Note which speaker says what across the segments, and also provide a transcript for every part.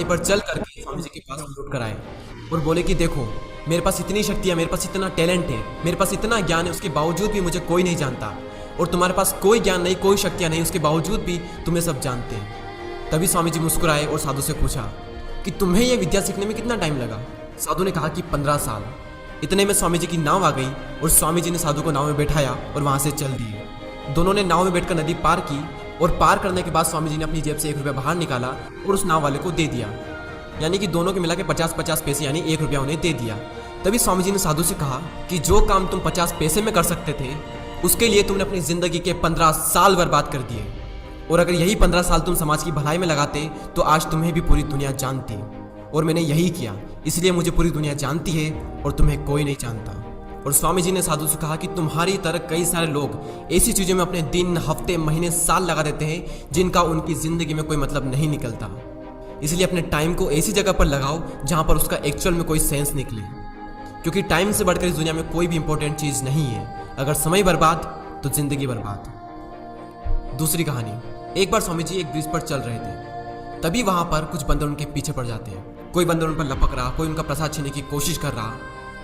Speaker 1: पानी पर चल करके स्वामी जी के पास लौट कर आए और बोले कि देखो, मेरे पास इतनी शक्ति है, मेरे पास इतना टैलेंट है, मेरे पास इतना ज्ञान है, उसके बावजूद भी मुझे कोई नहीं जानता। और तुम्हारे पास कोई ज्ञान नहीं, कोई शक्तियाँ नहीं, उसके बावजूद भी तुम्हें सब जानते हैं। तभी स्वामी जी मुस्कुराए और साधु से पूछा कि तुम्हें यह विद्या सीखने में कितना टाइम लगा। साधु ने कहा कि 15 साल। इतने में स्वामी जी की नाव आ गई और स्वामी जी ने साधु को नाव में बैठाया और वहाँ से चल दिए। दोनों ने नाव में बैठकर नदी पार की और पार करने के बाद स्वामी जी ने अपनी जेब से 1 रुपया बाहर निकाला और उस नाव वाले को दे दिया। यानी कि दोनों के मिला के 50-50 पैसे यानी 1 रुपया उन्हें दे दिया। तभी स्वामी जी ने साधु से कहा कि जो काम तुम 50 पैसे में कर सकते थे, उसके लिए तुमने अपनी जिंदगी के 15 साल बर्बाद कर दिए। और अगर यही 15 साल तुम समाज की भलाई में लगाते तो आज तुम्हें भी पूरी दुनिया जानती। और मैंने यही किया, इसलिए मुझे पूरी दुनिया जानती है और तुम्हें कोई नहीं जानता। और स्वामी जी ने साधु से कहा कि तुम्हारी तरह कई सारे लोग ऐसी चीज़ों में अपने दिन, हफ्ते, महीने, साल लगा देते हैं जिनका उनकी ज़िंदगी में कोई मतलब नहीं निकलता। इसलिए अपने टाइम को ऐसी जगह पर लगाओ जहाँ पर उसका एक्चुअल में कोई सेंस निकले, क्योंकि टाइम से बढ़कर इस दुनिया में कोई भी इंपॉर्टेंट चीज़ नहीं है। अगर समय बर्बाद तो जिंदगी बर्बाद। दूसरी कहानी, एक बार स्वामी जी एक ब्रिज पर चल रहे थे। तभी वहाँ पर कुछ बंदर उनके पीछे पड़ जाते हैं। कोई बंदर उन पर लपक रहा, कोई उनका प्रसाद छीनने की कोशिश कर रहा,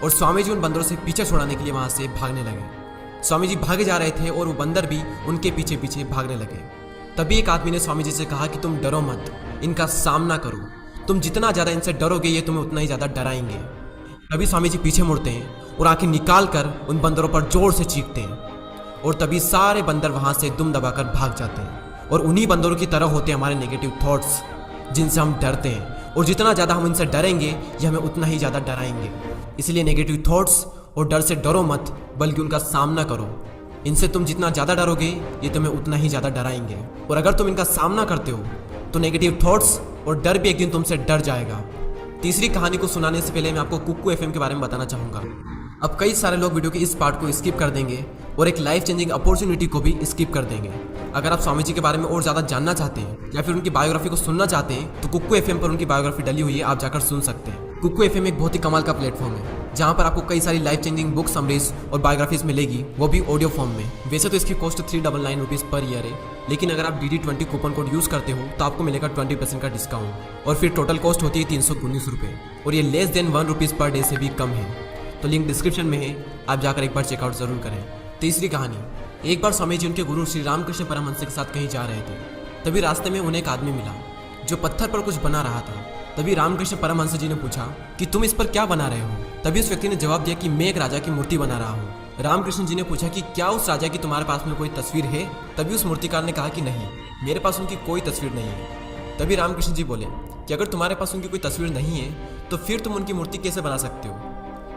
Speaker 1: और स्वामी जी उन बंदरों से पीछे छुड़ाने के लिए वहाँ से भागने लगे। स्वामी जी भागे जा रहे थे और वो बंदर भी उनके पीछे पीछे भागने लगे। तभी एक आदमी ने स्वामी जी से कहा कि तुम डरो मत, इनका सामना करो। तुम जितना ज़्यादा इनसे डरोगे ये तुम्हें उतना ही ज़्यादा डराएंगे। तभी स्वामी जी पीछे मुड़ते हैं और आंखें निकाल कर उन बंदरों पर जोर से चीखते हैं, और तभी सारे बंदर वहाँ से दुम दबाकर भाग जाते हैं। और उन्हीं बंदरों की तरह होते हैं हमारे नेगेटिव थॉट्स, जिनसे हम डरते हैं। और जितना ज़्यादा हम इनसे डरेंगे ये हमें उतना ही ज़्यादा डराएंगे। इसलिए नेगेटिव थॉट्स और डर से डरो मत, बल्कि उनका सामना करो। इनसे तुम जितना ज़्यादा डरोगे ये तुम्हें उतना ही ज़्यादा डराएंगे। और अगर तुम इनका सामना करते हो तो नेगेटिव थॉट्स और डर भी एक दिन तुमसे डर जाएगा। तीसरी कहानी को सुनाने से पहले मैं आपको कुक्कू एफएम के बारे में बताना चाहूँगा। अब कई सारे लोग वीडियो के इस पार्ट को स्किप कर देंगे और एक लाइफ चेंजिंग अपॉर्चुनिटी को भी स्किप कर देंगे। अगर आप स्वामी जी के बारे में और ज़्यादा जानना चाहते हैं या फिर उनकी बायोग्राफी को सुनना चाहते हैं तो कुक्कू एफएम पर उनकी बायोग्राफी डली हुई है, आप जाकर सुन सकते हैं। कुक्कू एफएम एक बहुत ही कमाल का प्लेटफॉर्म है जहाँ पर आपको कई सारी लाइफ चेंजिंग बुक समरीज और बायोग्राफीज मिलेगी, वो भी ऑडियो फॉर्म में। वैसे तो इसकी कॉस्ट 399 रुपीज़ पर ईयर है, लेकिन अगर आप DD20 कूपन कोड यूज़ करते हो तो आपको मिलेगा 20% का डिस्काउंट, और फिर टोटल कॉस्ट होती है 319 रुपये, और ये less than 1 rupees per day से भी कम है। तो लिंक डिस्क्रिप्शन में है, आप जाकर एक बार चेकआउट जरूर करें। तीसरी कहानी, एक बार स्वामी जी उनके गुरु श्री रामकृष्ण परमहंस के साथ कहीं जा रहे थे। तभी रास्ते में उन्हें एक आदमी मिला जो पत्थर पर कुछ बना रहा था। तभी रामकृष्ण परमहंस जी ने पूछा कि तुम इस पर क्या बना रहे हो। तभी उस व्यक्ति ने जवाब दिया कि मैं एक राजा की मूर्ति बना रहा हूँ। रामकृष्ण जी ने पूछा कि क्या उस राजा की तुम्हारे पास में कोई तस्वीर है। तभी उस मूर्तिकार ने कहा कि नहीं, मेरे पास उनकी कोई तस्वीर नहीं है। तभी रामकृष्ण जी बोले कि अगर तुम्हारे पास उनकी कोई तस्वीर नहीं है तो फिर तुम उनकी मूर्ति कैसे बना सकते हो।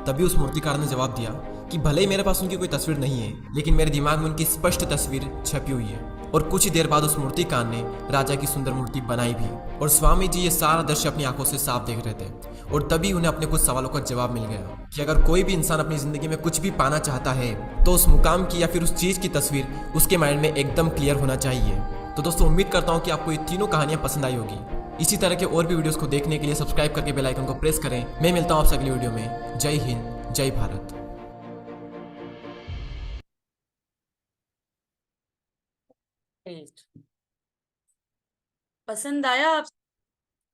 Speaker 1: तभी उस मूर्तिकार ने जवाब दिया कि भले ही मेरे पास उनकी कोई तस्वीर नहीं है, लेकिन मेरे दिमाग में उनकी स्पष्ट तस्वीर छपी हुई है। और कुछ ही देर बाद उस मूर्तिकार ने राजा की सुंदर मूर्ति बनाई भी, और स्वामी जी ये सारा दृश्य अपनी आंखों से साफ देख रहे थे। और तभी उन्हें अपने कुछ सवालों का जवाब मिल गया कि अगर कोई भी इंसान अपनी जिंदगी में कुछ भी पाना चाहता है तो उस मुकाम की या फिर उस चीज की तस्वीर उसके माइंड में एकदम क्लियर होना चाहिए। तो दोस्तों, उम्मीद करता हूँ कि आपको ये तीनों कहानियां पसंद आई होगी। इसी तरह के और भी वीडियोस को देखने के लिए सब्सक्राइब करके बेल आइकन को प्रेस करें। मैं मिलता हूँ आपसे अगली वीडियो में। जय हिंद, जय भारत।
Speaker 2: पसंद आया आप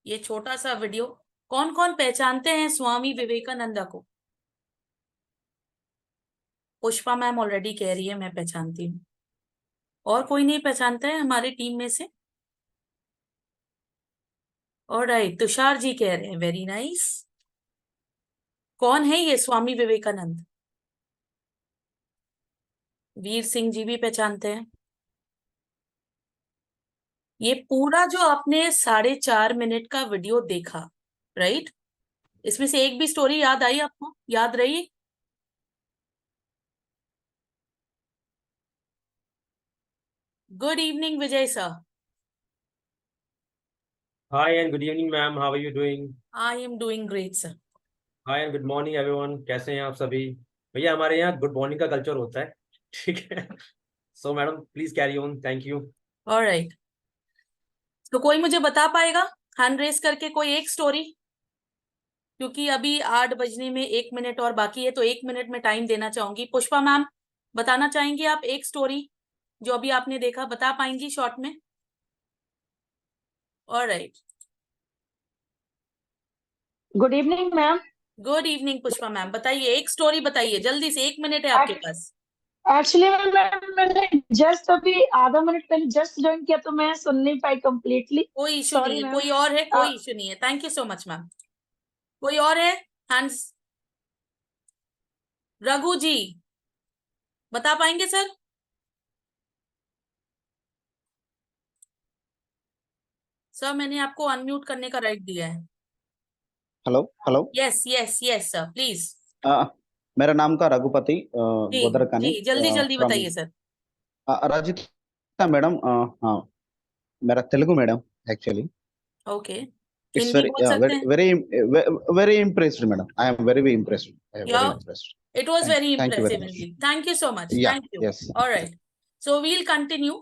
Speaker 2: ये छोटा सा वीडियो? कौन कौन पहचानते हैं स्वामी विवेकानंद को? पुष्पा मैम ऑलरेडी कह रही है मैं पहचानती हूँ। और कोई नहीं पहचानता है हमारी टीम में से? ऑलराइट, तुषार जी कह रहे हैं वेरी नाइस। कौन है ये स्वामी विवेकानंद? वीर सिंह जी भी पहचानते हैं। ये पूरा जो आपने 4.5 मिनट का वीडियो देखा, राइट, इसमें से एक भी स्टोरी याद आई आपको? याद रही? Good evening Vijay sir.
Speaker 3: Hi and good evening, ma'am. How are you doing?
Speaker 2: I am doing great sir.
Speaker 3: Hi and good morning, everyone. कैसे हैं आप सभी? भैया हमारे यहाँ गुड मॉर्निंग का कल्चर होता है, ठीक है? So madam please carry on, thank you.
Speaker 2: Alright, तो कोई मुझे बता पाएगा हैंड रेस करके कोई एक स्टोरी? क्योंकि अभी 8 बजने में 1 मिनट और बाकी है, तो 1 मिनट में टाइम देना चाहूंगी। पुष्पा मैम, बताना चाहेंगी आप एक स्टोरी जो अभी आपने देखा? बता पाएंगी शॉर्ट में? Alright,
Speaker 4: good evening ma'am.
Speaker 2: Good evening Pushpa ma'am, बताइए एक स्टोरी बताइए जल्दी से, 1 मिनट है आपके पास।
Speaker 4: एक्चुअली मैम मैंने जस्ट अभी आधा मिनट पहले जस्ट ज्वाइन किया तो मैं सुन नहीं पाई कंप्लीटली।
Speaker 2: कोई इशू नहीं
Speaker 4: सॉरी
Speaker 2: है,
Speaker 4: मैम।
Speaker 2: कोई और है? कोई इशू नहीं है, thank you so much ma'am. कोई और है? हैंड्स। रघु जी बता पाएंगे सर? सर मैंने आपको अनम्यूट करने का राइट दिया है।
Speaker 5: Hello hello.
Speaker 2: Yes yes yes sir please.
Speaker 5: मेरा नाम का रघुपति
Speaker 2: जी
Speaker 5: गोदरकानी
Speaker 2: जी जल्दी जल्दी
Speaker 5: फ्रॉम
Speaker 2: बताइए सर।
Speaker 5: रजिता मैडम। हाँ, मेरा Telugu madam actually.
Speaker 2: Okay,
Speaker 5: it's
Speaker 2: Hindi
Speaker 5: very
Speaker 2: बोल सकते हैं?
Speaker 5: Very very impressed madam. I am very impressed,
Speaker 2: yeah
Speaker 5: very impressed.
Speaker 2: It was very
Speaker 5: thank you very
Speaker 2: impressive
Speaker 5: much.
Speaker 2: indeed. Thank you so much,
Speaker 5: yeah
Speaker 2: thank you.
Speaker 5: Yes.
Speaker 2: Alright, so we'll continue.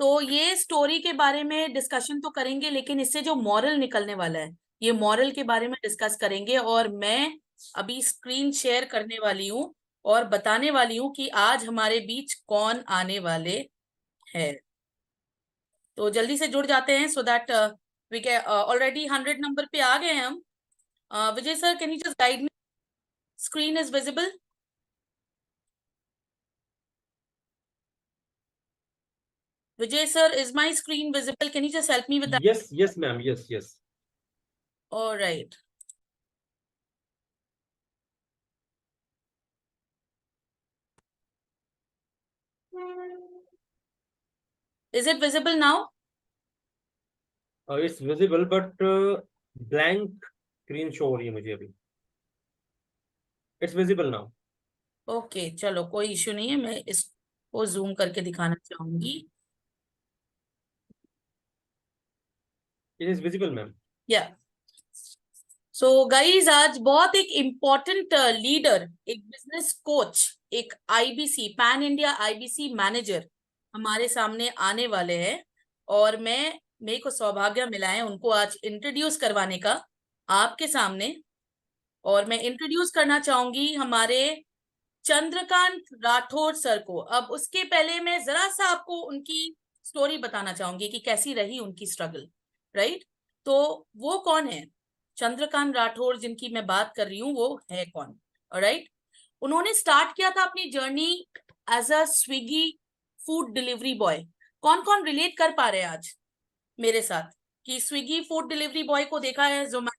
Speaker 2: तो ये story के बारे में discussion तो करेंगे, लेकिन इससे जो मॉरल निकलने वाला है, ये मॉरल के बारे में डिस्कस करेंगे। और मैं अभी स्क्रीन शेयर करने वाली हूँ और बताने वाली हूँ कि आज हमारे बीच कौन आने वाले हैं। तो जल्दी से जुड़ जाते हैं so that we can. Already 100 number पे आ गए हैं हम। Vijay sir can you just guide me? Screen is visible? Vijay sir, is my screen visible? Can you just help me with that?
Speaker 3: Yes ma'am, yes.
Speaker 2: All right. Is it visible now?
Speaker 3: It's visible but blank screen show हो रही है मुझे अभी। It's visible now.
Speaker 2: Okay चलो कोई issue नहीं है, मैं इसको जूम करके दिखाना चाहूंगी।
Speaker 3: It is visible ma'am.
Speaker 2: या सो गाइज, आज बहुत एक इम्पोर्टेंट लीडर, एक बिजनेस कोच, एक IBC pan India IBC manager हमारे सामने आने वाले हैं। और मेरे को सौभाग्य मिला है उनको आज इंट्रोड्यूस करवाने का आपके सामने। और मैं इंट्रोड्यूस करना चाहूंगी हमारे चंद्रकांत राठौर सर को। अब उसके पहले मैं जरा सा आपको उनकी स्टोरी बताना चाहूंगी कि कैसी रही उनकी स्ट्रगल, राइट? तो वो कौन है चंद्रकांत राठौर जिनकी मैं बात कर रही हूँ, वो है कौन? राइट, उन्होंने स्टार्ट किया था अपनी journey as a Swiggy food delivery boy. कौन कौन रिलेट कर पा रहे हैं आज मेरे साथ कि स्विगी फूड डिलीवरी बॉय को देखा है? जोमैटो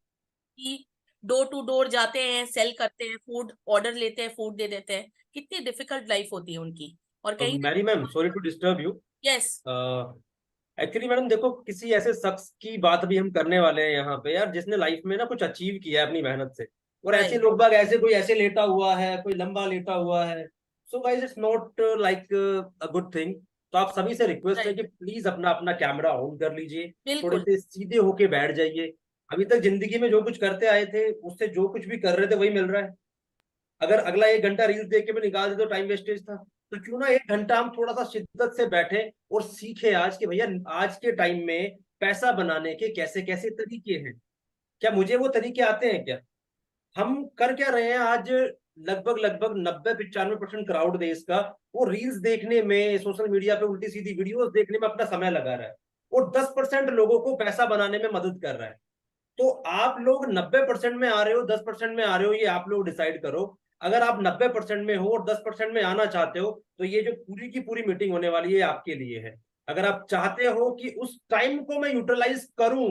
Speaker 2: की डोर टू डोर जाते हैं, सेल करते हैं, फूड ऑर्डर लेते हैं, फूड दे देते हैं। कितनी डिफिकल्ट लाइफ होती है उनकी। और कहीं
Speaker 3: Mary ma'am, sorry to disturb you.
Speaker 2: Yes
Speaker 3: actually madam देखो, किसी ऐसे शख्स की बात भी हम करने वाले हैं यहाँ पे यार, जिसने लाइफ में ना कुछ अचीव किया है अपनी मेहनत से। और ऐसे
Speaker 2: Right.
Speaker 3: लोग बाग ऐसे, कोई ऐसे लेटा हुआ है, कोई लंबा लेटा हुआ है। So guys it's not like a good thing. तो आप सभी से रिक्वेस्ट है
Speaker 2: Right.
Speaker 3: कि प्लीज अपना अपना कैमरा ऑन कर लीजिए, थोड़े
Speaker 2: बिल्कुल
Speaker 3: से सीधे होके बैठ जाइए। अभी तक जिंदगी में जो कुछ करते आए थे, उससे जो कुछ भी कर रहे थे वही मिल रहा है। अगर अगला 1 घंटा रील्स देख के मैं निकाल दे तो टाइम वेस्टेज था। तो क्यों ना 1 घंटा हम थोड़ा सा शिद्दत से बैठे और सीखे आज के भैया, आज के टाइम में पैसा बनाने के कैसे कैसे तरीके हैं। क्या मुझे वो तरीके आते हैं क्या? हम कर क्या रहे हैं आज? लगभग लगभग 90-95% क्राउड देश का वो रील्स देखने में, सोशल मीडिया पे उल्टी सीधी वीडियोस देखने में अपना समय लगा रहा है, और 10% लोगों को पैसा बनाने में मदद कर रहा है। तो आप लोग 90% में आ रहे हो, 10% में आ रहे हो, ये आप लोग डिसाइड करो। अगर आप 90% में हो और 10% में आना चाहते हो, तो ये जो पूरी की पूरी मीटिंग होने वाली है आपके लिए है। अगर आप चाहते हो कि उस टाइम को मैं यूटिलाइज करूं,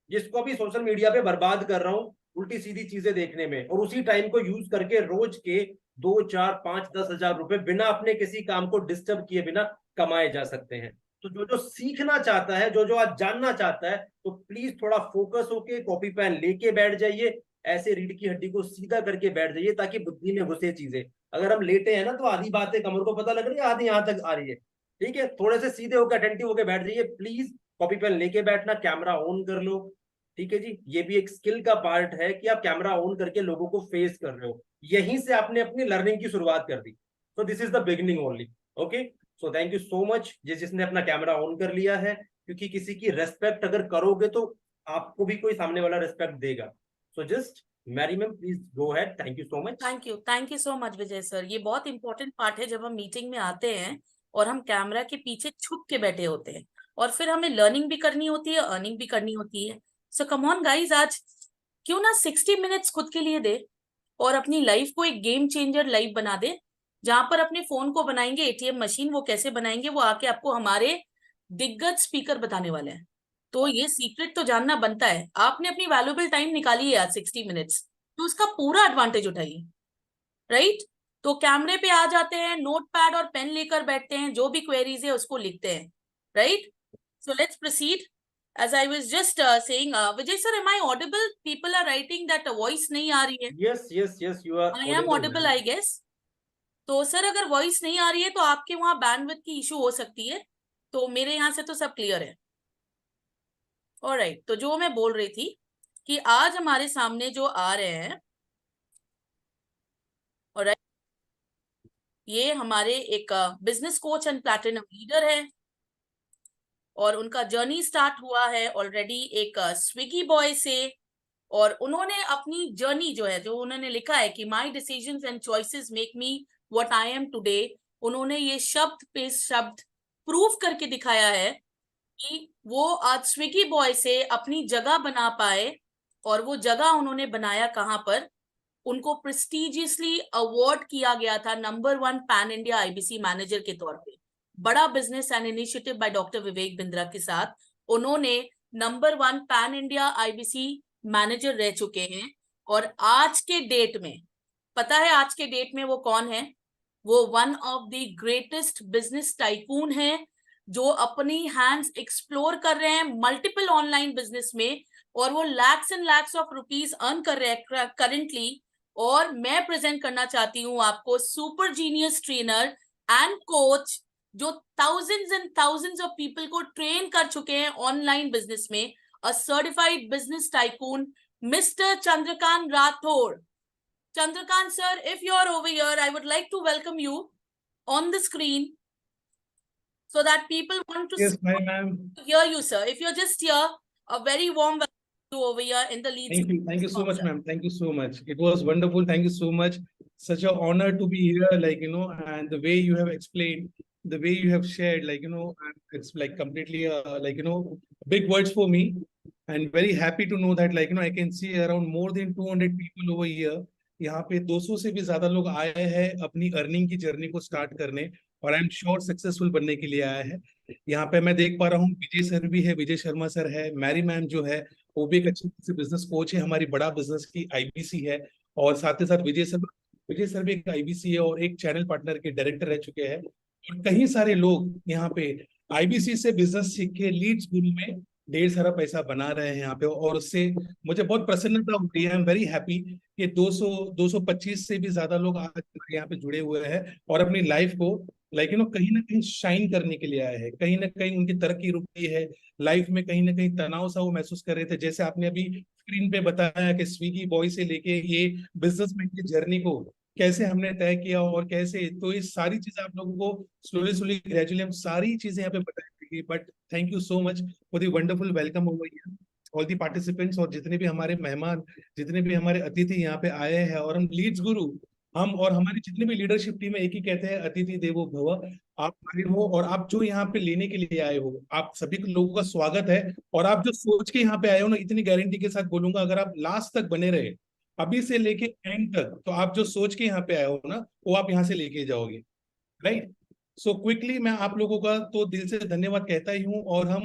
Speaker 3: जिसको अभी सोशल मीडिया पे बर्बाद कर रहा हूं उल्टी सीधी चीजें देखने में, और उसी टाइम को यूज करके रोज के 2, 4, 5, 10 हजार रुपए बिना अपने किसी काम को डिस्टर्ब किए बिना कमाए जा सकते हैं। तो जो जो सीखना चाहता है, जो जो आज जानना चाहता है, तो प्लीज थोड़ा फोकस होके कॉपी पेन लेके बैठ जाइए। ऐसे रीढ़ की हड्डी को सीधा करके बैठ जाइए ताकि बुद्धि में घुसे चीजें। अगर हम लेटे हैं ना, तो आधी बातें कमर को पता लग रही है, आधी यहां तक आ रही है। ठीक है, थोड़े से सीधे होकर अटेंटिव होकर बैठ जाइए प्लीज। कॉपी पेन लेके बैठना, कैमरा ऑन कर लो। ठीक है जी, ये भी एक स्किल का पार्ट है कि आप कैमरा ऑन करके लोगों को फेस कर रहे हो। यहीं से आपने अपनी लर्निंग की शुरुआत कर दी। तो this is the beginning only. Okay, so thank you so much जिसने अपना कैमरा ऑन कर लिया है, क्योंकि किसी की रेस्पेक्ट अगर करोगे तो आपको भी कोई सामने वाला रेस्पेक्ट देगा। So just Mary ma'am please go ahead. Thank you so much.
Speaker 2: Thank you so much Vijay sir. ये बहुत इंपॉर्टेंट पार्ट है जब हम मीटिंग में आते हैं और हम कैमरा के पीछे छुप के बैठे होते हैं, और फिर हमें लर्निंग भी करनी होती है, अर्निंग भी करनी होती है। सो कम ऑन गाइज, आज क्यों ना 60 मिनट्स खुद के लिए दे और अपनी लाइफ को एक गेम चेंजर लाइफ बना दे, जहां पर अपने फोन को बनाएंगे एटीएम मशीन। वो कैसे बनाएंगे, वो आके आपको हमारे दिग्गज स्पीकर बताने वाले हैं। तो ये सीक्रेट तो जानना बनता है। आपने अपनी वैल्यूएबल टाइम निकाली है आज 60 मिनट्स, तो उसका पूरा एडवांटेज उठाइए, राइट? तो कैमरे पे आ जाते हैं, नोटपैड और पेन लेकर बैठते हैं, जो भी क्वेरीज है उसको लिखते हैं, right? So let's proceed. As I was just saying, Vijay sir, am I audible? People are writing that voice नहीं आ रही है.
Speaker 3: yes, you are
Speaker 2: I am audible,
Speaker 3: ma'am.
Speaker 2: I guess. तो सर अगर वॉइस नहीं आ रही है तो आपके वहां बैंडविड्थ की इशू हो सकती है, तो मेरे यहाँ से तो सब क्लियर है। ऑलराइट, तो जो मैं बोल रही थी कि आज हमारे सामने जो आ रहे हैं, ऑलराइट, ये हमारे एक business coach and platinum leader है और उनका जर्नी स्टार्ट हुआ है ऑलरेडी एक स्विगी बॉय से। और उन्होंने अपनी जर्नी जो है, जो उन्होंने लिखा है कि my decisions and choices make me what I am today, उन्होंने ये शब्द पे शब्द प्रूव करके दिखाया है कि वो आज स्विगी बॉय से अपनी जगह बना पाए। और वो जगह उन्होंने बनाया कहाँ पर, उनको प्रेस्टिजियसली अवार्ड किया गया था number 1 pan India IBC manager के तौर पे। बड़ा business and initiative by doctor Vivek Bindra के साथ उन्होंने number 1 pan India IBC manager रह चुके हैं। और आज के डेट में, पता है आज के डेट में वो कौन है? वो one of the greatest business tycoon है, जो अपनी हैंड्स एक्सप्लोर कर रहे हैं मल्टीपल ऑनलाइन बिजनेस में, और वो lakhs and lakhs of rupees earn कर रहे हैं करेंटली। और मैं प्रेजेंट करना चाहती हूँ आपको super genius trainer and coach, जो thousands and thousands of people को ट्रेन कर चुके हैं ऑनलाइन बिजनेस में, a certified business tycoon, Mr. Chandrakant Rathore. Chandrakant sir, if you are over here, I would like to welcome you on the screen so that people want to
Speaker 6: Yes, ma'am.
Speaker 2: hear you, sir. If you're just here, a very warm welcome to over here in the Leeds.
Speaker 6: Thank you so much, ma'am. Thank you so much. It was wonderful. Thank you so much. Such an honor to be here, and the way you have explained, the way you have shared, it's like completely, big words for me. And very happy to know that, I can see around more than 200 people over here. यहाँ पे 200 से भी ज्यादा लोग आए हैं अपनी earning की जर्नी को स्टार्ट करने, और आई एम श्योर सक्सेसफुल बनने के लिए आया है। यहाँ पे मैं देख पा रहा हूँ विजय सर भी है, विजय शर्मा सर है, मैरी मैम जो है वो भी एक अच्छी बिजनेस कोच है, हमारी बड़ा बिजनेस की आईबीसी है, और साथ ही साथ विजय सर भी एक आईबीसी है और एक चैनल पार्टनर के डायरेक्टर रह चुके हैं। और कई सारे लोग यहाँ पे आईबीसी से बिजनेस सीख के लीड्स गुरु में ढेर सारा पैसा बना रहे हैं यहाँ पे, और उससे मुझे बहुत प्रसन्नता होती है। आई एम वेरी हैप्पी कि 225 से भी ज्यादा लोग आज यहाँ पे जुड़े हुए हैं और अपनी लाइफ को कहीं ना कहीं शाइन करने के लिए आए हैं। कहीं ना कहीं उनकी तरक्की रुक गई है लाइफ में, कहीं ना कहीं तनाव सा वो महसूस कर रहे थे। जैसे आपने अभी स्क्रीन पे बताया कि स्विगी बॉय से लेके ये बिजनेसमैन की जर्नी को कैसे हमने तय किया और कैसे, तो ये सारी चीजें आप लोगों को स्लोली ग्रेजुअली हम सारी चीजें यहाँ पे बताएंगे। But thank you so much for the wonderful welcome over here all the participants, और जितने भी हमारे मेहमान, जितने भी हमारे अतिथि यहाँ पे आए हैं। और हम लीड्स गुरु, हम और हमारी जितनी भी लीडरशिप टीम है, एक ही कहते हैं अतिथि देवो भव। आप आए हो और आप जो यहाँ पे लेने के लिए आए हो, आप सभी लोगों का स्वागत है। और आप जो सोच के यहाँ पे आए हो ना, इतनी गारंटी के साथ बोलूंगा, अगर आप लास्ट तक बने रहे अभी से लेके एंड तक, तो आप जो सोच के यहाँ पे आए हो ना, वो आप यहाँ से लेके जाओगे, राइट? सो क्विकली मैं आप लोगों का तो दिल से धन्यवाद कहता ही हूँ, और हम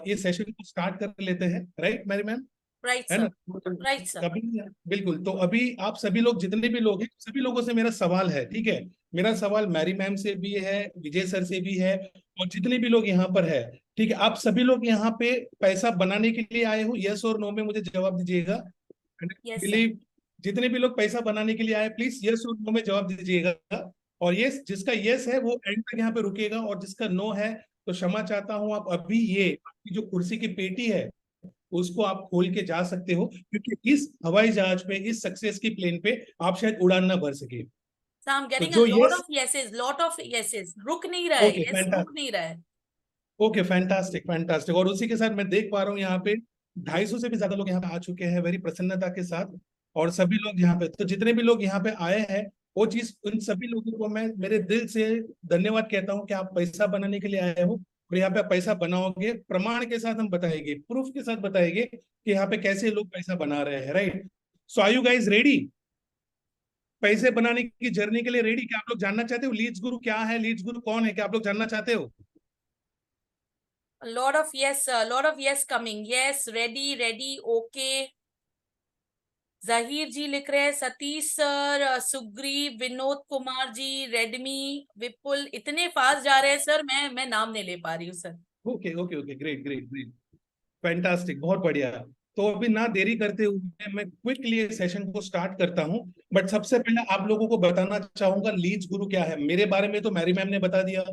Speaker 6: ये सेशन को स्टार्ट कर लेते हैं, राइट मैरी मैम?
Speaker 2: राइट
Speaker 6: है ना?
Speaker 2: राइट सर,
Speaker 6: कभी बिल्कुल। तो अभी आप सभी लोग, जितने भी लोग हैं, सभी लोगों से मेरा सवाल है, ठीक है? मेरा सवाल मैरी मैम से भी है, विजय सर से भी है, और जितने भी लोग यहाँ पर है, ठीक है? आप सभी लोग यहाँ पे पैसा बनाने के लिए आए हो, यस और नो में मुझे जवाब दीजिएगा।
Speaker 2: Yes,
Speaker 6: बिलीव जितने भी लोग पैसा बनाने के लिए आए, प्लीज यस और नो में जवाब दीजिएगा। और यस, जिसका यस है वो एंड तक यहाँ पे रुकेगा, और जिसका नो है तो क्षमा चाहता हूँ, आप अभी ये आपकी जो कुर्सी की पेटी है उसको आप खोल के जा सकते हो, क्योंकि इस हवाई जहाज पे, इस सक्सेस की प्लेन पे आप शायद उड़ान ना भर सके।
Speaker 2: so I'm getting
Speaker 6: जो
Speaker 2: a lot
Speaker 6: yes-
Speaker 2: of yeses, lot of yeses, रुक नहीं रहा है,
Speaker 6: Okay,
Speaker 2: yes,
Speaker 6: fantastic.
Speaker 2: रुक नहीं रहा है।
Speaker 6: Okay, fantastic fantastic. और उसी के साथ मैं देख पा रहा हूँ यहाँ पे 250 से भी ज्यादा लोग यहाँ पे आ चुके हैं, वेरी प्रसन्नता के साथ। और सभी लोग यहाँ पे, तो जितने भी लोग यहाँ पे आए हैं, वो चीज, उन सभी लोगों को मैं मेरे दिल से धन्यवाद कहता हूँ कि आप पैसा बनाने के लिए आए हो, और यहाँ पे आप पैसा बनाओगे, प्रमाण के साथ हम बताएंगे, प्रूफ के साथ बताएंगे कि यहाँ पे कैसे लोग पैसा बना रहे हैं, right? So are you guys ready पैसे बनाने की जर्नी के लिए? रेडी? क्या आप लोग जानना चाहते हो लीड्स गुरु क्या है, लीड्स गुरु कौन है? क्या आप लोग जानना चाहते हो?
Speaker 2: lot of yes coming. Yes, ready, okay. Zaheer जी लिख रहे हैं, सतीश सर, सुग्रीव, विनोद कुमार जी, रेडमी, विपुल, इतने फास्ट जा रहे हैं सर, मैं नाम नहीं ले पा रही हूँ sir.
Speaker 6: Okay okay okay, great great great, fantastic, बहुत बढ़िया। तो अभी ना देरी करते हुए मैं क्विकली सेशन को स्टार्ट करता हूं, बट सबसे पहले आप लोगों को बताना चाहूंगा लीड्स गुरु क्या है। मेरे बारे में तो मैरी मैम ने बता दिया,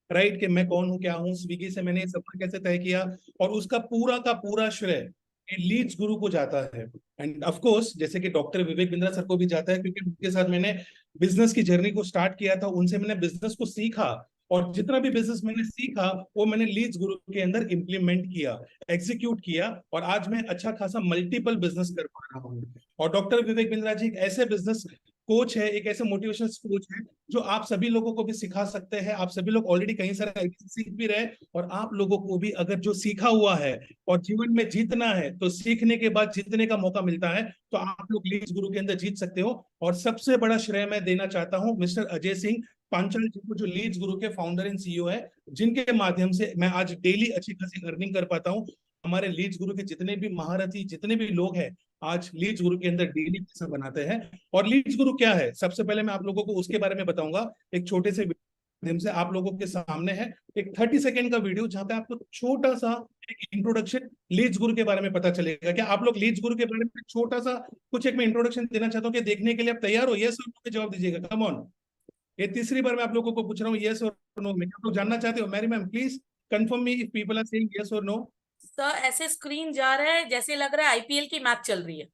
Speaker 6: राइट, कि मैं कौन हूं, क्या हूं, स्विगी से मैंने सफर कैसे तय किया, और उसका पूरा का पूरा श्रेय लीड्स गुरु को जाता है। एंड ऑफ कोर्स जैसे कि डॉक्टर विवेक बिंद्रा सर को भी जाता है, क्योंकि उनके साथ मैंने बिजनेस की जर्नी को स्टार्ट किया था, उनसे मैंने बिजनेस को सीखा, और जितना भी बिजनेस मैंने सीखा वो मैंने लीड्स गुरु के अंदर इंप्लीमेंट किया, एग्जीक्यूट किया, और आज मैं अच्छा खासा मल्टीपल बिजनेस कर पा रहा हूँ। और डॉक्टर विवेक बिंद्रा जी एक ऐसे बिजनेस कोच है, एक ऐसे मोटिवेशन कोच है जो आप सभी लोगों को भी सिखा सकते हैं। आप सभी लोग ऑलरेडी कहीं सारे सीख भी रहे, और आप लोगों को भी अगर जो सीखा हुआ है और जीवन में जीतना है तो सीखने के बाद जीतने का मौका मिलता है, तो आप लोग लीड्स गुरु के अंदर जीत सकते हो। और सबसे बड़ा श्रेय मैं देना चाहता हूँ मिस्टर अजय सिंह पांचाल जी को, जो लीड्स गुरु के फाउंडर एंड सीईओ है, जिनके माध्यम से मैं आज डेली अच्छी खासी अर्निंग कर पाता हूँ। हमारे लीड्स गुरु के जितने भी महारथी, जितने भी लोग हैं, आज लीड्स गुरु के अंदर डेली पैसा बनाते हैं। और लीड्स गुरु क्या है, सबसे पहले मैं आप लोगों को उसके बारे में बताऊंगा। एक छोटे से माध्यम से आप लोगों के सामने है एक 30 सेकेंड का वीडियो, जहां पे आपको छोटा सा एक इंट्रोडक्शन लीड्स गुरु के बारे में पता चलेगा। क्या आप लोग लीड्स गुरु के बारे में छोटा सा कुछ एक मैं इंट्रोडक्शन देना चाहता हूँ, कि देखने के लिए आप तैयार हो? यस और नो में जवाब दीजिएगा, कम ऑन। ये तीसरी बार मैं आप लोगों को पूछ रहा हूँ, यस और नो में। आप लोग जानना चाहते हो? Mary ma'am please confirm me if people are saying yes और नो।
Speaker 2: सर ऐसे स्क्रीन जा रहा है जैसे लग रहा है आईपीएल की मैच चल रही है,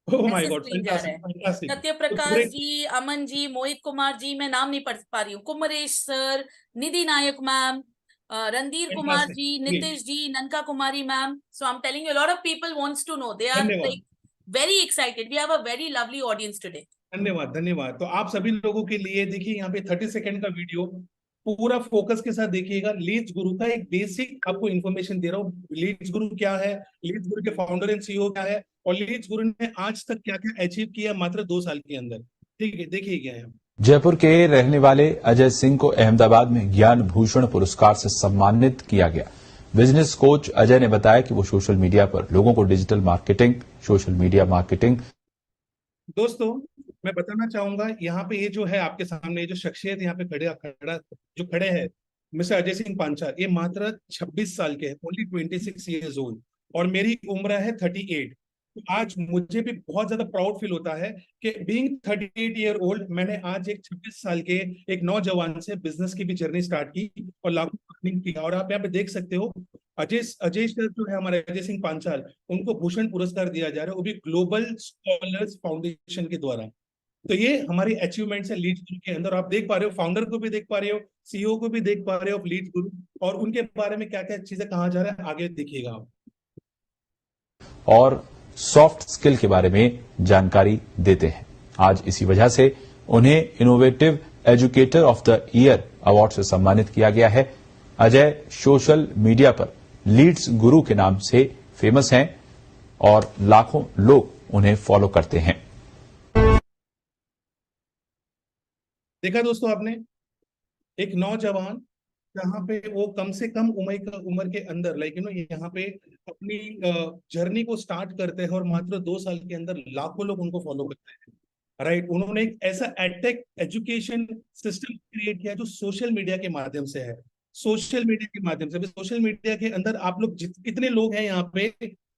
Speaker 6: ओह माय
Speaker 2: ऐसे
Speaker 6: गॉड,
Speaker 2: स्क्रीन जा रहा है।
Speaker 6: फैंटास्टिक।
Speaker 2: सत्य प्रकाश जी, अमन जी, मोहित कुमार जी, मैं नाम नहीं पढ़ पा रही हूँ, Kumaresh sir, Nidhi Nayak ma'am, Randhir Kumar
Speaker 6: Fantastic.
Speaker 2: Ji,
Speaker 6: Great.
Speaker 2: Nitish ji, Nanka Kumari ma'am. So I am telling you, a lot of people wants to know, they are
Speaker 6: धन्यवाद
Speaker 2: like very excited, we have a very lovely audience today।
Speaker 6: धन्यवाद धन्यवाद। तो आप सभी लोगों के लिए देखिए यहाँ पे 30 सेकंड का वीडियो पूरा फोकस के साथ देखिएगा। लीड्स गुरु का एक बेसिक आपको इन्फॉर्मेशन दे रहा हूँ। लीड्स गुरु क्या है, लीड्स गुरु के फाउंडर एंड सीईओ क्या है, और लीड्स गुरु ने आज तक क्या क्या अचीव किया मात्र 2 साल के अंदर। ठीक है, देखिए क्या है।
Speaker 7: जयपुर के रहने वाले अजय सिंह को अहमदाबाद में ज्ञान भूषण पुरस्कार से सम्मानित किया गया। बिजनेस कोच अजय ने बताया कि वो सोशल मीडिया पर लोगों को digital marketing, social media marketing.
Speaker 6: दोस्तों मैं बताना चाहूंगा, यहाँ पे ये जो है आपके सामने ये जो शख्सियत यहाँ पे जो खड़े हैं, मिस्टर अजय सिंह पांचाल, ये मात्र 26 साल के हैं, ओनली 26 ईयर्स ओल्ड, और मेरी उम्र है 38। तो आज मुझे भी बहुत ज्यादा प्राउड फील होता है कि बीइंग 38 ईयर ओल्ड मैंने आज एक 26 साल के एक नौजवान से बिजनेस की भी जर्नी स्टार्ट की और लाखों अर्निंग किया। और आप यहाँ पे देख सकते हो अजय सर जो है हमारे अजय सिंह पांचाल, उनको भूषण पुरस्कार दिया जा रहा है, वो भी ग्लोबल स्कॉलर्स फाउंडेशन के द्वारा। तो ये हमारी अचीवमेंट्स है लीड्स गुरु के अंदर। आप देख पा रहे हो, फाउंडर को भी देख पा रहे हो, सीईओ को भी देख पा रहे हो लीड्स गुरु, और उनके बारे में क्या क्या चीजें कहा जा रहा है आगे देखिएगा आप।
Speaker 7: और सॉफ्ट स्किल के बारे में जानकारी देते हैं। आज इसी वजह से उन्हें innovative educator of the year award से सम्मानित किया गया है। अजय सोशल मीडिया पर लीड्स गुरु के नाम से फेमस हैं और लाखों लोग उन्हें फॉलो करते हैं।
Speaker 6: देखा दोस्तों आपने, एक नौजवान जहाँ पे वो कम से कम उम्र के अंदर यहाँ पे अपनी जर्नी को स्टार्ट करते हैं, और मात्र 2 साल के अंदर लाखों लोग उनको फॉलो करते हैं, राइट। उन्होंने एक ऐसा एडटेक एजुकेशन सिस्टम क्रिएट किया जो सोशल मीडिया के माध्यम से है। सोशल मीडिया के माध्यम से, सोशल मीडिया के अंदर आप लोग कितने लोग हैं यहाँ पे,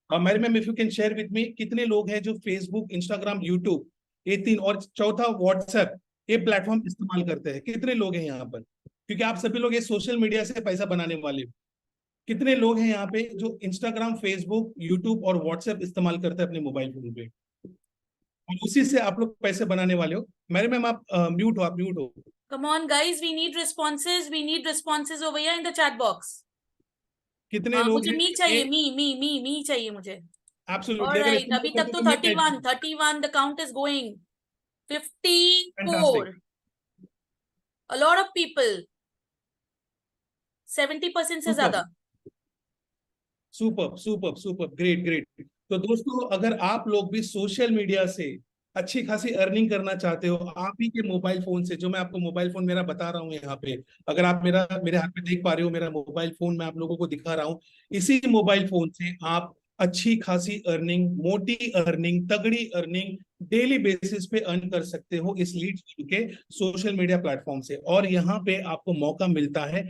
Speaker 6: मेरे ma'am if you can share with me, कितने लोग हैं जो फेसबुक, इंस्टाग्राम, यूट्यूब, ये 3, और चौथा व्हाट्सएप, ये प्लेटफॉर्म इस्तेमाल करते हैं? कितने लोग हैं यहाँ पर? क्योंकि आप सभी लोग ये सोशल मीडिया से पैसा बनाने वाले हो। कितने लोग हैं यहाँ पे जो इंस्टाग्राम, फेसबुक, यूट्यूब और व्हाट्सएप इस्तेमाल करते हैं अपने मोबाइल फोन पे, और उसी से आप लोग पैसे बनाने वाले हो? मेरे मैम आप म्यूट हो, आप म्यूट हो।
Speaker 2: Come on guys, we need responses over here in the chat box।
Speaker 6: कितने लोग
Speaker 2: मुझे मी चाहिए, मी चाहिए मुझे।
Speaker 6: एब्सोल्युटली।
Speaker 2: Alright, अभी तक तो 31 the count is going। 54, a lot of people। 70% से
Speaker 6: Super.
Speaker 2: ज्यादा।
Speaker 6: Super great great. तो दोस्तों, अगर आप लोग भी सोशल मीडिया से अच्छी खासी अर्निंग करना चाहते हो, आप ही के मोबाइल फोन से, जो मैं आपको मोबाइल फोन मेरा बता रहा हूँ यहाँ पे, अगर आप मेरे हाथ में देख पा रहे हो, मेरा मोबाइल फोन मैं आप लोगों को दिखा रहा हूँ, इसी मोबाइल फोन से आप अच्छी खासी अर्निंग, मोटी अर्निंग, तगड़ी अर्निंग डेली बेसिस पे अर्न कर सकते हो इस लीड्स के सोशल मीडिया प्लेटफॉर्म से। और यहाँ पे आपको मौका मिलता है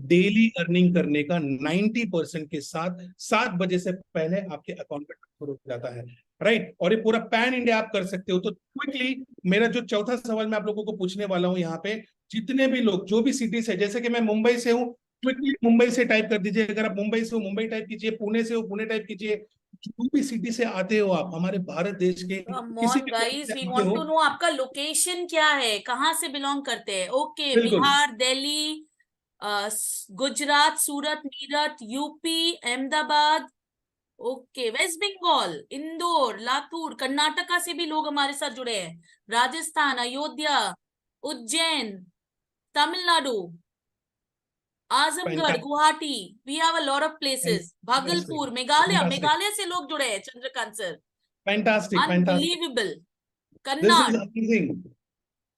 Speaker 6: डेली अर्निंग करने का 90% के साथ 7 बजे से पहले आपके अकाउंट में ट्रांसफर हो जाता है, राइट। और ये पूरा पैन इंडिया आप कर सकते हो। तो क्विकली मेरा जो चौथा सवाल मैं आप लोगों को पूछने वाला हूँ यहाँ पे, जितने भी लोग जो भी सिटी से, जैसे कि मैं मुंबई से हूँ, क्विकली मुंबई से टाइप कर दीजिए। अगर आप मुंबई से हो मुंबई टाइप कीजिए, पुणे से हो पुणे टाइप कीजिए। जो भी सिटी से आते हो आप, हमारे भारत देश के किसी भी
Speaker 2: गाइस,
Speaker 6: से
Speaker 2: वी
Speaker 6: आते
Speaker 2: वांट
Speaker 6: हो,
Speaker 2: टू नो आपका लोकेशन क्या है, कहाँ से बिलोंग करते हैं। ओके,
Speaker 6: बिल्कुल
Speaker 2: Bihar, Delhi, Gujarat, Surat, Meerut, UP, Ahmedabad, okay, West Bengal, Indore, Latur, Karnataka से भी लोग हमारे साथ जुड़े हैं, Rajasthan, Ayodhya, Ujjain, Tamil Nadu, Azamgarh,
Speaker 6: fantastic
Speaker 2: Guwahati, we have a lot of places, Bhagalpur, Meghalaya,
Speaker 6: fantastic
Speaker 2: Meghalaya से लोग जुड़े हैं, Chandrakant sir,
Speaker 6: fantastic fantastic,
Speaker 2: unbelievable,
Speaker 6: this is
Speaker 2: Kannada,
Speaker 6: amazing.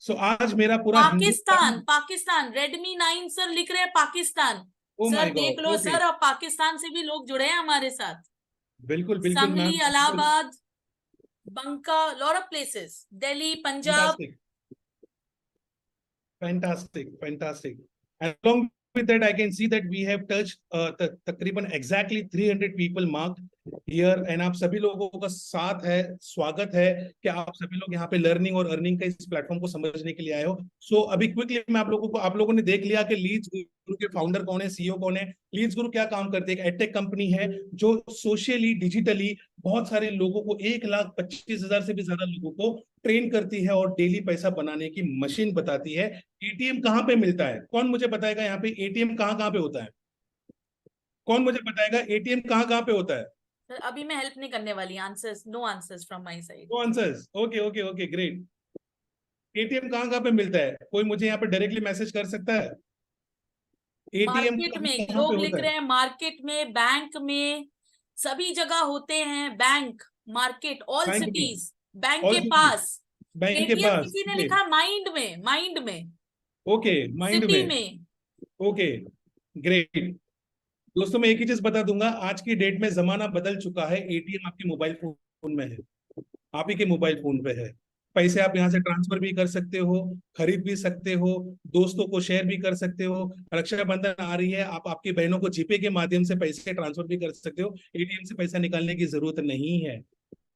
Speaker 6: So आज मेरा पूरा
Speaker 2: पाकिस्तान,
Speaker 6: हिंदुस्तान,
Speaker 2: पाकिस्तान, रेडमी 9 सर लिख रहे हैं पाकिस्तान,
Speaker 6: ओ
Speaker 2: सर
Speaker 6: माय
Speaker 2: देख
Speaker 6: गॉड,
Speaker 2: लो
Speaker 6: ओके,
Speaker 2: सर, अब पाकिस्तान से भी लोग जुड़े हैं हमारे साथ,
Speaker 6: बिल्कुल बिल्कुल ma'am,
Speaker 2: Samli, Allahabad, Banka, lot of places, Delhi, Punjab.
Speaker 6: Fantastic fantastic. And along with that, I can see that we have touched तकरीबन exactly 300 people marked here, and आप सभी लोगों का साथ है, स्वागत है कि आप सभी लोग यहाँ पे लर्निंग और अर्निंग का इस प्लेटफॉर्म को समझने के लिए आए हो। सो अभी क्विकली मैं आप लोगों ने देख लिया कि लीड्स गुरु के फाउंडर कौन है, सीईओ कौन है। लीड्स गुरु क्या काम करते हैं? एक एडटेक कंपनी है जो सोशली, डिजिटली बहुत सारे लोगों को, 1,25,000 से भी ज्यादा लोगों को ट्रेन करती है और डेली पैसा बनाने की मशीन बताती है। एटीएम कहाँ पे मिलता है? कौन मुझे बताएगा यहाँ पे एटीएम कहाँ कहाँ पे होता है? कौन मुझे बताएगा एटीएम कहाँ कहाँ पे होता है?
Speaker 2: सर अभी मैं हेल्प नहीं करने वाली, answers, no answers from my side.
Speaker 6: No answers, okay okay okay great. ATM कहाँ कहाँ पे मिलता है? कोई मुझे यहाँ पे डायरेक्टली मैसेज कर सकता है? एटीएम
Speaker 2: मार्केट में
Speaker 6: कहाँ पे
Speaker 2: लोग लिख
Speaker 6: होता
Speaker 2: रहे
Speaker 6: है?
Speaker 2: हैं, मार्केट में, बैंक में, सभी जगह होते हैं। बैंक, मार्केट, ऑल
Speaker 6: बैंक में,
Speaker 2: सिटीज, बैंक
Speaker 6: और
Speaker 2: के पास।
Speaker 6: बैंक के
Speaker 2: एटीएम
Speaker 6: पास,
Speaker 2: किसी ने
Speaker 6: ओके
Speaker 2: लिखा माइंड में, माइंड में,
Speaker 6: ओके, माइंड
Speaker 2: सिटी
Speaker 6: में,
Speaker 2: में।
Speaker 6: Okay great. दोस्तों मैं एक ही चीज बता दूंगा, आज की डेट में जमाना बदल चुका है। एटीएम आपके मोबाइल फोन में है, आप ही के मोबाइल फोन पे है। पैसे आप यहाँ से ट्रांसफर भी कर सकते हो, खरीद भी सकते हो, दोस्तों को शेयर भी कर सकते हो। रक्षाबंधन आ रही है, आप आपकी बहनों को जीपे के माध्यम से पैसे ट्रांसफर भी कर सकते हो। एटीएम से पैसा निकालने की जरूरत नहीं है,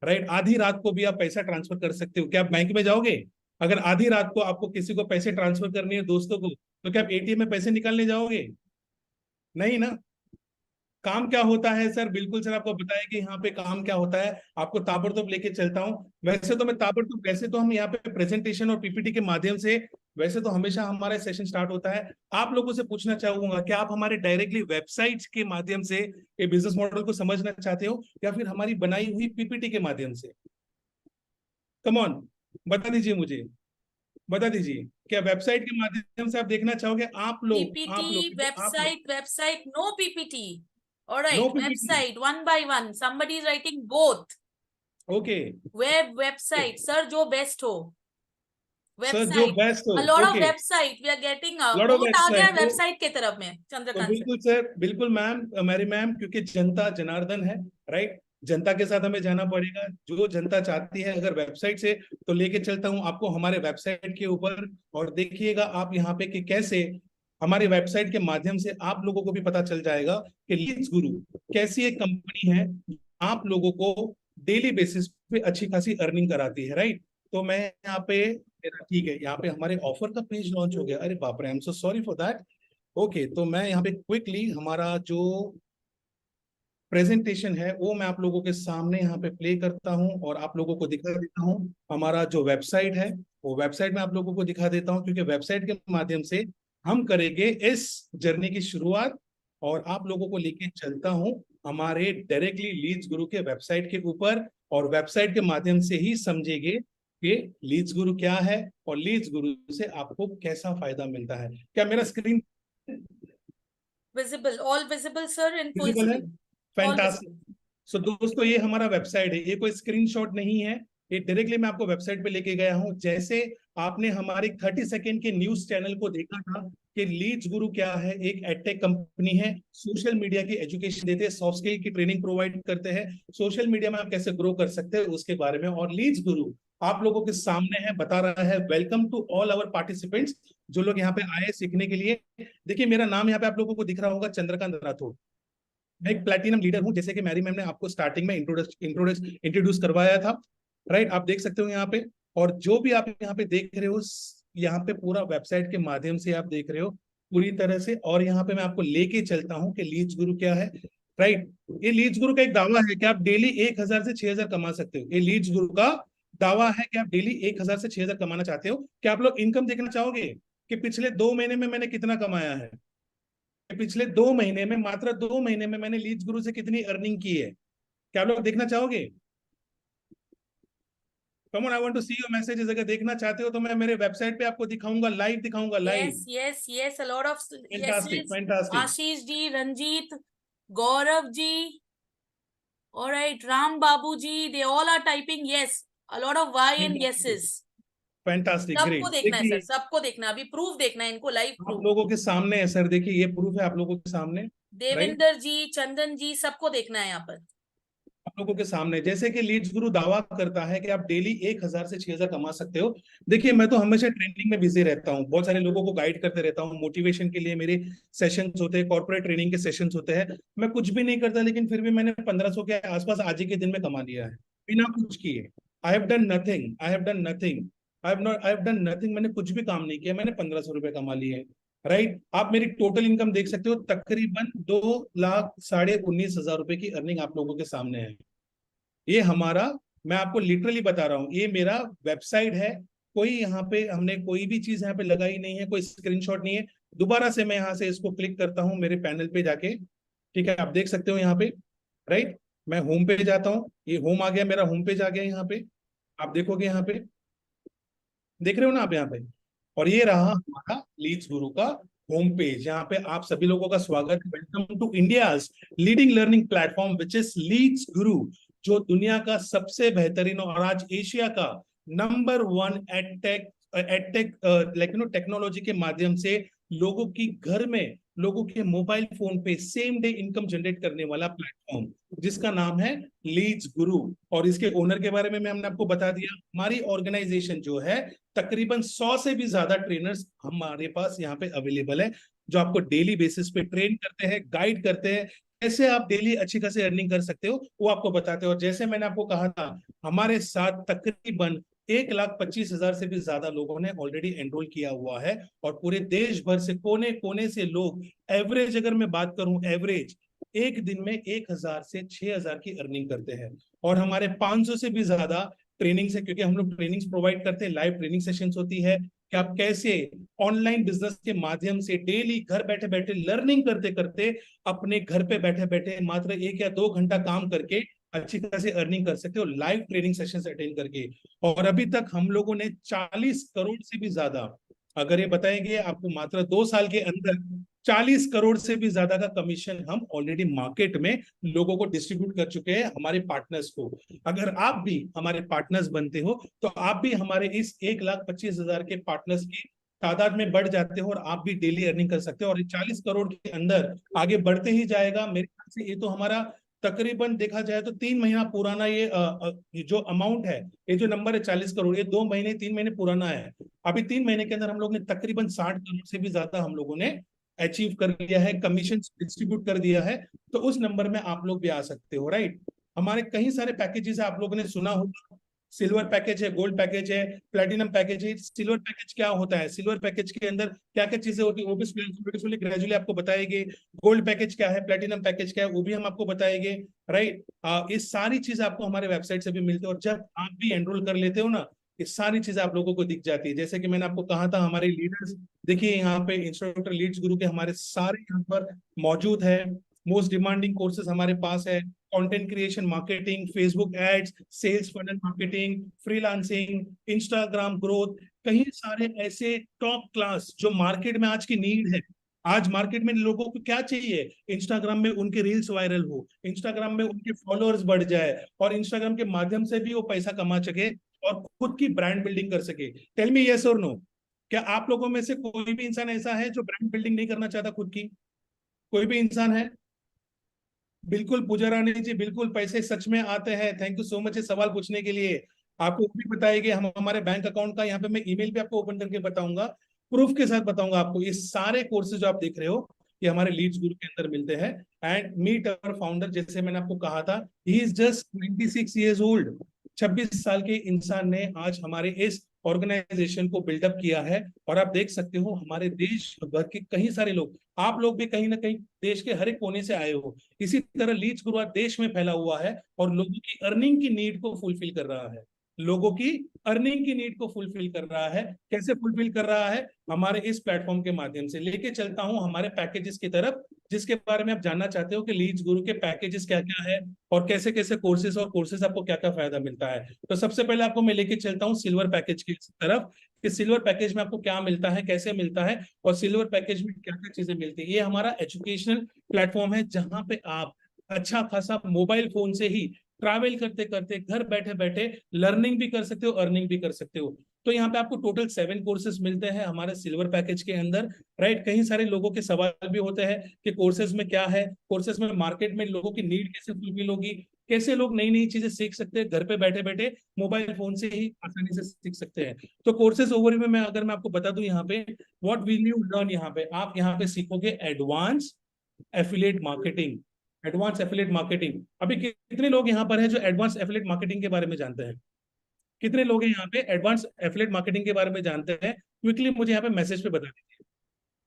Speaker 6: राइट। आधी रात को भी आप पैसा ट्रांसफर कर सकते हो। क्या आप बैंक में जाओगे? अगर आधी रात को आपको किसी को पैसे ट्रांसफर करने है, दोस्तों को, तो क्या आप एटीएम में पैसे निकालने जाओगे? नहीं ना। काम क्या होता है सर? बिल्कुल सर, आपको बताया कि यहाँ पे काम क्या होता है, आपको ताबड़तोड़ लेके चलता हूँ। वैसे तो मैं ताबड़तोड़, वैसे तो हम यहाँ पे प्रेजेंटेशन और पीपीटी के माध्यम से, वैसे तो हमेशा हमारा सेशन स्टार्ट होता है। आप लोगों से पूछना चाहूंगा कि आप हमारे डायरेक्टली वेबसाइट के माध्यम से ये बिजनेस मॉडल को समझना चाहते हो, या फिर हमारी बनाई हुई पीपीटी के माध्यम से? कम ऑन, बता दीजिए मुझे, बता दीजिए, क्या वेबसाइट के माध्यम से आप देखना चाहोगे? आप लोग
Speaker 2: पीपीटी,
Speaker 6: आप लोग
Speaker 2: website, no PPT.
Speaker 6: No
Speaker 2: alright,
Speaker 6: PPT.
Speaker 2: Website, one by one, somebody is writing both,
Speaker 6: okay
Speaker 2: web, website, sir जो बेस्ट हो,
Speaker 6: सर, जो
Speaker 2: वेबसाइट,
Speaker 6: बेस्ट हो,
Speaker 2: a lot of
Speaker 6: okay,
Speaker 2: website, we are getting a
Speaker 6: lot of
Speaker 2: vote आ गया
Speaker 6: website.
Speaker 2: Website के तरफ में,
Speaker 6: तो
Speaker 2: चंद्रकांत सर।
Speaker 6: बिल्कुल सर, बिल्कुल मैम, मेरी मैम, क्योंकि जनता जनार्दन है, राइट। जनता के साथ हमें जाना पड़ेगा। जो जनता चाहती है, अगर वेबसाइट से, तो लेके चलता हूँ आपको हमारे वेबसाइट के ऊपर। और देखिएगा आप यहाँ पे कि कैसे हमारी वेबसाइट के माध्यम से आप लोगों को भी पता चल जाएगा कि लीड्स गुरु कैसी एक कंपनी है, आप लोगों को डेली बेसिस पे अच्छी खासी अर्निंग कराती है, राइट। तो मैं यहाँ पे, ठीक है, यहाँ पे हमारे ऑफर का पेज लॉन्च हो गया। अरे बाप रे, आई am so sorry for that. Okay, तो मैं यहाँ पे क्विकली हमारा जो प्रेजेंटेशन है वो मैं आप लोगों के सामने यहाँ पे प्ले करता हूँ और आप लोगों को दिखा देता हूँ। हमारा जो वेबसाइट है, वो वेबसाइट में आप लोगों को दिखा देता हूँ, क्योंकि वेबसाइट के माध्यम से हम करेंगे इस जर्नी की शुरुआत, और आप लोगों को लेके चलता हूँ हमारे डायरेक्टली लीड्स गुरु के वेबसाइट के ऊपर, और वेबसाइट के माध्यम से ही समझेंगे कि लीड्स गुरु क्या है और लीड्स गुरु से आपको कैसा फायदा मिलता है। क्या मेरा screen
Speaker 2: visible, all visible sir, in full
Speaker 6: visible है?
Speaker 2: स्क्रीन।
Speaker 6: फैंटास्टिक। सो दोस्तों, ये हमारा वेबसाइट है, ये कोई स्क्रीनशॉट नहीं है, ये डायरेक्टली मैं आपको वेबसाइट पे लेके गया हूं। जैसे आपने हमारे 30 सेकंड के न्यूज चैनल को देखा था कि लीड्स गुरु क्या है, एक एडटेक कंपनी है, सोशल मीडिया की एजुकेशन देते हैं, सॉफ्ट स्किल की ट्रेनिंग प्रोवाइड करते हैं, सोशल मीडिया में आप कैसे ग्रो कर सकते हैं उसके बारे में। और लीड्स गुरु आप लोगों के सामने है, बता रहा है welcome to all our participants, जो लोग यहाँ पे आए सीखने के लिए। देखिए मेरा नाम यहाँ पे आप लोगों को दिख रहा होगा, चंद्रकांत राठौड़। मैं एक प्लैटिनम लीडर हूं, जैसे कि मैरी मैम ने आपको स्टार्टिंग में इंट्रोड्यूस करवाया था, राइट? आप देख सकते हो यहाँ पे, और जो भी आप यहाँ पे देख रहे हो, यहाँ पे पूरा वेबसाइट के माध्यम से आप देख रहे हो पूरी तरह से। और यहाँ पे मैं आपको लेके चलता हूँ कि लीड्स गुरु क्या है, राइट? ये लीड्स गुरु का एक दावा है कि आप डेली 1000 से 6000 कमा सकते हो। ये लीड्स गुरु का दावा है कि आप डेली 1000 से 6000 कमाना चाहते हो। क्या आप लोग इनकम देखना चाहोगे कि पिछले 2 महीने में मैंने कितना कमाया है? पिछले 2 महीने में, मात्र 2 महीने में मैंने लीड्स गुरु से कितनी अर्निंग की है? क्या आप लोग देखना चाहोगे? Come on, I want to see your messages. अगर देखना चाहते हो तो मैं मेरे वेबसाइट पे आपको दिखाऊंगा, लाइव दिखाऊंगा, live.
Speaker 2: Yes yes yes, a lot of
Speaker 6: fantastic, fantastic.
Speaker 2: Ashish ji, Ranjit, Gaurav ji, alright, Ram Babu ji, they all are typing yes, a lot of Y and yeses.
Speaker 6: Fantastic,
Speaker 2: सबको
Speaker 6: ग्रेट।
Speaker 2: देखना है सर,
Speaker 6: देखिए
Speaker 2: सबको देखना है, अभी प्रूफ देखना है इनको, लाइव
Speaker 6: आप
Speaker 2: प्रूफ।
Speaker 6: लोगों के सामने है सर, देखिए ये प्रूफ है आप लोगों के सामने, राइट?
Speaker 2: देवेंद्र जी, चंदन जी, सबको देखना है यहाँ पर।
Speaker 6: आप लोगों के सामने जैसे कि लीड्स गुरु दावा करता है कि आप डेली 1000 से 6000 कमा सकते हो। देखिए मैं तो हमेशा ट्रेनिंग में बिजी रहता हूँ, बहुत सारे लोगों को गाइड करते रहता हूँ, मोटिवेशन के लिए मेरे सेशंस होते हैं, कॉर्पोरेट ट्रेनिंग के सेशंस होते हैं। मैं कुछ भी नहीं करता, लेकिन फिर भी मैंने 1500 के आसपास आज ही के दिन में कमा लिया है, बिना कुछ किए। I have done nothing, I have done nothing, I have done nothing. मैंने कुछ भी काम नहीं किया, मैंने 1500 रुपए कमा लिए, राइट? आप मेरी टोटल इनकम देख सकते हो, तकरीबन 2,19,000 रुपए की अर्निंग आप लोगों के सामने है। ये हमारा, मैं आपको लिटरली बता रहा हूँ, ये मेरा वेबसाइट है। कोई यहाँ पे हमने कोई भी चीज यहाँ पे लगाई नहीं है, कोई स्क्रीनशॉट नहीं है। दोबारा से मैं यहाँ से इसको क्लिक करता हूँ मेरे पैनल पे जाके, ठीक है? आप देख सकते हो यहाँ पे, राइट? मैं होम पे जाता हूँ, ये होम आ गया, मेरा होम पेज आ गया यहाँ पे। आप देखोगे यहाँ पे, देख रहे हो ना आप यहाँ पे, और ये रहा हमारा लीड्स गुरु का होम पेज। यहाँ पे आप सभी लोगों का स्वागत है। Welcome to India's leading learning platform which is leads guru, जो दुनिया का सबसे बेहतरीन और आज एशिया का नंबर 1 एडटेक टेक्नोलॉजी के माध्यम से लोगों की घर में, लोगों के मोबाइल फोन पे सेम डे इनकम जनरेट करने वाला प्लेटफॉर्म, जिसका नाम है लीड्स गुरु। और इसके ओनर के बारे में हमने आपको बता दिया। हमारी ऑर्गेनाइजेशन जो है, तकरीबन 100 से भी ज्यादा ट्रेनर्स हमारे पास यहाँ पे अवेलेबल है, जो आपको डेली बेसिस पे ट्रेन करते हैं, गाइड करते हैं, कैसे आप डेली अच्छी खासी अर्निंग कर सकते हो, वो आपको बताते हो। और जैसे मैंने आपको कहा था, हमारे साथ तकरीबन 1,25,000 से भी ज्यादा लोगों ने ऑलरेडी एनरोल किया हुआ है, और पूरे देश भर से, कोने कोने से लोग, एवरेज अगर मैं बात करूं, एवरेज एक दिन में 1000 से 6000 की अर्निंग करते हैं। और हमारे 500 से भी ज्यादा ट्रेनिंग से, क्योंकि हम लोग ट्रेनिंग्स प्रोवाइड करते हैं, लाइव ट्रेनिंग सेशंस होती है कि आप कैसे ऑनलाइन बिजनेस के माध्यम से डेली घर बैठे बैठे लर्निंग करते करते, अपने घर पे बैठे बैठे मात्र 1 या 2 घंटा काम करके अच्छी तरह से अर्निंग कर सकते हो, लाइव ट्रेनिंग सेशंस अटेंड करके। और अभी तक हम लोगों ने 40 करोड़ से भी ज्यादा, अगर ये बताएंगे आपको, मात्र 2 साल के अंदर 40 करोड़ से भी ज्यादा का कमीशन हम ऑलरेडी मार्केट में लोगों को डिस्ट्रीब्यूट कर चुके हैं, हमारे पार्टनर्स को। अगर आप भी हमारे पार्टनर्स बनते हो, तो आप भी हमारे इस 1,25,000 के पार्टनर्स की तादाद में बढ़ जाते हो, और आप भी डेली अर्निंग कर सकते हो। और 40 करोड़ के अंदर आगे बढ़ते ही जाएगा मेरे ख्याल से। ये तो हमारा तकरीबन देखा जाए तो 3 महीना पुराना ये जो अमाउंट है, ये जो नंबर है 40 करोड़, ये 2 महीने 3 महीने पुराना है। अभी 3 महीने के अंदर हम लोग ने तकरीबन 60 करोड़ से भी ज्यादा हम लोगों ने अचीव कर लिया है, कमीशन डिस्ट्रीब्यूट कर दिया है। तो उस नंबर में आप लोग भी आ सकते हो, राइट? हमारे कई सारे पैकेजेस है, आप लोगों ने सुना होगा, सिल्वर पैकेज है, गोल्ड पैकेज है, प्लेटिनम पैकेज है। सिल्वर पैकेज क्या होता है, सिल्वर पैकेज के अंदर क्या क्या चीजें होती है, वो भी ग्रेजुअली आपको बताएंगे। गोल्ड पैकेज क्या है, प्लेटिनम पैकेज क्या है, वो भी हम आपको बताएंगे, राइट? ये सारी चीजें आपको हमारे वेबसाइट से भी मिलती है। और जब आप भी एनरोल कर लेते हो ना, ये सारी चीजें आप लोगों को दिख जाती है। जैसे कि मैंने आपको कहा था, हमारे लीडर्स देखिए यहाँ पे, इंस्ट्रक्टर लीड्स गुरु के हमारे सारे यहाँ पर मौजूद है। मोस्ट डिमांडिंग कोर्सेज हमारे पास है, content creation, marketing, Facebook ads, sales funnel marketing, freelancing, Instagram growth, कई सारे ऐसे टॉप क्लास जो मार्केट में आज की नीड है, आज मार्केट में लोगों को क्या चाहिए? इंस्टाग्राम में उनके रील्स वायरल हो, इंस्टाग्राम में उनके फॉलोअर्स बढ़ जाए और इंस्टाग्राम के माध्यम से भी वो पैसा कमा सके और खुद की ब्रांड बिल्डिंग कर सके। टेल मी यस और नो, क्या आप लोगों में से कोई भी इंसान ऐसा है जो ब्रांड बिल्डिंग नहीं करना चाहता खुद की? कोई भी इंसान है? बिल्कुल पूजा रानी जी, बिल्कुल पैसे सच में आते हैं। थैंक यू सो मच ये सवाल पूछने के लिए। आपको वो भी बताएंगे हम, हमारे बैंक अकाउंट का यहाँ पे मैं ईमेल भी आपको ओपन करके बताऊंगा, प्रूफ के साथ बताऊंगा आपको। ये सारे कोर्सेज जो आप देख रहे हो ये हमारे लीड्स गुरु के अंदर मिलते हैं। एंड मीट अवर फाउंडर, जैसे मैंने आपको कहा था, he is just 26 years old. 26 साल के इंसान ने आज हमारे इस ऑर्गेनाइजेशन को बिल्डअप किया है। और आप देख सकते हो हमारे देश भर के कई सारे लोग, आप लोग भी कहीं ना कहीं देश के हर एक कोने से आए हो। इसी तरह लीड्स गुरु आज देश में फैला हुआ है और लोगों की अर्निंग की नीड को फुलफिल कर रहा है। लोगों की अर्निंग की नीड को फुलफिल कर रहा है। कैसे फुलफिल कर रहा है? हमारे इस प्लेटफॉर्म के माध्यम से। लेके चलता हूं हमारे पैकेजेस की तरफ, जिसके बारे में आप जानना चाहते हो कि लीड्स गुरु के पैकेजेस क्या क्या है और कैसे कैसे कोर्सेज और कोर्सेज आपको क्या क्या फायदा मिलता है। तो सबसे पहले आपको मैं लेके चलता हूँ सिल्वर पैकेज की तरफ, कि सिल्वर पैकेज में आपको क्या मिलता है, कैसे मिलता है और सिल्वर पैकेज में क्या क्या चीजें मिलती है। ये हमारा एजुकेशनल प्लेटफॉर्म है जहां पे आप अच्छा खासा मोबाइल फोन से ही ट्रैवल करते करते घर बैठे बैठे लर्निंग भी कर सकते हो, अर्निंग भी कर सकते हो। तो यहाँ पे आपको टोटल 7 कोर्सेज मिलते हैं हमारे सिल्वर पैकेज के अंदर, राइट। कई सारे लोगों के सवाल भी होते हैं कि कोर्सेज में क्या है, कोर्सेज में मार्केट में लोगों की नीड कैसे फुलफिल होगी, कैसे लोग नई नई चीजें सीख सकते हैं, घर पे बैठे बैठे मोबाइल फोन से ही आसानी से सीख सकते हैं। तो कोर्सेज ओवरव्यू में अगर मैं आपको बता दूं यहाँ पे, व्हाट विल यू लर्न, यहाँ पे आप यहाँ पे सीखोगे advance affiliate marketing. Advance affiliate marketing, अभी कितने लोग यहाँ पर हैं जो एडवांस एफिलिएट मार्केटिंग के बारे में जानते हैं? कितने लोग हैं यहाँ पे एडवांस एफिलिएट मार्केटिंग के बारे में जानते हैं? क्विकली मुझे यहाँ पे मैसेज पे बता दीजिए,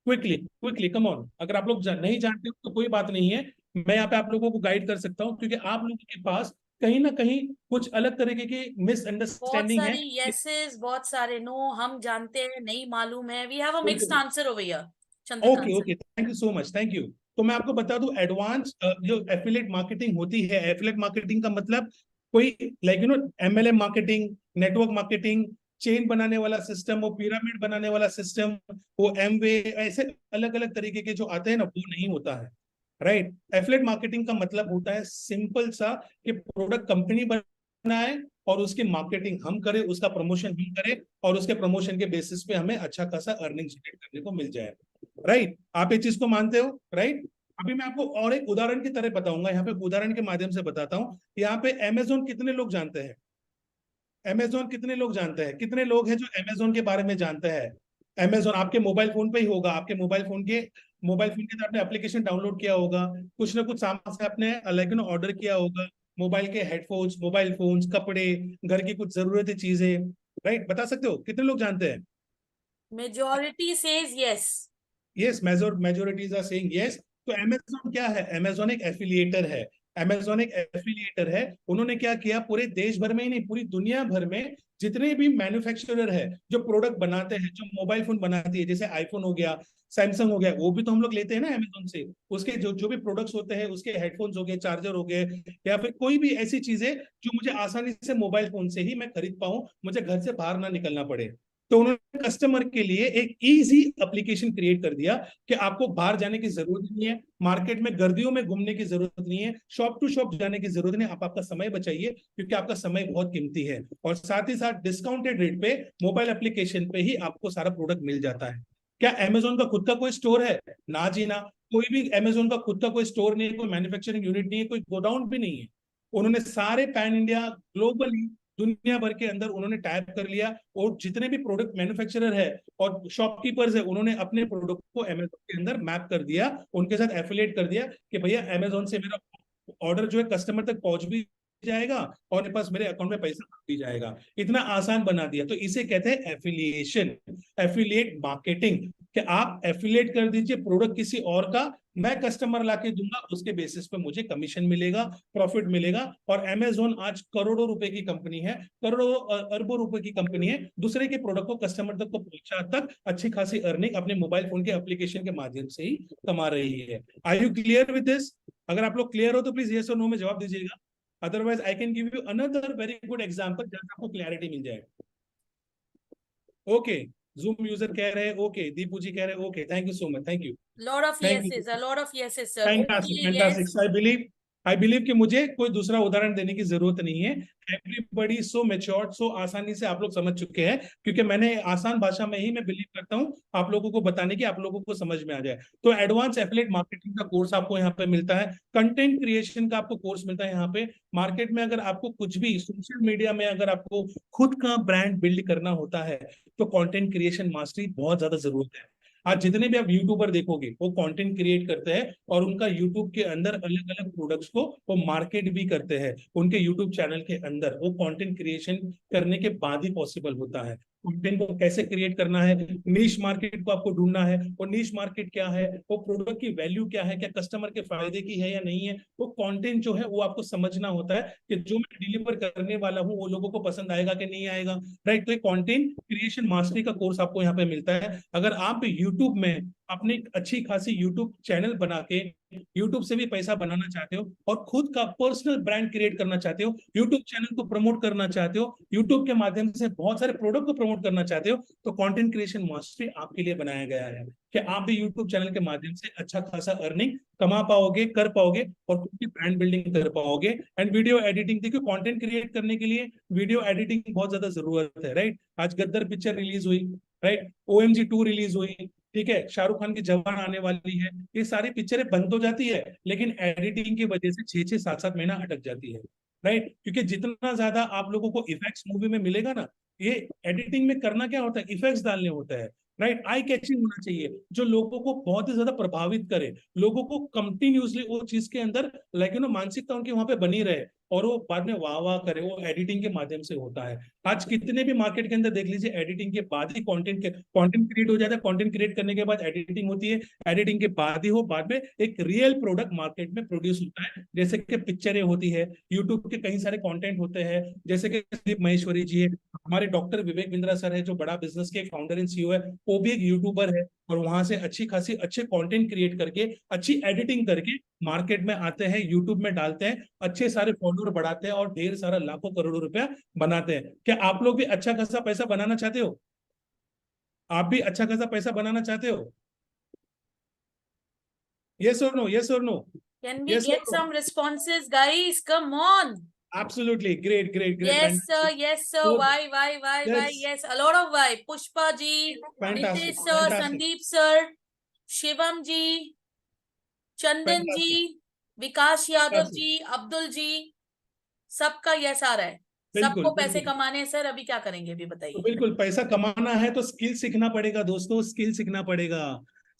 Speaker 6: क्विकली क्विकली, कम ऑन। अगर आप लोग नहीं जानते हो तो कोई बात नहीं है, मैं यहाँ पे आप लोगों को गाइड कर सकता हूँ, क्योंकि आप लोगों के पास कहीं ना कहीं कुछ अलग तरीके की
Speaker 2: बहुत
Speaker 6: मिसअंडरस्टैंडिंग है।
Speaker 2: सारी yeses, बहुत सारे नो, हम जानते हैं, नहीं मालूम है। वी हैव अ मिक्स्ड
Speaker 6: बिल्कुल।
Speaker 2: Answer over here, Chandrakant
Speaker 6: okay
Speaker 2: sir.
Speaker 6: Okay, thank you so much, thank you. तो मैं आपको बता दूं एडवांस जो एफिलिएट मार्केटिंग होती है, एफिलिएट मार्केटिंग का मतलब कोई like MLM marketing, network marketing, chain बनाने वाला सिस्टम, वो पिरामिड बनाने वाला सिस्टम, वो एमवे, ऐसे अलग अलग तरीके के जो आते हैं ना, वो नहीं होता है, राइट। एफिलिएट मार्केटिंग का मतलब होता है सिंपल सा कि प्रोडक्ट कंपनी बनाए और उसकी मार्केटिंग हम करें, उसका प्रमोशन हम करें और उसके प्रमोशन के बेसिस पे हमें अच्छा खासा अर्निंग जनरेट करने को मिल जाए, राइट। आप ये चीज को मानते हो, राइट। अभी मैं आपको और एक उदाहरण की तरह बताऊंगा, यहाँ पे उदाहरण के माध्यम से बताता हूँ। यहाँ पे अमेजोन कितने लोग जानते हैं? अमेजोन कितने लोग जानते हैं? कितने लोग हैं जो अमेजोन के बारे में जानते हैं? अमेजोन आपके मोबाइल फोन पे ही होगा, आपके मोबाइल फोन के अंदर आपने एप्लीकेशन डाउनलोड किया होगा, कुछ ना कुछ सामान से आपने लाइक ऑर्डर किया होगा, मोबाइल के हेडफोन्स, मोबाइल फोन्स, कपड़े, घर की कुछ जरूरती चीजें, राइट। बता सकते हो कितने लोग जानते हैं?
Speaker 2: Majority says yes.
Speaker 6: Yes, majorities are saying yes. तो अमेजोन क्या है? अमेजोन एक एफिलिएटर है। अमेजोन एक एफिलिएटर है। उन्होंने क्या किया, पूरे देश भर में ही नहीं, पूरी दुनिया भर में जितने भी मैन्युफैक्चरर है जो प्रोडक्ट बनाते हैं, जो मोबाइल फोन बनाती है, जैसे आईफोन हो गया, सैमसंग हो गया, वो भी तो हम लोग लेते हैं ना अमेजोन से। उसके जो जो भी प्रोडक्ट्स होते हैं, उसके हेडफोन्स हो गए, चार्जर हो गए, या फिर कोई भी ऐसी चीजें जो मुझे आसानी से मोबाइल फोन से ही मैं खरीद पाऊं, मुझे घर से बाहर ना निकलना पड़े। तो उन्होंने कस्टमर के लिए एक इजी एप्लीकेशन क्रिएट कर दिया कि आपको बाहर जाने की जरूरत नहीं है, मार्केट में गर्दियों में घूमने की जरूरत नहीं है, शॉप टू शॉप जाने की जरूरत नहीं है। आप आपका समय बचाइए, क्योंकि आपका समय बहुत कीमती है। और साथ ही साथ डिस्काउंटेड रेट पे मोबाइल एप्लीकेशन पे ही आपको सारा प्रोडक्ट मिल जाता है। क्या अमेजोन का खुद का कोई स्टोर है? ना जी ना, कोई भी अमेजोन का खुद का कोई स्टोर नहीं है, कोई मैन्युफैक्चरिंग यूनिट नहीं है, कोई गोडाउन भी नहीं है। उन्होंने सारे पैन इंडिया, ग्लोबली, दुनिया भर के अंदर उन्होंने टाइप कर लिया, और जितने भी प्रोडक्ट मैन्युफैक्चरर है और शॉपकीपर्स है, उन्होंने अपने प्रोडक्ट को अमेजोन के अंदर मैप कर दिया, उनके साथ एफिलिएट कर दिया कि भैया अमेजोन से मेरा ऑर्डर जो है कस्टमर तक पहुंच भी जाएगा और मेरे पास, मेरे अकाउंट में पैसा भी जाएगा। इतना आसान बना दिया। तो इसे कहते हैं एफिलिएशन, एफिलिएट मार्केटिंग, कि आप एफिलिएट कर दीजिए प्रोडक्ट किसी और का, मैं कस्टमर लाके दूंगा, उसके बेसिस पे मुझे कमीशन मिलेगा, प्रॉफिट मिलेगा। और अमेजोन आज करोड़ों रुपए की कंपनी है, करोड़ों अरबों रुपए की कंपनी है, दूसरे के प्रोडक्ट को कस्टमर तक को पहुंचा तक अच्छी खासी अर्निंग अपने मोबाइल फोन के एप्लीकेशन के माध्यम से ही कमा रही है। Are you clear with this? अगर आप लोग क्लियर हो तो प्लीज यस और नो में जवाब दीजिएगा, otherwise I can give you another very good example जहां आपको क्लैरिटी मिल जाएगा। ओके, जूम यूजर कह रहे हैं ओके, दीपू जी कह रहे हैं okay, thank you so much, thank you,
Speaker 2: Lot of
Speaker 6: Thank you.
Speaker 2: yeses, a lot of yeses, sir.
Speaker 6: Fantastic
Speaker 2: Okay,
Speaker 6: fantastic.
Speaker 2: yes.
Speaker 6: I believe कि मुझे कोई दूसरा उदाहरण देने की जरूरत नहीं है। एवरीबडी सो मैच्योर्ड, सो आसानी से आप लोग समझ चुके हैं, क्योंकि मैंने आसान भाषा में ही मैं बिलीव करता हूं आप लोगों को बताने की, आप लोगों को समझ में आ जाए। तो एडवांस एफिलिएट मार्केटिंग का कोर्स आपको यहाँ पे मिलता है, कंटेंट क्रिएशन का आपको कोर्स मिलता है यहाँ पे। मार्केट में अगर आपको कुछ भी सोशल मीडिया में अगर आपको खुद का ब्रांड बिल्ड करना होता है तो कंटेंट क्रिएशन मास्टरी बहुत ज्यादा जरूरत है। आज जितने भी आप यूट्यूबर देखोगे वो कंटेंट क्रिएट करते हैं और उनका यूट्यूब के अंदर अलग अलग प्रोडक्ट्स को वो मार्केट भी करते हैं। उनके यूट्यूब चैनल के अंदर वो कंटेंट क्रिएशन करने के बाद ही पॉसिबल होता है। कंटेंट को कैसे क्रिएट करना है, नीश मार्केट को आपको ढूंढना है, वो नीश मार्केट क्या है, वो प्रोडक्ट की वैल्यू क्या है, क्या कस्टमर के फायदे की है या नहीं है, वो कंटेंट जो है वो आपको समझना होता है कि जो मैं डिलीवर करने वाला हूँ वो लोगों को पसंद आएगा कि नहीं आएगा, राइट। तो ये कंटेंट क्रिएशन मास्टरी का कोर्स आपको यहाँ पे मिलता है। अगर आप यूट्यूब में अपनी अच्छी खासी यूट्यूब चैनल बना के यूट्यूब से भी पैसा बनाना चाहते हो और खुद का पर्सनल ब्रांड क्रिएट करना चाहते हो, यूट्यूब चैनल को प्रमोट करना चाहते हो, यूट्यूब के माध्यम से बहुत सारे प्रोडक्ट को प्रमोट करना चाहते हो, तो कंटेंट क्रिएशन मास्टरी आपके लिए बनाया गया है कि आप भी यूट्यूब चैनल के माध्यम से अच्छा खासा अर्निंग कमा पाओगे, कर पाओगे और खुद की ब्रांड बिल्डिंग कर पाओगे। एंड वीडियो एडिटिंग, देखिए कंटेंट क्रिएट करने के लिए वीडियो एडिटिंग बहुत ज्यादा जरूरत है, राइट। आज गद्दर पिक्चर रिलीज हुई, राइट, OMG 2 रिलीज हुई, ठीक है, शाहरुख खान की जवान आने वाली है, ये सारी पिक्चरें बन तो जाती है लेकिन एडिटिंग की वजह से 6-6 7-7 महीना अटक जाती है, राइट। क्योंकि जितना ज्यादा आप लोगों को इफेक्ट्स मूवी में मिलेगा ना, ये एडिटिंग में करना क्या होता है, इफेक्ट्स डालने होता है, राइट। आई कैचिंग होना चाहिए जो लोगों को बहुत ही ज्यादा प्रभावित करे, लोगों को कंटिन्यूसली वो चीज के अंदर मानसिकता उनकी वहां पे बनी रहे और वो बाद में वाह वाह करे, वो एडिटिंग के माध्यम से होता है। आज कितने भी मार्केट के अंदर देख लीजिए, एडिटिंग के बाद ही कंटेंट क्रिएट हो जाता है, कंटेंट क्रिएट करने के बाद एडिटिंग होती है, एडिटिंग के बाद ही हो बाद में एक रियल प्रोडक्ट मार्केट में प्रोड्यूस होता है। जैसे कि पिक्चरें होती है, यूट्यूब के कई सारे कंटेंट होते हैं, जैसे कि संदीप महेश्वरी जी है, हमारे डॉक्टर विवेक बिंद्रा सर है जो बड़ा बिजनेस के फाउंडर एंड CEO है, वो भी एक यूट्यूबर है और वहां से अच्छी खासी अच्छे कंटेंट क्रिएट करके अच्छी एडिटिंग करके मार्केट में आते हैं, यूट्यूब में डालते हैं, अच्छे सारे फॉलोअर बढ़ाते हैं और ढेर सारा लाखों करोड़ों रुपया बनाते हैं। क्या आप लोग भी अच्छा खासा पैसा बनाना चाहते हो? आप भी अच्छा खासा पैसा बनाना चाहते हो? Yes or no? Yes or no?
Speaker 2: Can we
Speaker 6: Yes or
Speaker 2: get
Speaker 6: no?
Speaker 2: some responses, guys? Come on.
Speaker 6: Absolutely. Great.
Speaker 2: Yes, sir. Yes, sir.
Speaker 6: So-
Speaker 2: Why?
Speaker 6: Yes.
Speaker 2: Yes, a lot of why. Pushpa ji,
Speaker 6: Fantastic,
Speaker 2: Nitish sir,
Speaker 6: fantastic.
Speaker 2: Sandeep sir, Shivam ji, Chandan ji, Vikas Yadav
Speaker 6: Fantastic.
Speaker 2: जी, अब्दुल जी, सबका yes आ रहा है।
Speaker 6: बिल्कुल,
Speaker 2: सबको पैसे
Speaker 6: बिल्कुल।
Speaker 2: कमाने हैं sir, अभी क्या करेंगे अभी
Speaker 6: तो
Speaker 2: बताइए।
Speaker 6: बिल्कुल पैसा कमाना है तो स्किल सीखना पड़ेगा दोस्तों, स्किल सीखना पड़ेगा।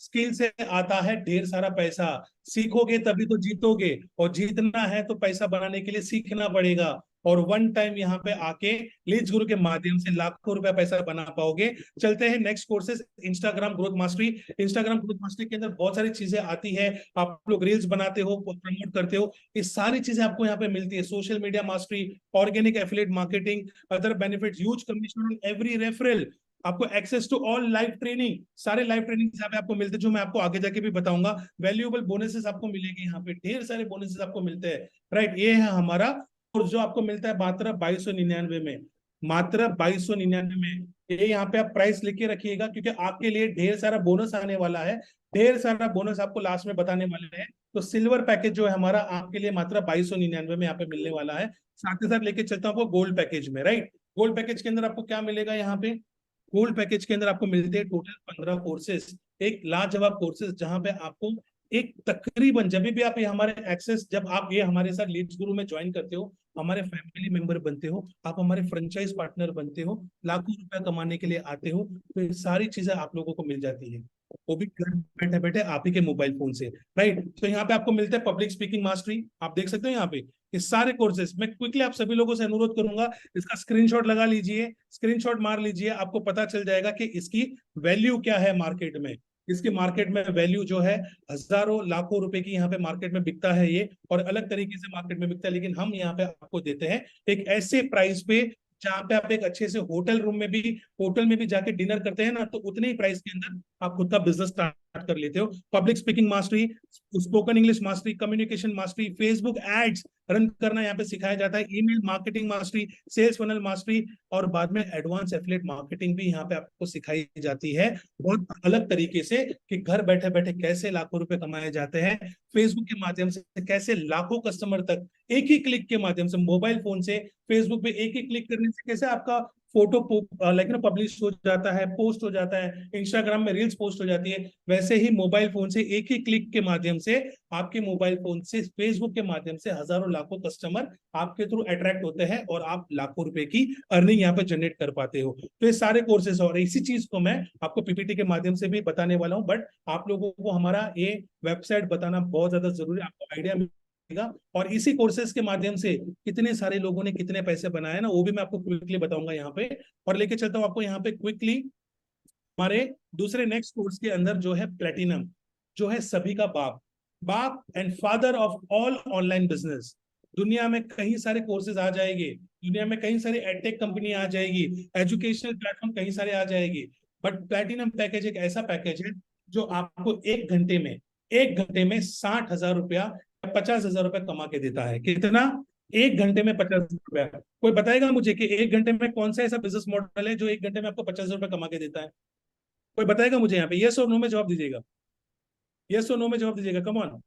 Speaker 6: स्किल से आता है ढेर सारा पैसा, सीखोगे तभी तो जीतोगे और जीतना है तो पैसा बनाने के लिए सीखना पड़ेगा और वन टाइम यहाँ पे आके लीड्स गुरु के माध्यम से लाखों रुपया पैसा बना पाओगे। चलते हैं next courses, Instagram growth mastery. Instagram growth mastery के अंदर बहुत सारी चीजें आती है, आप लोग रील्स बनाते हो, प्रमोट करते हो, ये सारी चीजें आपको यहाँ पे मिलती है। Social media mastery, organic affiliate marketing, other benefits, huge commission on every referral, आपको access to all live training, सारे लाइव ट्रेनिंग यहाँ पे आपको मिलते हैं जो मैं आपको आगे जाके भी बताऊंगा। वैल्यूएबल बोनसेस आपको मिलेगी, यहाँ पे ढेर सारे बोनसेस आपको मिलते हैं, राइट। ये है हमारा कोर्स जो आपको मिलता है मात्र 2299 में, मात्र 2299 में। ये यहाँ पे आप प्राइस लिख के रखिएगा क्योंकि आपके लिए ढेर सारा बोनस आने वाला है, ढेर सारा बोनस आपको लास्ट में बताने वाले हैं। तो सिल्वर पैकेज जो है हमारा आपके लिए मात्र 2299 में यहाँ पे मिलने वाला है। साथ ही साथ लेके चलता हूँ आपको गोल्ड पैकेज में, राइट। गोल्ड पैकेज के अंदर आपको क्या मिलेगा, यहाँ पे गोल्ड पैकेज के अंदर आपको मिलते हैं टोटल 15 कोर्सेज, एक लाजवाब कोर्सेज जहां पे आपको एक तकरीबन जब भी आप ये हमारे एक्सेस, जब आप ये हमारे साथ लीड्स गुरु में ज्वाइन करते हो, हमारे फैमिली मेंबर बनते हो, आप हमारे फ्रेंचाइज पार्टनर बनते हो, लाखों रुपया कमाने के लिए आते हो, तो ये सारी चीजें आप लोगों को मिल जाती है, वो भी घर बैठे बैठे आप ही के मोबाइल फोन से, राइट। तो यहाँ पे आपको मिलता है पब्लिक स्पीकिंग मास्टरी, आप देख सकते हो यहाँ पे ये सारे कोर्सेज। मैं क्विकली आप सभी लोगों से अनुरोध करूंगा, इसका स्क्रीनशॉट लगा लीजिए, स्क्रीनशॉट मार लीजिए, आपको पता चल जाएगा कि इसकी वैल्यू क्या है मार्केट में। इसकी मार्केट में वैल्यू जो है हजारों लाखों रुपए की यहाँ पे मार्केट में बिकता है ये, और अलग तरीके से मार्केट में बिकता है, लेकिन हम यहाँ पे आपको देते हैं एक ऐसे प्राइस पे जहाँ पे आप एक अच्छे से होटल में भी जाके डिनर करते हैं ना, तो उतने ही प्राइस के अंदर आप खुद का बिजनेस स्टार्ट कर लेते हो। Public speaking mastery, spoken English mastery, communication mastery, Facebook ads, run करना यहाँ पे सिखाया जाता है, email marketing mastery, sales funnel mastery, और बाद में एडवांस एफिलिएट मार्केटिंग भी यहाँ पे आपको सिखाई जाती है बहुत अलग तरीके से, कि घर बैठे बैठे कैसे लाखों रुपए कमाए जाते हैं, फेसबुक के माध्यम से कैसे लाखों कस्टमर तक एक ही क्लिक के माध्यम से, मोबाइल फोन से फेसबुक पे एक ही क्लिक करने से कैसे आपका फोटो पब्लिश हो जाता है, पोस्ट हो जाता है, इंस्टाग्राम में रील्स पोस्ट हो जाती है, वैसे ही मोबाइल फोन से एक ही क्लिक के माध्यम से आपके मोबाइल फोन से फेसबुक के माध्यम से हजारों लाखों कस्टमर आपके थ्रू अट्रैक्ट होते हैं और आप लाखों रुपए की अर्निंग यहाँ पे जनरेट कर पाते हो। तो ये सारे कोर्सेज, और इसी चीज को मैं आपको पीपीटी के माध्यम से भी बताने वाला हूँ, बट आप लोगों को हमारा ये वेबसाइट बताना बहुत ज्यादा जरूरी है, आपको आइडिया और इसी कोर्सेज के माध्यम से कितने सारे लोगों ने कितने पैसे बनाए ना, वो भी मैं आपको क्विकली बताऊंगा यहाँ पे। और लेके चलता हूँ आपको यहाँ पे क्विकली हमारे दूसरे नेक्स्ट कोर्स के अंदर, जो है प्लेटिनम, जो है सभी का बाप and father of all online business. दुनिया में कई सारे कोर्सेज आ जाएंगे, दुनिया में कई सारी एडटेक कंपनी आ जाएगी, एजुकेशनल प्लेटफॉर्म कई सारे आ जाएगी, बट प्लेटिनम पैकेज एक ऐसा पैकेज है जो आपको एक घंटे में 60,000 रुपया, 50,000 रुपया कमा के देता है। कितना? एक घंटे में 50,000 रुपया। कोई बताएगा मुझे कि एक घंटे में कौन सा ऐसा बिजनेस मॉडल है जो एक घंटे में आपको 50,000 रुपया कमा के देता है? कोई बताएगा मुझे यहाँ पे? यस और नो में जवाब दीजिएगा, यस और नो में जवाब दीजिएगा, कम ऑन।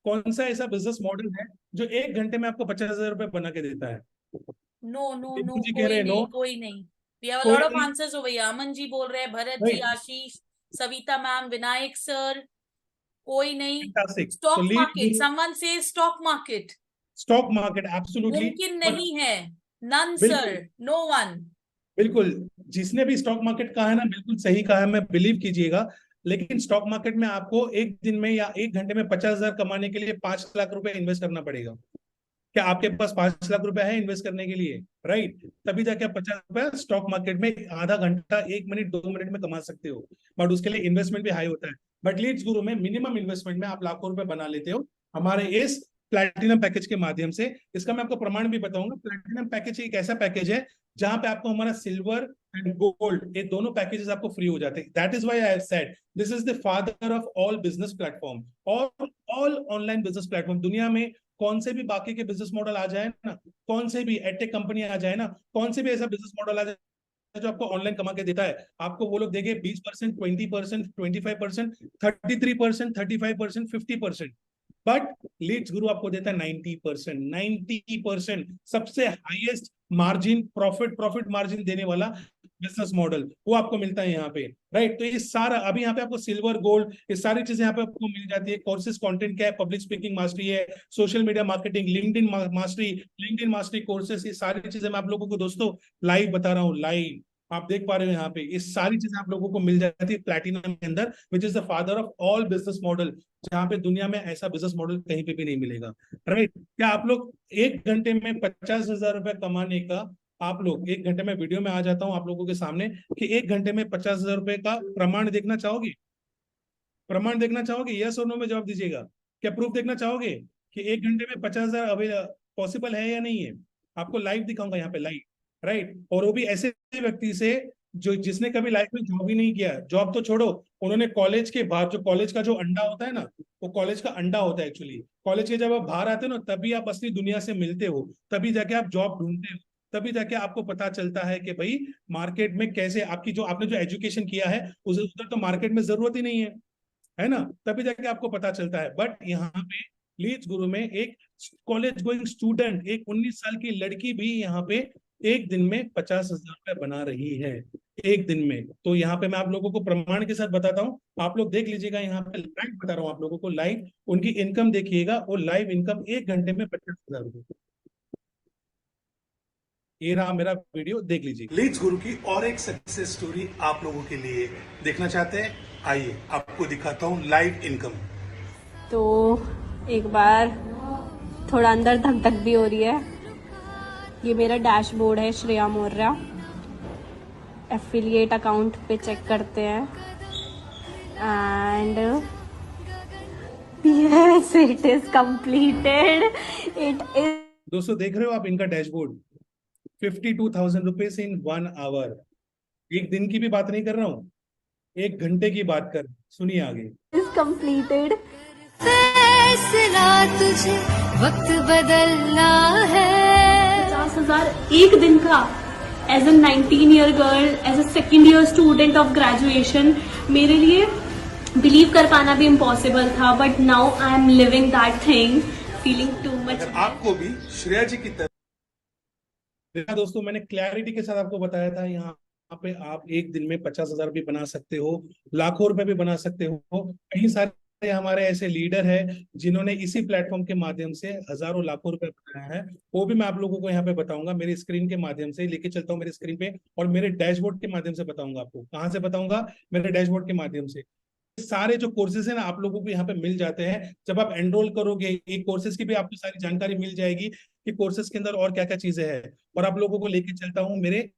Speaker 6: कौन सा ऐसा बिजनेस मॉडल है जो एक घंटे में आपको 50,000 रुपया बना के देता है?
Speaker 2: नो नो नो,
Speaker 6: जी कह रहे हैं नो,
Speaker 2: कोई नहीं। We have a
Speaker 6: कोई
Speaker 2: lot of
Speaker 6: नहीं।
Speaker 2: answers over here. Aman ji बोल रहे हैं, Bharat ji,
Speaker 6: Right.
Speaker 2: Ashish, Savita ma'am, Vinayak sir, कोई नहीं।
Speaker 6: Fantastic. So
Speaker 2: stock
Speaker 6: lead
Speaker 2: market,
Speaker 6: with
Speaker 2: someone से stock market
Speaker 6: stock market, absolutely.
Speaker 2: मुमकिन
Speaker 6: But
Speaker 2: नहीं है, नन
Speaker 6: बिल्कुल।
Speaker 2: Sir, no one.
Speaker 6: बिल्कुल, जिसने भी स्टॉक मार्केट कहा है ना, बिल्कुल सही कहा है, मैं बिलीव कीजिएगा। लेकिन स्टॉक मार्केट में आपको एक दिन में या एक घंटे में 50,000 कमाने के लिए 5 लाख रुपए इन्वेस्ट करना पड़ेगा। क्या आपके पास 5 लाख रुपए है इन्वेस्ट करने के लिए? राइट, तभी जाके आप 50 रुपए स्टॉक मार्केट में आधा घंटा, 1 मिनट, 2 मिनट में कमा सकते हो, बट उसके लिए इन्वेस्टमेंट भी हाई होता है। बट लीड्स गुरु में मिनिमम इन्वेस्टमेंट में आप लाखों रुपए बना लेते हो हमारे इस प्लैटिनम पैकेज के माध्यम से। इसका मैं आपको प्रमाण भी बताऊंगा। प्लैटिनम पैकेज एक ऐसा पैकेज है जहां पे आपको हमारा सिल्वर एंड गोल्ड, ये दोनों पैकेजेस आपको फ्री हो जाते हैं। That is why I have said this is the father of all business platform और ऑल ऑनलाइन बिजनेस प्लेटफॉर्म। दुनिया में कौन से भी बाकी के बिजनेस मॉडल आ जाए ना, कौन से भी एडटेक कंपनी आ जाए ना, कौन से भी ऐसा बिजनेस मॉडल आ जाए जो आपको ऑनलाइन कमा के देता है, आपको वो लोग देंगे 20%, 20%, 25%, 33%, 35%, 50%। बट लीड्स गुरु आपको देता है 90%, 90% सबसे हाईएस्ट मार्जिन, प्रॉफिट मार्जिन देने वाला बिजनेस मॉडल वो आपको मिलता है यहाँ पे। राइट, तो ये सारा अभी यहाँ पे आपको सिल्वर, गोल्ड, ये सारी चीजें यहाँ पे आपको मिल जाती है। कोर्सेज, कंटेंट क्या है, पब्लिक स्पीकिंग मास्टरी है, social media marketing, LinkedIn mastery courses, ये सारी चीजें मैं आप लोगों को दोस्तों लाइव बता रहा हूँ। लाइव आप देख पा रहे हो यहाँ पे, ये सारी चीजें आप लोगों को मिल जाती है प्लैटिनम के अंदर, which is the father of all business model, जहाँ पे दुनिया में ऐसा बिजनेस मॉडल कहीं पे भी नहीं मिलेगा। राइट, क्या आप लोग एक घंटे में 50,000 रुपए कमाने का, आप लोग एक घंटे में, वीडियो में आ जाता हूं आप लोगों के सामने, कि एक घंटे में 50,000 रुपए का प्रमाण देखना चाहोगे? प्रमाण देखना चाहोगे? यस और नो में जवाब दीजिएगा। क्या प्रूफ देखना चाहोगे कि एक घंटे में 50,000 पॉसिबल है या नहीं है? आपको लाइव दिखाऊंगा यहाँ पे, लाइव। राइट, और वो भी ऐसे व्यक्ति से जिसने कभी लाइफ में जॉब ही नहीं किया। जॉब तो छोड़ो, उन्होंने कॉलेज के बाहर, जो कॉलेज का जो अंडा होता है ना, वो कॉलेज का अंडा होता है एक्चुअली। कॉलेज के जब आप बाहर आते हो ना, तभी आप असली दुनिया से मिलते हो, तभी जाके आप जॉब ढूंढते हो, तभी जाके आपको पता चलता है कि भाई मार्केट में कैसे आपकी जो आपने जो एजुकेशन किया है उसे उधर तो मार्केट में जरूरत ही नहीं है ना, तभी जाके आपको पता चलता है। बट यहाँ पे लीड्स गुरु में एक कॉलेज गोइंग स्टूडेंट, एक 19 साल की लड़की भी यहाँ पे एक दिन में 50,000 रुपए बना रही है, एक दिन में। तो यहाँ पे मैं आप लोगों को प्रमाण के साथ बताता हूँ, आप लोग देख लीजिएगा। यहाँ पे लाइव बता रहा हूँ आप लोगों को, लाइव उनकी इनकम देखिएगा, और लाइव इनकम एक घंटे में 50,000 रुपए। ये रहा मेरा वीडियो, देख लीजिए।
Speaker 8: लीड्स गुरु की और एक सक्सेस स्टोरी आप लोगों के लिए देखना चाहते हैं? आइए आपको दिखाता हूँ लाइव इनकम।
Speaker 9: तो एक बार थोड़ा अंदर धक धक भी हो रही है। ये मेरा डैशबोर्ड है, श्रेया मौर्य। एफिलिएट अकाउंट पे चेक करते हैं and yes, it is completed. It is,
Speaker 6: दोस्तों देख रहे हो आप इनका डैशबोर्ड, 52,000 रुपीज इन 1 आवर। एक दिन की भी बात नहीं कर रहा हूँ, एक घंटे की बात कर। सुनिए आगे।
Speaker 9: Is completed.
Speaker 10: फैसला तुझे वक्त बदलना है।
Speaker 9: 50,000 एक दिन का as a 19-year girl, as a second year student of graduation, मेरे लिए बिलीव कर पाना भी इम्पॉसिबल था, but now I am living that thing, feeling too much.
Speaker 8: अगर आपको भी श्रेया जी की तरह
Speaker 6: देखा दोस्तों, मैंने क्लैरिटी के साथ आपको बताया था, यहाँ पे आप एक दिन में 50,000 भी बना सकते हो, लाखों रुपए भी बना सकते हो। कई सारे हमारे ऐसे लीडर हैं जिन्होंने इसी प्लेटफॉर्म के माध्यम से हजारों लाखों रुपए बनाया है, वो भी मैं आप लोगों को यहाँ पे बताऊंगा। मेरी स्क्रीन के माध्यम से लेके चलता हूँ मेरी स्क्रीन पे, और मेरे डैशबोर्ड के माध्यम से बताऊंगा आपको। कहाँ से बताऊंगा? मेरे डैशबोर्ड के माध्यम से। सारे जो कोर्सेज है ना, आप लोगों को यहाँ पे मिल जाते हैं। जब आप एनरोल करोगे, ये कोर्सेज की भी आपको सारी जानकारी मिल जाएगी कि कोर्सेज के अंदर और क्या क्या चीजें हैं। और आप लोगों को लेके चलता हूँ, मेरे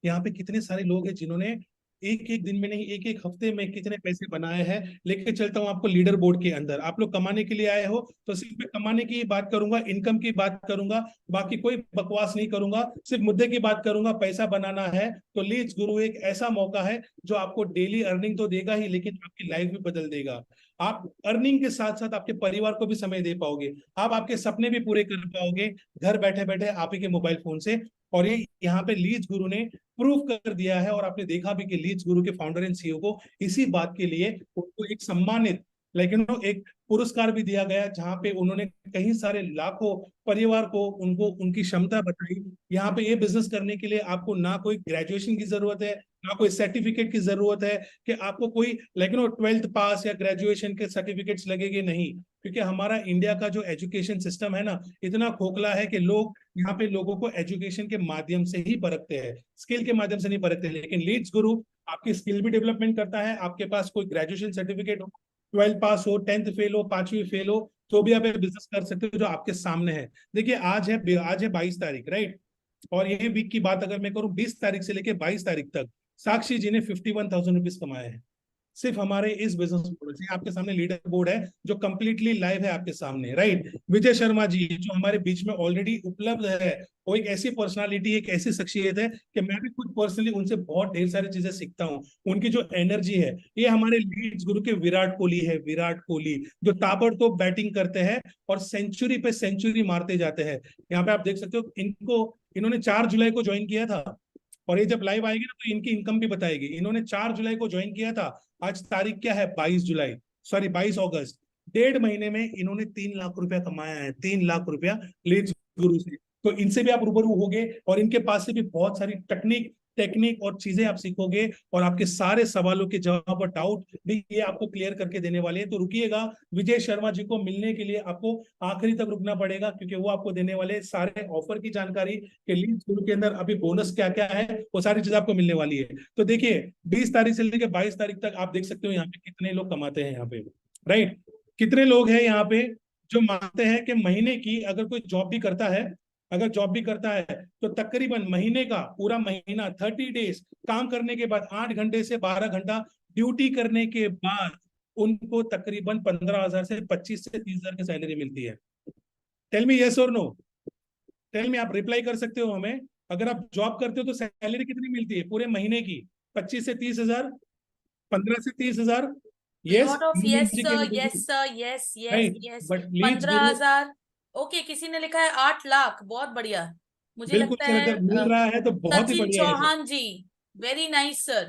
Speaker 6: यहाँ पे कितने सारे लोग हैं जिन्होंने एक एक दिन में नहीं, एक एक हफ्ते में कितने पैसे बनाए हैं। लेके चलता हूँ आपको लीडर बोर्ड के अंदर। आप लोग कमाने के लिए आए हो तो सिर्फ मैं कमाने की बात करूंगा, इनकम की बात करूंगा, बाकी कोई बकवास नहीं करूंगा, सिर्फ मुद्दे की बात करूंगा। पैसा बनाना है तो लीड्स गुरु एक ऐसा मौका है जो आपको डेली अर्निंग तो देगा ही, लेकिन आपकी लाइफ भी बदल देगा। आप अर्निंग के साथ साथ आपके परिवार को भी समय दे पाओगे, आप आपके सपने भी पूरे कर पाओगे घर बैठे बैठे आप ही के मोबाइल फोन से। और ये यहाँ पे लीड्स गुरु ने प्रूव कर दिया है, और आपने देखा भी कि लीड्स गुरु के फाउंडर एंड सीईओ को इसी बात के लिए उनको एक सम्मानित, लेकिन एक पुरस्कार भी दिया गया, जहां पे उन्होंने कई सारे लाखों परिवार को उनको उनकी क्षमता बताई। यहाँ पे ये बिजनेस करने के लिए आपको ना कोई ग्रेजुएशन की जरूरत है, ना कोई सर्टिफिकेट की जरूरत है कि आपको कोई 12th पास या ग्रेजुएशन के सर्टिफिकेट्स लगेंगे, नहीं। क्योंकि हमारा इंडिया का जो एजुकेशन सिस्टम है ना, इतना खोखला है कि लोग यहाँ पे लोगों को एजुकेशन के माध्यम से ही परखते हैं, स्किल के माध्यम से नहीं परखते। लेकिन लीड्स गुरु आपकी स्किल भी डेवलपमेंट करता है। आपके पास कोई ग्रेजुएशन सर्टिफिकेट हो, 12th पास हो, 10th फेल हो, 5वीं फेल हो, तो भी आप बिजनेस कर सकते हो जो आपके सामने है। देखिए आज है 22 तारीख, राइट? और ये वीक की बात अगर मैं करूं, 20 तारीख से लेके 22 तारीख तक साक्षी जी ने 51,000 रुपीज कमाए हैं सिर्फ हमारे इस बिजनेस मॉडल से। आपके सामने लीडर बोर्ड है जो कंप्लीटली लाइव है आपके सामने, राइट? विजय शर्मा जी जो हमारे बीच में ऑलरेडी उपलब्ध है, वो एक ऐसी पर्सनालिटी, एक ऐसी शख्सियत है कि मैं भी खुद पर्सनली उनसे बहुत ढेर सारी चीजें सीखता हूँ। उनकी जो एनर्जी है, ये हमारे लीड्स गुरु के विराट कोहली है। विराट कोहली जो ताबड़तोड़ बैटिंग करते हैं और सेंचुरी पे सेंचुरी मारते जाते हैं। यहाँ पे आप देख सकते हो, इन्होंने 4 जुलाई को ज्वाइन किया था, और ये जब लाइव आएगी ना तो इनकी इनकम भी बताएगी। इन्होंने 4 जुलाई को ज्वाइन किया था, आज तारीख क्या है? 22 अगस्त। 1.5 महीने में इन्होंने 3 लाख रुपया कमाया है, 3 लाख रुपया लीड्स गुरु से। तो इनसे भी आप रूबरू होगे, और इनके पास से भी बहुत सारी टेक्निक और चीजें आप सीखोगे, और आपके सारे सवालों के जवाब और डाउट भी ये आपको क्लियर करके देने वाले हैं। तो रुकिएगा, विजय शर्मा जी को मिलने के लिए आपको आखिरी तक रुकना पड़ेगा, क्योंकि वो आपको देने वाले सारे ऑफर की जानकारी के लीड्स गुरु के अंदर अभी बोनस क्या क्या है, वो सारी चीजें आपको मिलने वाली है। तो देखिए 20 तारीख से लेकर 22 तारीख तक आप देख सकते हो यहाँ पे कितने लोग कमाते हैं यहाँ पे, राइट? कितने लोग हैं यहाँ पे जो मानते हैं कि महीने की अगर कोई जॉब भी करता है, तो तकरीबन महीने का पूरा महीना 30 डेज काम करने के बाद 8 घंटे से 12 घंटा ड्यूटी करने के बाद उनको तकरीबन 15,000 से 25 से 30,000 की सैलरी मिलती है। टेल मी यस और नो, टेल मी, आप रिप्लाई कर सकते हो हमें। अगर आप जॉब करते हो तो सैलरी कितनी मिलती है पूरे महीने की? 25 से 30,000, 15 से 30,000।
Speaker 2: Yes, yes, sir, yes, sir, yes, yes,
Speaker 6: Right.
Speaker 2: yes.
Speaker 6: But leads
Speaker 2: 15,000। Okay, किसी ने लिखा है 8 लाख, बहुत बढ़िया। मुझे
Speaker 6: बिल्कुल
Speaker 2: लगता
Speaker 6: सर,
Speaker 2: है
Speaker 6: अगर मिल रहा है तो बहुत ही
Speaker 2: सचिन
Speaker 6: बढ़िया है।
Speaker 2: Chauhan ji, very nice sir.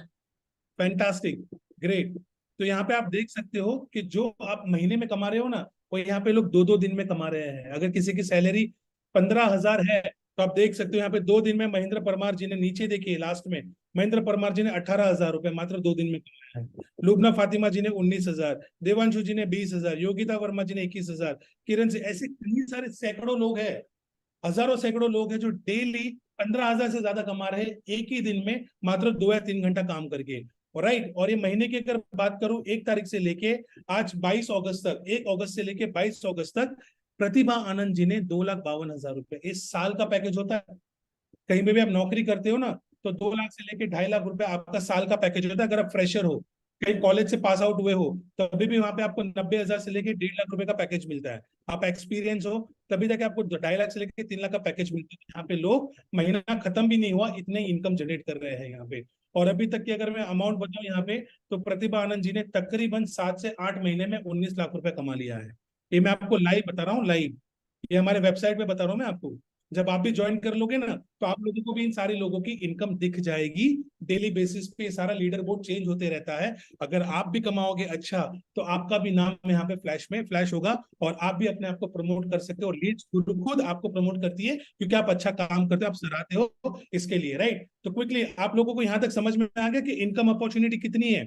Speaker 6: Fantastic, great. तो यहाँ पे आप देख सकते हो कि जो आप महीने में कमा रहे हो ना, वो यहाँ पे लोग 2-2 दिन में कमा रहे हैं। अगर किसी की सैलरी 15,000 है तो आप देख सकते हो यहाँ पे 2 दिन में महेंद्र परमार जी ने, नीचे देखिए लास्ट में, महेंद्र परमार जी ने 18,000 रुपए मात्र 2 दिन में कमाया है। लुबना फातिमा जी ने 19,000, देवांशु जी ने 20,000, योगिता वर्मा जी ने 21,000, किरण से, ऐसे कई सारे सैकड़ों लोग हैं, हजारों सैकड़ों लोग हैं जो डेली 15,000 से ज्यादा कमा रहे हैं एक ही दिन में, मात्र 2 या 3 घंटा काम करके। राइट? और ये महीने की अगर बात करूं 1 तारीख से लेके आज 22 अगस्त तक, 1 अगस्त से लेके 22 अगस्त तक प्रतिभा आनंद जी ने 2,52,000 रुपए, इस साल का पैकेज होता है। कहीं पे भी आप नौकरी करते हो ना, तो 2 लाख से लेके 2.5 लाख रुपए आपका साल का पैकेज होता है। अगर आप फ्रेशर हो, कहीं कॉलेज से पास आउट हुए हो, तभी भी वहां पे आपको 90,000 से लेके 1.5 लाख रुपए का पैकेज मिलता है। आप एक्सपीरियंस हो तभी तक आपको 2.5 लाख से लेके 3 लाख का पैकेज मिलता है। यहाँ पे लोग महीना खत्म भी नहीं हुआ, इतने इनकम जनरेट कर रहे हैं यहाँ पे। और अभी तक की अगर मैं अमाउंट बताऊं यहाँ पे, तो प्रतिभा आनंद जी ने तकरीबन 7 से 8 महीने में 19 लाख रुपए कमा लिया है। ये मैं आपको लाइव बता रहा हूँ, लाइव। ये हमारे वेबसाइट पे बता रहा हूँ मैं आपको। जब आप भी ज्वाइन कर लोगे ना, तो आप लोगों को भी इन सारे लोगों की इनकम दिख जाएगी डेली बेसिस पे। ये सारा लीडर बोर्ड चेंज होते रहता है। अगर आप भी कमाओगे अच्छा, तो आपका भी नाम यहाँ पे फ्लैश में फ्लैश होगा, और आप भी अपने आप को प्रमोट कर सकते हो। और लीड्स खुद आपको प्रमोट करती है, क्योंकि आप अच्छा काम करते हो, आप सराहते हो इसके लिए, राइट। तो क्विकली आप लोगों को यहाँ तक समझ में आ गया कि इनकम अपॉर्चुनिटी कितनी है।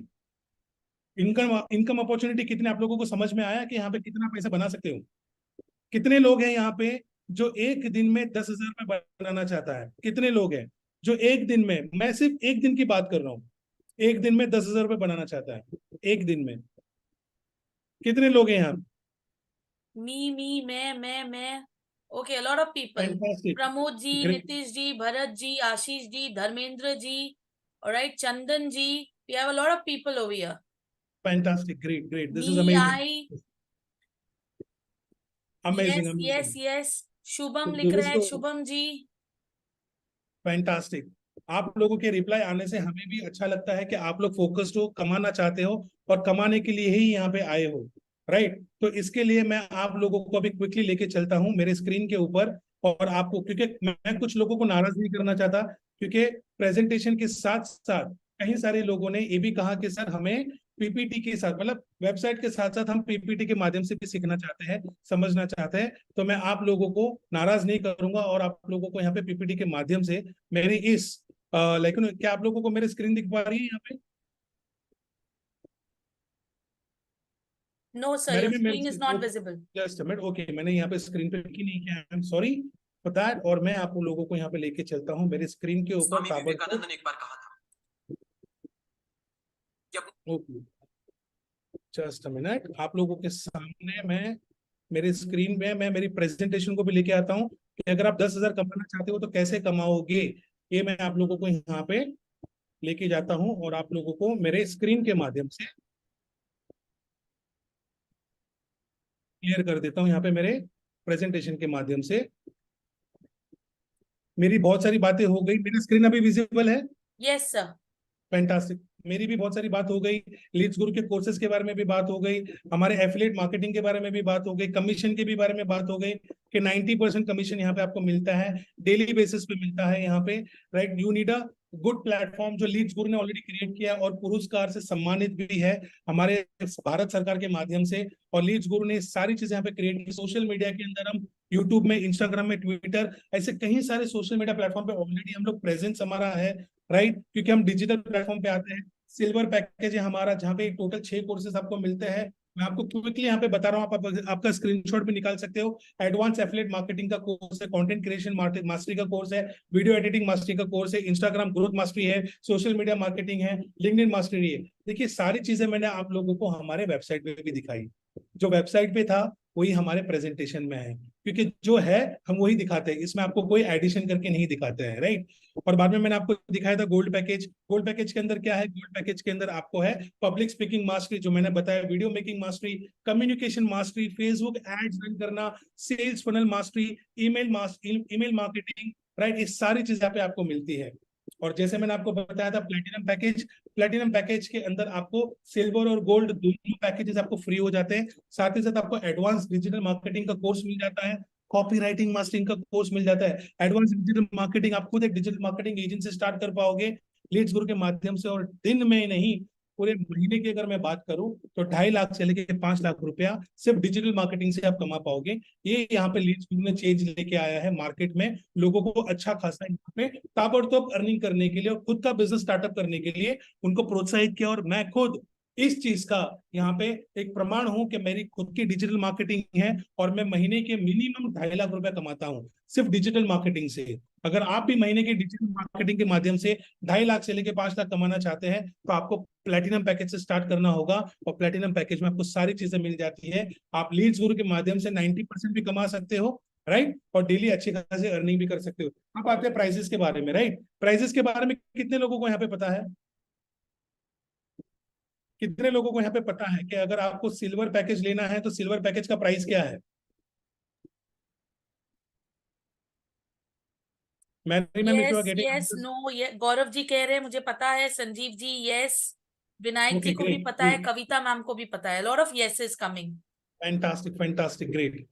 Speaker 6: इनकम अपॉर्चुनिटी कितने आप लोगों को समझ में आया कि यहाँ पे कितना पैसा बना सकते हो। कितने लोग हैं यहाँ पे जो एक दिन में 10,000 रुपये बनाना चाहता है? कितने लोग हैं जो एक दिन में, मैं सिर्फ एक दिन की बात कर रहा हूँ, एक दिन में 10,000 रुपये बनाना चाहता है? एक दिन में कितने लोग हैं यहाँ?
Speaker 2: मी मैं okay, lot of people.
Speaker 6: Fantastic.
Speaker 2: Pramod ji,
Speaker 6: Great.
Speaker 2: Nitish ji, Bharat ji, Ashish ji, Dharmendra ji, alright, Chandan ji, we have a lot of people over here.
Speaker 6: Fantastic. Great. This is
Speaker 2: Me,
Speaker 6: amazing.
Speaker 2: yes,
Speaker 6: Amazing.
Speaker 2: yes. Shubham
Speaker 6: तो
Speaker 2: लिख रहे हैं,
Speaker 6: दोस्तों,
Speaker 2: शुभम जी।
Speaker 6: फैंटास्टिक। आप लोगों के रिप्लाई आने से हमें भी अच्छा लगता है कि आप लोग फोकस्ड हो, कमाना चाहते हो, और कमाने के लिए ही यहाँ पे आए हो, राइट। तो इसके लिए मैं आप लोगों को अभी क्विकली लेके चलता हूँ मेरे स्क्रीन के ऊपर, और आपको, क्योंकि मैं कुछ लोगों को नाराज नहीं करना चाहता, क्योंकि प्रेजेंटेशन के साथ साथ कई सारे लोगों ने ये भी कहा कि सर हमें पीपीटी के साथ, मतलब वेबसाइट के साथ साथ हम पीपीटी के माध्यम से भी सीखना चाहते हैं, समझना चाहते हैं। तो मैं आप लोगों को नाराज नहीं करूंगा, और आप लोगों को यहाँ पे पीपीटी के माध्यम से मेरी इस लेकिन क्या आप लोगों को मेरी स्क्रीन दिख पा रही है यहाँ पे?
Speaker 2: No sir, your screen is not visible.
Speaker 6: Just minute, okay, मैंने यहाँ पे स्क्रीन पे की नहीं किया, I am sorry for that. और मैं आप लोगों को यहाँ पे लेके चलता हूँ मेरे स्क्रीन के ऊपर
Speaker 1: स्वामी
Speaker 6: ताबड़तोड़।
Speaker 1: विवेकानंद ने एक बार कहा था
Speaker 6: ओके, जस्ट अ मिनट, आप लोगों के सामने मैं मेरे स्क्रीन पे मैं मेरी प्रेजेंटेशन को भी लेके आता हूँ कि अगर आप 10,000 कमाना चाहते हो तो कैसे कमाओगे, ये मैं आप लोगों को यहाँ पे लेके जाता हूँ, और आप लोगों को मेरे स्क्रीन के माध्यम से क्लियर कर देता हूँ यहाँ पे मेरे प्रेजेंटेशन के माध्यम से। मेरी बहुत सारी बातें हो गई, मेरा स्क्रीन अभी विजिबल है?
Speaker 2: Yes sir.
Speaker 6: फैंटास्टिक। मेरी भी बहुत सारी बात हो गई, लीड्स गुरु के कोर्सेज के बारे में भी बात हो गई, हमारे एफिलिएट मार्केटिंग के बारे में भी बात हो गई, कमीशन के भी बारे में बात हो गई कि 90% कमीशन यहाँ पे आपको मिलता है, डेली बेसिस पे मिलता है यहाँ पे, right. You need a good platform, जो लीड्स गुरु ने ऑलरेडी क्रिएट किया और पुरस्कार से सम्मानित भी है हमारे भारत सरकार के माध्यम से। और लीड्स गुरु ने सारी चीजें यहाँ पे क्रिएट की। सोशल मीडिया के अंदर हम यूट्यूब में, इंस्टाग्राम में, ट्विटर, ऐसे कई सारे सोशल मीडिया प्लेटफॉर्म पे ऑलरेडी हम लोग प्रेजेंस हमारा है, राइट, क्योंकि हम डिजिटल प्लेटफॉर्म पे आते हैं। सिल्वर पैकेज है हमारा, जहाँ पे टोटल 6 कोर्सेज आपको मिलते हैं। मैं आपको क्विकली यहाँ पे बता रहा हूँ, आप आपका स्क्रीनशॉट भी निकाल सकते हो। एडवांस एफिलिएट मार्केटिंग का कोर्स है, कंटेंट क्रिएशन मास्टरी का कोर्स है, वीडियो एडिटिंग मास्टरी का कोर्स है, इंस्टाग्राम ग्रोथ मास्टरी है, सोशल मीडिया मार्केटिंग है, लिंक्डइन मास्टरी है। देखिए सारी चीजें मैंने आप लोगों को हमारे वेबसाइट पे भी दिखाई। जो वेबसाइट पे था वही हमारे प्रेजेंटेशन में है, क्योंकि जो है हम वही दिखाते हैं, इसमें आपको कोई एडिशन करके नहीं दिखाते हैं, राइट। और बाद में मैंने आपको दिखाया था गोल्ड पैकेज। गोल्ड पैकेज के अंदर क्या है? गोल्ड पैकेज के अंदर आपको है पब्लिक स्पीकिंग मास्टरी, जो मैंने बताया, video making mastery, communication mastery, Facebook ads run करना, sales funnel mastery, email marketing, right. ये सारी चीजें यहाँ पे आपको मिलती है। और जैसे मैंने आपको बताया था प्लेटिनम पैकेज के अंदर आपको सिल्वर और गोल्ड दोनों पैकेजेस आपको फ्री हो जाते हैं। साथ ही साथ आपको एडवांस डिजिटल मार्केटिंग का कोर्स मिल जाता है, कॉपी राइटिंग मास्टरिंग का कोर्स मिल जाता है, एडवांस डिजिटल मार्केटिंग, आप खुद एक डिजिटल मार्केटिंग एजेंसी स्टार्ट कर पाओगे लीड्स गुरु के माध्यम से। और दिन में नहीं, पूरे महीने की अगर मैं बात करूं तो 2.5 लाख से लेकर 5 लाख रुपया सिर्फ डिजिटल मार्केटिंग से आप कमा पाओगे। ये यहाँ पे लीड्स गुरु ने चेंज लेके आया है मार्केट में, लोगों को अच्छा खासा यहाँ पे ताबड़तोड़ अर्निंग करने के लिए और खुद का बिजनेस स्टार्टअप करने के लिए उनको प्रोत्साहित किया। और मैं खुद इस चीज का यहाँ पे एक प्रमाण हूं कि मेरी खुद की डिजिटल मार्केटिंग है और मैं महीने के मिनिमम 2.5 लाख रुपया कमाता हूं सिर्फ डिजिटल मार्केटिंग से। अगर आप भी महीने की डिजिटल मार्केटिंग के माध्यम से 2.5 लाख से लेकर 5 लाख कमाना चाहते हैं तो आपको प्लैटिनम पैकेज से स्टार्ट करना होगा। और प्लैटिनम पैकेज में आपको सारी चीजें मिल जाती है। आप लीड्स गुरु के माध्यम से 90% भी कमा सकते हो, राइट, और डेली अच्छी खासी अर्निंग भी कर सकते हो। आप आते हैं प्राइजेस के बारे में, राइट। प्राइजेस के बारे में कितने लोगों को यहाँ पे पता है? कितने लोगों को यहाँ पे पता है कि अगर आपको सिल्वर पैकेज लेना है तो सिल्वर पैकेज का प्राइस क्या है?
Speaker 2: यस नो, ये गौरव जी कह रहे हैं मुझे पता है, संजीव जी यस, विनायक जी को भी पता है, कविता मैम को भी पता है। Lot of yes is coming.
Speaker 6: Fantastic fantastic great.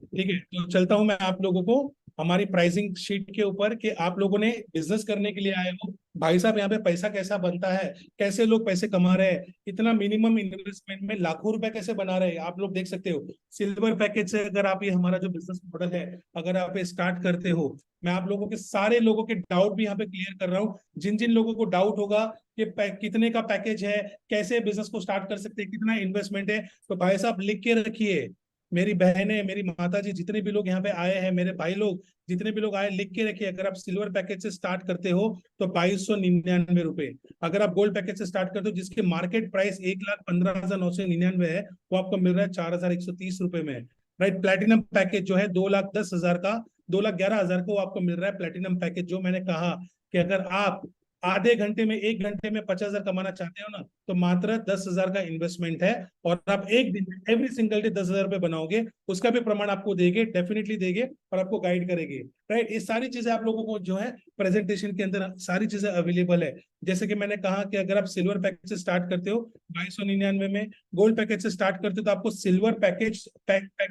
Speaker 6: ठीक है, तो चलता हूं मैं आप लोगों को हमारी प्राइसिंग शीट के ऊपर कि आप लोगों ने बिजनेस करने के लिए आए हो भाई साहब, यहाँ पे पैसा कैसा बनता है, कैसे लोग पैसे कमा रहे हैं, इतना मिनिमम इन्वेस्टमेंट में लाखों रुपए कैसे बना रहे हैं, आप लोग देख सकते हो। सिल्वर पैकेज से अगर आप ये हमारा जो बिजनेस मॉडल है अगर आप ये स्टार्ट करते हो, मैं आप लोगों के सारे लोगों के डाउट भी यहाँ पे क्लियर कर रहा हूँ। जिन जिन लोगों को डाउट होगा कि कितने का पैकेज है, कैसे बिजनेस को स्टार्ट कर सकते हैं, कितना इन्वेस्टमेंट है, तो भाई साहब लिख के रखिए। मेरी बहनें, मेरी माता जी, जितने भी लोग यहाँ पे आए हैं, मेरे भाई लोग जितने भी लोग आए, लिख के रखिए। अगर आप सिल्वर पैकेज से स्टार्ट करते हो तो 2299 रुपए, अगर आप गोल्ड पैकेज से स्टार्ट करते हो जिसकी मार्केट प्राइस 1,15,999 है, वो आपको मिल रहा है 4,130 रुपए में। राइट, प्लेटिनम पैकेज जो है 2,10,000 का, 2,11,000 का, वो आपको मिल रहा है प्लेटिनम पैकेज। जो मैंने कहा कि अगर आप आधे घंटे में, 1 घंटे में 50,000 कमाना चाहते हो ना, तो मात्र 10,000 का इन्वेस्टमेंट है, और आप एक दिन में एवरी सिंगल डे 10,000 रुपए बनाओगे, उसका भी प्रमाण आपको देंगे, डेफिनेटली देंगे, और आपको गाइड करेंगे। राइट, ये सारी चीजें आप लोगों को जो है प्रेजेंटेशन के अंदर सारी चीजें अवेलेबल है। जैसे कि मैंने कहा कि अगर आप सिल्वर पैकेज से स्टार्ट करते हो 2299 में, गोल्ड पैकेज से स्टार्ट करते हो तो आपको सिल्वर पैकेज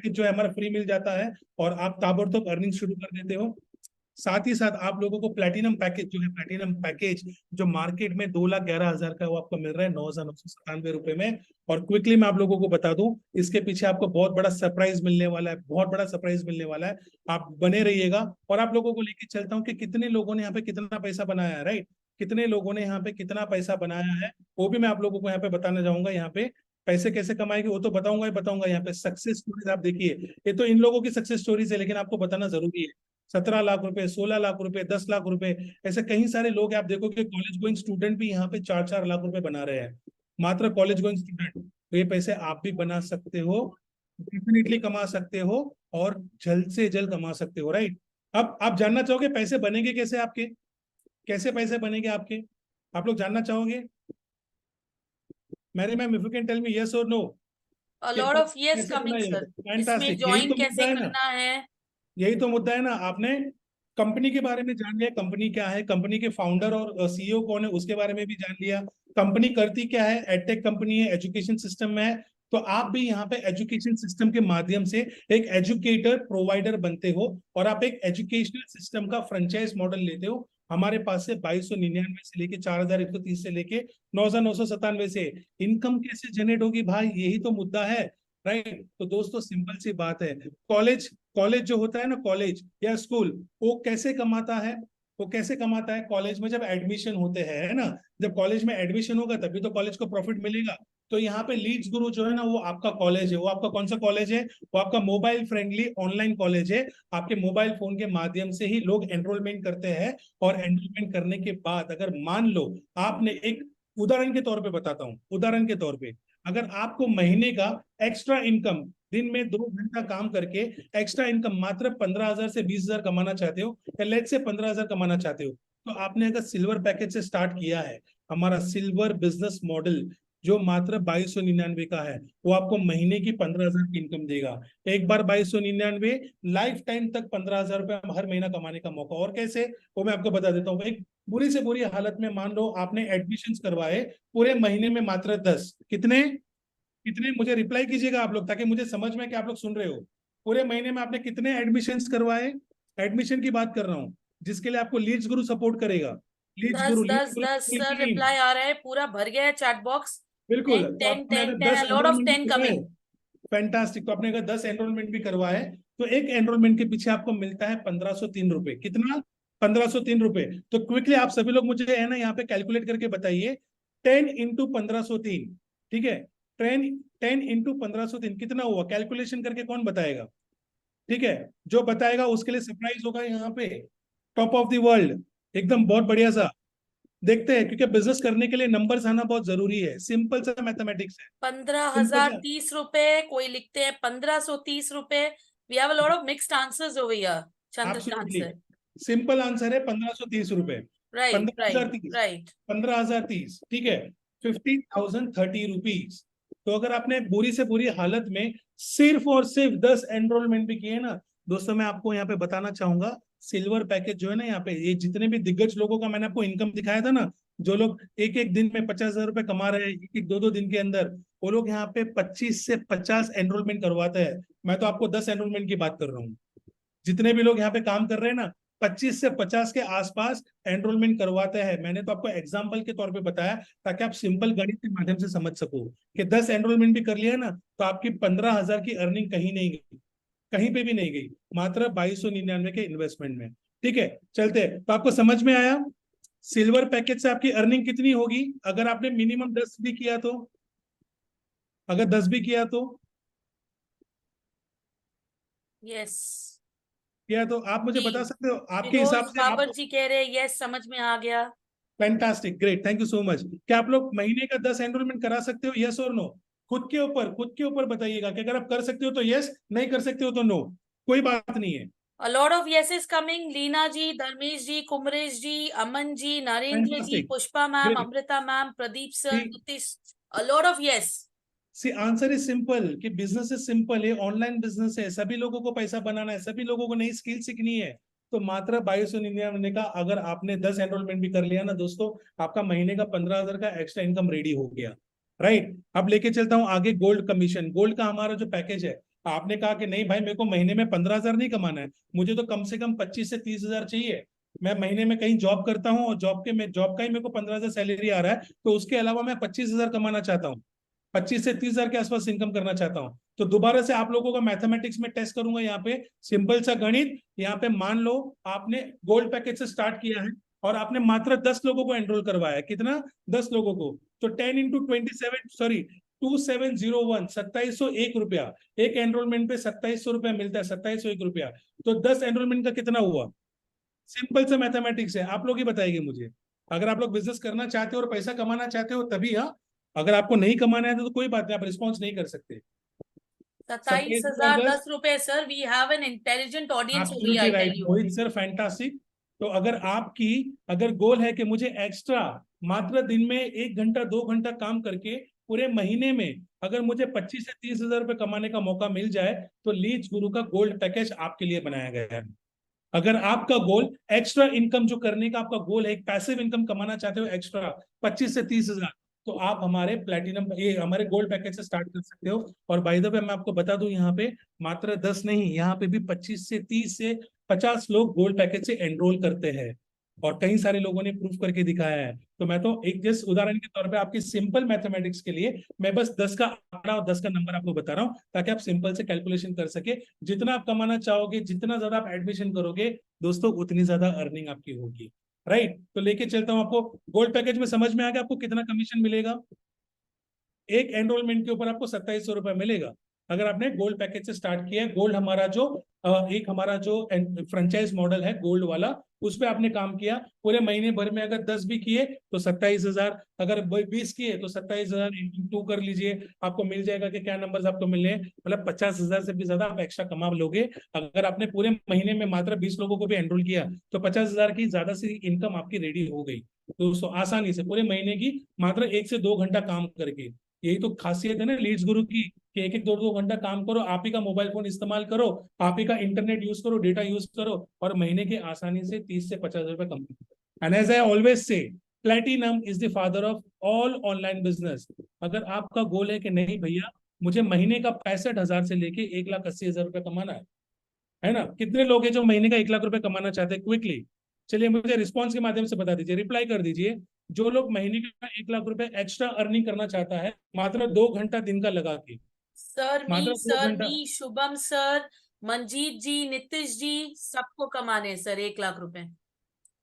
Speaker 6: जो है हमारा फ्री मिल जाता है, और आप ताबड़तोड़ अर्निंग शुरू कर देते हो। साथ ही साथ आप लोगों को प्लेटिनम पैकेज जो है, प्लेटिनम पैकेज जो मार्केट में 2,11,000 का, वो आपको मिल रहा है 9,997 रुपए में। और क्विकली मैं आप लोगों को बता दूं, इसके पीछे आपको बहुत बड़ा सरप्राइज मिलने वाला है, बहुत बड़ा सरप्राइज मिलने वाला है, आप बने रहिएगा। और आप लोगों को लेके चलता हूँ कि कितने लोगों ने यहाँ पे कितना पैसा बनाया है। राइट, कितने लोगों ने यहाँ पे कितना पैसा बनाया है, वो भी मैं आप लोगों को यहाँ पे बताना चाहूंगा। यहाँ पे पैसे कैसे कमाएंगे वो तो बताऊंगा ही बताऊंगा। यहाँ पे सक्सेस स्टोरीज आप देखिए, ये तो इन लोगों की सक्सेस स्टोरीज है, लेकिन आपको बताना जरूरी है। 17 लाख रुपए, 16 लाख रुपए, 10 लाख रुपए, ऐसे कई सारे लोग हैं। आप देखोगे कॉलेज गोइंग स्टूडेंट भी यहाँ पे 4-4 लाख रुपए बना रहे हैं, मात्र कॉलेज गोइंग स्टूडेंट। तो ये पैसे आप भी बना सकते हो, डेफिनेटली कमा सकते हो, और जल्द से जल्द कमा सकते हो। राइट, अब आप जानना चाहोगे पैसे बनेंगे कैसे आपके, कैसे पैसे बनेंगे आपके, आप लोग जानना चाहोगे? Mary ma'am, if you can tell me yes और no.
Speaker 2: A lot of yes coming, sir. इसमें ज्वाइन कैसे करना है?
Speaker 6: यही तो मुद्दा है ना। आपने कंपनी के बारे में जान लिया, कंपनी क्या है, कंपनी के फाउंडर और सीईओ कौन है उसके बारे में भी जान लिया, कंपनी करती क्या है, एडटेक कंपनी है, एजुकेशन सिस्टम में है। तो आप भी यहाँ पे एजुकेशन सिस्टम के माध्यम से एक एजुकेटर प्रोवाइडर बनते हो, और आप एक एजुकेशनल सिस्टम का फ्रेंचाइज मॉडल लेते हो। हमारे पास से 2299 से लेके 4,130 से लेके 9,997 से इनकम कैसे जनरेट होगी भाई, यही तो मुद्दा है। राइट, तो दोस्तों सिंपल सी बात है। कॉलेज जो होता है ना, कॉलेज या स्कूल, वो कैसे कमाता है, वो कैसे कमाता है? कॉलेज में जब एडमिशन होते हैं, है ना, जब कॉलेज में एडमिशन होगा तभी तो कॉलेज को प्रॉफिट मिलेगा। तो यहाँ पे लीड्स गुरु जो है ना, वो आपका कॉलेज है। वो आपका कौन सा कॉलेज है? वो आपका मोबाइल फ्रेंडली ऑनलाइन कॉलेज है। आपके मोबाइल फोन के माध्यम से ही लोग एनरोलमेंट करते हैं, और एनरोलमेंट करने के बाद अगर मान लो आपने, एक उदाहरण के तौर पे बताता हूँ, उदाहरण के तौर पे, अगर आपको महीने का एक्स्ट्रा इनकम, दिन में 2 घंटा काम करके एक्स्ट्रा इनकम मात्र 15,000 से 20,000 कमाना चाहते हो, या लेट से 15,000 कमाना चाहते हो, तो आपने अगर सिल्वर पैकेज से स्टार्ट किया है, हमारा सिल्वर बिजनेस मॉडल जो मात्र 2299 का है, वो आपको महीने की 15,000 की इनकम देगा। एक बार 2299, लाइफ टाइम तक 15,000 रुपए हर महीना कमाने का मौका। और कैसे, वो मैं आपको बता देता हूँ। एक बुरी से बुरी हालत में मान लो आपने एडमिशंस करवाए पूरे महीने में मात्र 10, कितने मुझे रिप्लाई कीजिएगा आप लोग, ताकि मुझे समझ में कि आप लोग सुन रहे हो। पूरे महीने में आपने कितने एडमिशंस करवाए? एडमिशन की बात कर रहा हूँ, जिसके लिए आपको लीड्स गुरु सपोर्ट करेगा। लीड्स गुरु
Speaker 2: 10 सर रिप्लाई आ रहा है, पूरा भर गया है चैट बॉक्स।
Speaker 6: बिल्कुल,
Speaker 2: 10 lot of 10 coming।
Speaker 6: फैंटास्टिक। तो आपने अगर 10 एनरोलमेंट भी करवाए, तो एक एनरोलमेंट के पीछे आपको मिलता है 1503 रुपए। कितना? 1503 रुपए। तो क्विकली आप सभी लोग मुझे है ना यहाँ पे कैलकुलेट करके बताइए, 10 × 1503, ठीक है, 10 × 1503 कितना हुआ? कैलकुलेशन करके कौन बताएगा? ठीक है, जो बताएगा उसके लिए सरप्राइज होगा यहाँ पे, टॉप ऑफ द वर्ल्ड, एकदम बहुत बढ़िया सा। देखते हैं, क्योंकि बिजनेस करने के लिए नंबर्स आना बहुत जरूरी है, सिंपल सा मैथमेटिक्स है।
Speaker 2: 15,030 रुपए, कोई लिखते हैं 1530 रुपए। We have a lot of mixed answers over here. Chandrakant sir,
Speaker 6: simple answer है 1530 रुपए।
Speaker 2: राइट राइट
Speaker 6: 15,030, ठीक है, 15,030 रुपीज। तो अगर आपने बुरी से बुरी हालत में सिर्फ और सिर्फ 10 एनरोलमेंट भी किए ना दोस्तों, मैं आपको यहाँ पे बताना चाहूंगा, सिल्वर पैकेज जो है ना, यहाँ पे ये जितने भी दिग्गज लोगों का मैंने आपको इनकम दिखाया था ना, जो लोग एक एक दिन में 50,000 रुपए कमा रहे हैं, एक एक 2-2 दिन के अंदर, वो लोग यहाँ पे 25 से 50 एनरोलमेंट करवाते हैं। मैं तो आपको 10 एनरोलमेंट की बात कर रहा हूँ। जितने भी लोग यहाँ पे काम कर रहे हैं ना, 25 से 50 के आसपास एनरोलमेंट करवाते हैं। मैंने तो आपको एग्जाम्पल के तौर पे बताया ताकि आप सिंपल गणित के माध्यम से समझ सको कि 10 एनरोलमेंट भी कर लिया ना तो आपकी 15,000 की अर्निंग कहीं नहीं गई, कहीं पे भी नहीं गई, मात्र 2299 के इन्वेस्टमेंट में। ठीक है, चलते हैं। तो आपको समझ में आया सिल्वर पैकेज से आपकी अर्निंग कितनी होगी अगर आपने मिनिमम 10 भी किया तो? अगर 10 भी किया तो
Speaker 2: यस,
Speaker 6: किया तो आप मुझे बता सकते हो आपके हिसाब से?
Speaker 2: बाबर जी कह रहे हैं यस, समझ में आ गया।
Speaker 6: Fantastic, great, thank you so much. क्या आप लोग महीने का 10 एनरोलमेंट करा सकते हो? यस और नो? खुद के ऊपर बताइएगा कि अगर आप कर सकते हो तो यस, नहीं कर सकते हो तो नो, कोई बात नहीं है।
Speaker 2: A lot of yeses coming. Leena ji, Dharmesh ji, Kumaresh ji, Aman ji, Narendra ji,
Speaker 6: Fantastic.
Speaker 2: Pushpa ma'am,
Speaker 6: Great.
Speaker 2: Amrita ma'am, Pradeep sir,
Speaker 6: See-
Speaker 2: Nitish. A lot of yes.
Speaker 6: See answer is simple कि बिजनेस इज सिंपल है, ऑनलाइन बिजनेस है, सभी लोगों को पैसा बनाना है, सभी लोगों को नई स्किल सीखनी है। तो मात्र 2299 का अगर आपने 10 एनरोलमेंट भी कर लिया ना दोस्तों, आपका महीने का 15,000 का एक्स्ट्रा इनकम रेडी हो गया। राइट, अब लेके चलता हूं आगे गोल्ड कमीशन। गोल्ड का हमारा जो पैकेज है, आपने कहा कि नहीं भाई मेरे को महीने में 15,000 नहीं कमाना है, मुझे तो कम से कम 25 से 30,000 चाहिए। मैं महीने में कहीं जॉब करता हूँ और जॉब का ही मेरे को 15,000 सैलरी आ रहा है, तो उसके अलावा मैं 25,000 कमाना चाहता हूँ, 25 से 30,000 के आसपास इनकम करना चाहता हूं। तो दोबारा से आप लोगों का मैथमेटिक्स में टेस्ट करूंगा। यहाँ पे सिंपल सा गणित, यहाँ पे मान लो आपने गोल्ड पैकेज से स्टार्ट किया है और आपने मात्र 10 लोगों को एनरोल करवाया है। कितना? 10 लोगों को। तो 10 इंटू 2701 2701 रुपया, एक एनरोलमेंट पे 2700 रुपया मिलता है, 2701 रुपया। तो 10 एनरोलमेंट का कितना हुआ? सिंपल सा मैथमेटिक्स है, आप लोग ही बताएंगे मुझे। अगर आप लोग बिजनेस करना चाहते हो और पैसा कमाना चाहते हो तभी, हाँ। अगर आपको नहीं कमाना है तो कोई बात नहीं, आप रिस्पॉन्स नहीं कर सकते।
Speaker 2: 27,010 रुपए sir. We have an intelligent audience.
Speaker 6: Absolutely right Mohit sir, fantastic. तो अगर गोल है कि मुझे एक्स्ट्रा मात्र दिन में 1 घंटा 2 घंटा काम करके पूरे महीने में अगर मुझे 25 से 30,000 रुपए कमाने का मौका मिल जाए, तो लीड्स गुरु का गोल्ड पैकेज आपके लिए बनाया गया है। अगर आपका गोल एक्स्ट्रा इनकम जो करने का आपका गोल है, एक पैसिव इनकम कमाना चाहते हो एक्स्ट्रा 25 से 30,000, तो आप हमारे हमारे गोल्ड पैकेज से स्टार्ट कर सकते हो। और बाय द वे मैं आपको बता दूं, यहाँ पे मात्र 10 नहीं, यहाँ पे भी 25 से 30 से 50 लोग गोल्ड पैकेज से एनरोल करते हैं और कई सारे लोगों ने प्रूफ करके दिखाया है। तो मैं तो एक जस्ट उदाहरण के तौर पे आपकी सिंपल मैथमेटिक्स के लिए मैं बस 10 का आंकड़ा और 10 का नंबर आपको बता रहा हूँ ताकि आप सिंपल से कैलकुलेशन कर सके। जितना आप कमाना चाहोगे, जितना ज्यादा आप एडमिशन करोगे दोस्तों, उतनी ज्यादा अर्निंग आपकी होगी। राइट, तो लेके चलता हूं आपको गोल्ड पैकेज में। समझ में आ गया आपको कितना कमीशन मिलेगा? एक एनरोलमेंट के ऊपर आपको 2700 रुपए मिलेगा अगर आपने गोल्ड पैकेज से स्टार्ट किया है। गोल्ड हमारा जो फ्रेंचाइज मॉडल है गोल्ड वाला, उस पे आपने काम किया पूरे महीने भर में। अगर 10 भी किए तो 27,000, अगर 20 किए तो 27,000 इंटू 2 कर लीजिए, आपको मिल जाएगा कि क्या नंबर्स आपको मिलने हैं। मतलब 50,000 से भी ज्यादा आप एक्स्ट्रा कमा लोगे। अगर आपने पूरे महीने में मात्र 20 लोगों को भी एनरोल किया तो 50,000 की ज्यादा सी इनकम आपकी रेडी हो गई दोस्तों, आसानी से पूरे महीने की, मात्र 1 से 2 घंटा काम करके। यही तो खासियत है ना लीड्स गुरु की, कि 1-1 2-2 घंटा काम करो, आप ही का मोबाइल फोन इस्तेमाल करो, आप ही का इंटरनेट यूज करो, डेटा यूज करो और महीने के आसानी से 30 से 50 रुपए कमाओ। And as I always say, platinum is the father of all online business. अगर आपका गोल है कि नहीं भैया मुझे महीने का 65,000 से लेके 1,80,000 रुपए कमाना है ना? कितने लोग हैं जो महीने का 1 लाख रुपए कमाना चाहते हैं? क्विकली चलिए मुझे रिस्पॉन्स के माध्यम से बता दीजिए, रिप्लाई कर दीजिए। जो लोग महीने का 1 लाख रुपए एक्स्ट्रा अर्निंग करना चाहता है मात्र 2 घंटा दिन का लगा के।
Speaker 2: सर
Speaker 6: मात्र
Speaker 2: मी,
Speaker 6: 2
Speaker 2: सर
Speaker 6: घंटा।
Speaker 2: मी, शुभम सर, मंजीत जी, नीतीश जी, सबको कमाने हैं सर 1 लाख रुपए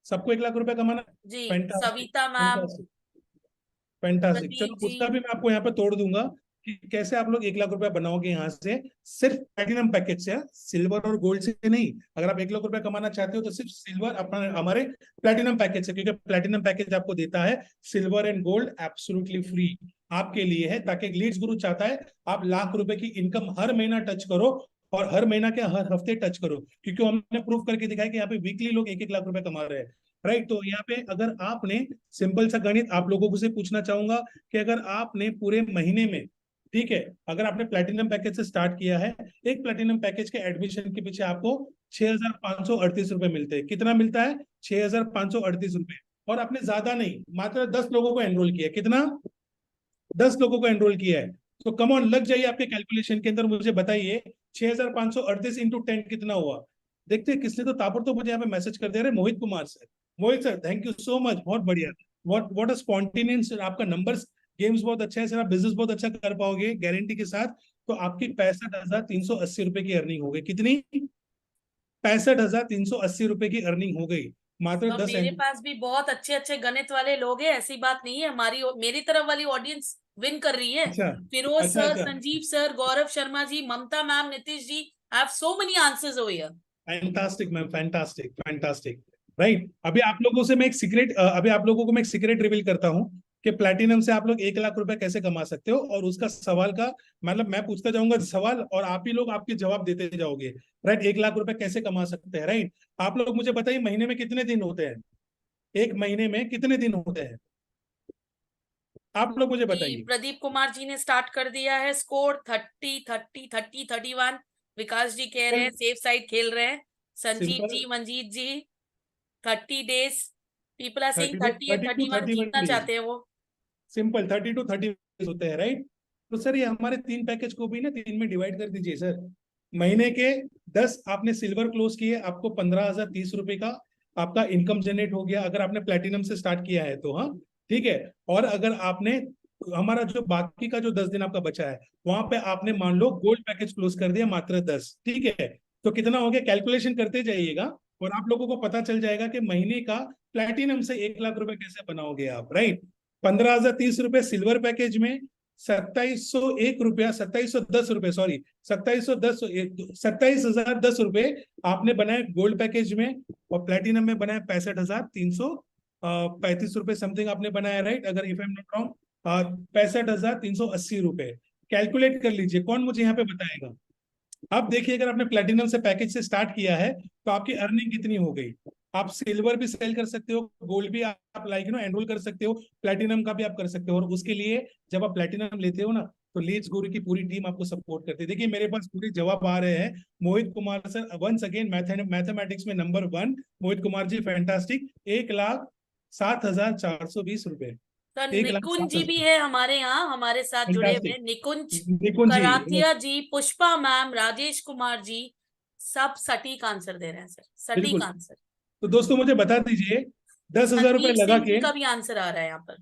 Speaker 6: सबको 1 लाख रुपए कमाना
Speaker 2: जी।
Speaker 6: Fantastic,
Speaker 2: Savita ma'am,
Speaker 6: fantastic.
Speaker 2: Pradeep
Speaker 6: चलो
Speaker 2: जी।
Speaker 6: उसका भी मैं आपको यहाँ पे तोड़ दूंगा कि कैसे आप लोग 1 लाख रुपए बनाओगे यहाँ से, सिर्फ प्लैटिनम पैकेज से, सिल्वर और गोल्ड से नहीं। अगर आप 1 लाख रुपए कमाना चाहते हो तो सिर्फ सिल्वर अपना हमारे प्लैटिनम पैकेज से, क्योंकि प्लैटिनम पैकेज आपको देता है silver and gold absolutely free आपके लिए है, ताकि लीड्स गुरु चाहता है आप लाख रुपए की इनकम हर महीना टच करो और हर महीना के हर हफ्ते टच करो, क्योंकि हमने प्रूफ करके दिखाया कि यहाँ पे वीकली लोग 1-1 लाख रुपए कमा रहे हैं। राइट, तो यहाँ पे अगर आपने सिंपल सा गणित आप लोगों से पूछना चाहूंगा कि अगर आपने पूरे महीने में, ठीक है, अगर आपने प्लैटिनम पैकेज से स्टार्ट किया है, एक प्लैटिनम पैकेज के एडमिशन के पीछे आपको 6,538 रुपए मिलते हैं। कितना मिलता है? 6,538 रुपए। और आपने ज्यादा नहीं, मात्र 10 लोगों को एनरोल किया। कितना? 10 लोगों को एनरोल किया है। तो कम ऑन, लग जाइए आपके कैलकुलेशन के अंदर, मुझे बताइए 6,538 इंटू 10 कितना हुआ। देखते हैं किसने तो ताबड़तोड़ मुझे यहाँ पे मैसेज कर दे रहे, Mohit Kumar sir. Mohit sir, thank you so much, बहुत बढ़िया। व्हाट अ स्पॉन्टेनियस, आपका नंबर्स गेम्स बहुत अच्छा है सर, आप बिजनेस बहुत अच्छा कर पाओगे गारंटी के साथ। तो आपकी 65,380 रुपए की अर्निंग हो गई। कितनी? 65,380 रुपए की अर्निंग हो गई मात्र
Speaker 2: तो
Speaker 6: 10
Speaker 2: मेरे पास भी बहुत अच्छे अच्छे गणित वाले लोग हैं, ऐसी बात नहीं है। मेरी तरफ वाली ऑडियंस विन कर रही है।
Speaker 6: अच्छा
Speaker 2: फिरोज
Speaker 6: अच्छा
Speaker 2: सर,
Speaker 6: अच्छा,
Speaker 2: Sanjeev sir, Gaurav Sharma ji, Mamta ma'am, Nitish ji, I have so many answers over here.
Speaker 6: Fantastic ma'am, fantastic fantastic. Right, अभी आप लोगों से मैं एक सीक्रेट अभी आप लोगों को मैं एक सीक्रेट रिवील करता हूँ कि प्लैटिनम से आप लोग 1 लाख रुपए कैसे कमा सकते हो। और उसका सवाल का मतलब मैं पूछता जाऊंगा सवाल और आप ही लोग आपके जवाब देते जाओगे। राइट, 1 लाख रुपए कैसे कमा सकते हैं। राइट, आप लोग मुझे बताइए महीने में कितने दिन होते हैं? एक महीने में कितने दिन होते हैं? आप लोग मुझे बताइए।
Speaker 2: प्रदीप कुमार जी ने स्टार्ट कर दिया है स्कोर 30, 30, 30, 31। विकास जी कह रहे हैं सेफ साइड खेल रहे हैं। Sanjeev
Speaker 6: simple,
Speaker 2: ji, Manjeet ji, 30 days. People are saying
Speaker 6: 30
Speaker 2: 30
Speaker 6: to
Speaker 2: 31 जीतना
Speaker 6: 31
Speaker 2: चाहते हैं वो।
Speaker 6: सिंपल 30 टू 30 होते हैं। राइट, तो सर ये हमारे 3 पैकेज को भी ना 3 में डिवाइड कर दीजिए सर। महीने के 10 आपने सिल्वर क्लोज किए, आपको 15,030 रुपए का आपका इनकम जनरेट हो गया, अगर आपने प्लेटिनम से स्टार्ट किया है तो। हाँ ठीक है। और अगर आपने हमारा जो बाकी का जो 10 दिन आपका बचा है, वहां पे आपने मान लो गोल्ड पैकेज क्लोज कर दिया मात्र 10। ठीक है, तो कितना हो गया? कैलकुलेशन करते जाइएगा और आप लोगों को पता चल जाएगा कि महीने का प्लेटिनम से 1 लाख रुपए कैसे बनाओगे आप। राइट, 15,030 रुपए सिल्वर पैकेज में, 2,701 रुपया, 2,710 रुपए, सॉरी 27,010 रुपए आपने बनाए गोल्ड पैकेज में। और प्लेटिनम में बनाए 65,335 रुपए समथिंग आपने बनाया। राइट, अगर if I am not wrong 65,380 रुपए। कैलकुलेट कर लीजिए, कौन मुझे यहाँ पे बताएगा? अब देखिए, अगर आपने प्लेटिनम से पैकेज से स्टार्ट किया है तो आपकी अर्निंग कितनी हो गई। आप सिल्वर भी सेल कर सकते हो, गोल्ड भी आप एनरोल कर सकते हो, प्लेटिनम का भी आप कर सकते हो। और उसके लिए जब आप प्लेटिनम लेते हो ना, तो लीड्स गुरु की पूरी टीम आपको सपोर्ट करती है। देखिए मेरे पास पूरे जवाब आ रहे हैं। Mohit Kumar sir, once again mathematics में नंबर 1 मोहित कुमार जी, फैंटास्टिक। 1,07,420 रुपए।
Speaker 2: तो
Speaker 6: 1,07,000
Speaker 2: निकुंज जी भी है हमारे यहाँ, हमारे साथ जुड़े हुए। निकुंज,
Speaker 6: निकुंज जी,
Speaker 2: करातिया जी, पुष्पा मैम, राजेश कुमार जी, सब सटीक आंसर दे रहे हैं सर, सटीक
Speaker 6: बिल्कुल।
Speaker 2: आंसर।
Speaker 6: तो दोस्तों मुझे बता दीजिए, 10,000 रुपए
Speaker 2: संदीप
Speaker 6: लगा
Speaker 2: सिंह जी
Speaker 6: के।
Speaker 2: का भी आंसर आ रहा है यहाँ पर।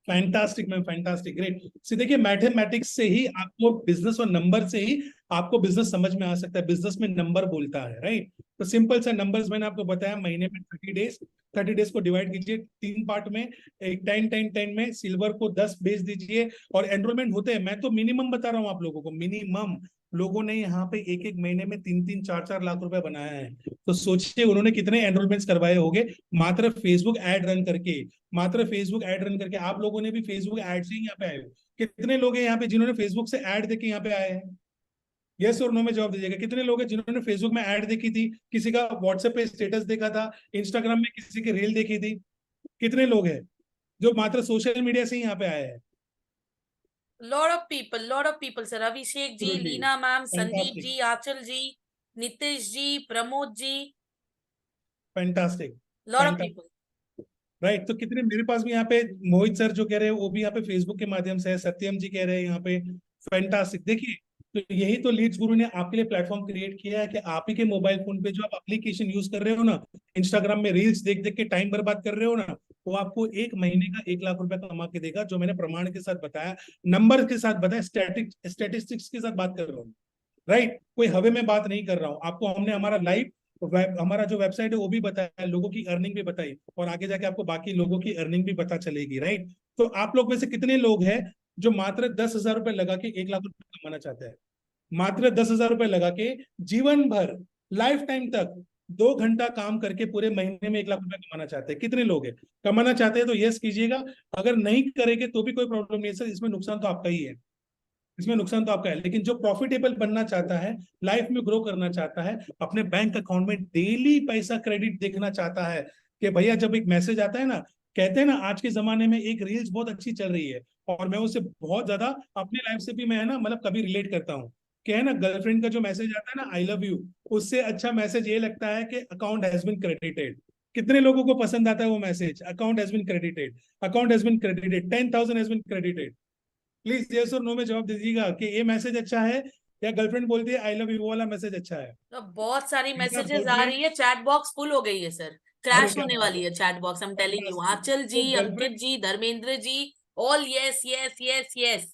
Speaker 6: Fantastic ma'am, fantastic, great. See देखिए, मैथमेटिक्स से ही आपको बिजनेस और नंबर से ही आपको बिजनेस समझ में आ सकता है। बिजनेस में नंबर बोलता है। राइट, तो सिंपल सा नंबर्स मैंने आपको बताया। महीने में 30 डेज को डिवाइड कीजिए 3 पार्ट में, एक 10 10 10 में सिल्वर को 10 बेच दीजिए। और एनरोलमेंट होते हैं, मैं तो मिनिमम बता रहा हूँ आप लोगों को, मिनिमम लोगों ने यहाँ पे एक महीने में 3 4 लाख रुपए बनाया है। तो सोचिए उन्होंने कितने एनरोलमेंट्स करवाए होंगे मात्र फेसबुक एड रन करके। मात्र फेसबुक एड रन करके आप लोगों ने भी फेसबुक एड से ही यहाँ पे आए हो। कितने लोग हैं यहाँ पे जिन्होंने फेसबुक से एड देके यहाँ पे आए हैं? यस और नो में जवाब दीजिएगा। कितने लोग हैं जिन्होंने फेसबुक में एड देखी थी, किसी का व्हाट्सएप पे स्टेटस देखा था, इंस्टाग्राम में किसी की रील देखी थी? कितने लोग हैं जो मात्र सोशल मीडिया से ही यहाँ पे आए हैं?
Speaker 2: Lot of people sir. Abhishek ji,
Speaker 6: Absolutely.
Speaker 2: Leena ma'am, Sandeep
Speaker 6: Fantastic.
Speaker 2: Ji, Aanchal ji, Nitesh ji, Pramod ji,
Speaker 6: fantastic,
Speaker 2: lot of people.
Speaker 6: Right. तो कितने मेरे पास भी यहाँ पे मोहित सर जो कह रहे हैं वो भी यहाँ पे फेसबुक के माध्यम से है। सत्यम जी कह रहे हैं यहाँ पे, फैंटास्टिक। देखिए, तो यही तो लीड्स गुरु ने आपके लिए प्लेटफॉर्म क्रिएट किया है कि आप ही के मोबाइल फोन पे जो आप एप्लीकेशन यूज कर रहे हो ना, इंस्टाग्राम में रील्स देख देख के टाइम बर्बाद कर रहे हो ना, वो आपको एक महीने का 1 लाख रुपए कमा के देगा। जो मैंने प्रमाण के साथ बताया, नंबर के साथ बताया, स्टैटिस्टिक्स के साथ बात कर रहा हूँ। राइट, कोई हवे में बात नहीं कर रहा हूँ। आपको हमने हमारा लाइव हमारा जो वेबसाइट है वो भी बताया, लोगों की अर्निंग भी बताई, और आगे जाके आपको बाकी लोगों की अर्निंग भी पता चलेगी। राइट, तो आप लोग में से कितने लोग हैं जो मात्र 10,000 रुपए लगा के 1 लाख रुपए कमाना चाहते हैं? मात्र 10,000 रुपए लगा के जीवन भर, लाइफ टाइम तक 2 घंटा काम करके पूरे महीने में 1 लाख रुपए कमाना चाहते हैं? कितने लोग हैं? कमाना चाहते हैं तो यस कीजिएगा। अगर नहीं करेंगे तो भी कोई प्रॉब्लम नहीं है सर, इसमें नुकसान तो आपका ही है। इसमें नुकसान तो आपका है। लेकिन जो प्रॉफिटेबल बनना चाहता है, लाइफ में ग्रो करना चाहता है, अपने बैंक अकाउंट में डेली पैसा क्रेडिट देखना चाहता है कि भैया जब एक मैसेज आता है ना, कहते हैं ना आज के जमाने में एक रील्स बहुत अच्छी चल रही है और मैं उसे बहुत ज्यादा अपने लाइफ से भी मैं है ना मतलब कभी रिलेट करता हूँ। क्या है ना, गर्लफ्रेंड का जो मैसेज आता है ना आई लव यू, उससे अच्छा मैसेज ये लगता है कि अकाउंट हैज बीन क्रेडिटेड। कितने लोगों को पसंद आता है वो message, account has been credited, account has been credited, 10,000 has been credited. Please yes और नो में जवाब दीजिएगा कि ये मैसेज अच्छा है या गर्लफ्रेंड बोलती है आई लव यू वाला मैसेज अच्छा है।
Speaker 2: तो बहुत सारी मैसेजेस आ
Speaker 6: गर्लफ्रेंड,
Speaker 2: रही है, चैट बॉक्स फुल हो गई है सर,
Speaker 6: अरे
Speaker 2: क्रैश
Speaker 6: क्या
Speaker 2: होने
Speaker 6: बात
Speaker 2: वाली
Speaker 6: है,
Speaker 2: है chat box, I am telling you.
Speaker 6: fantastic।
Speaker 2: Anchal ji,
Speaker 6: तो
Speaker 2: Ankit
Speaker 6: girlfriend,
Speaker 2: ji, Dharmendra ji, all yes yes yes yes.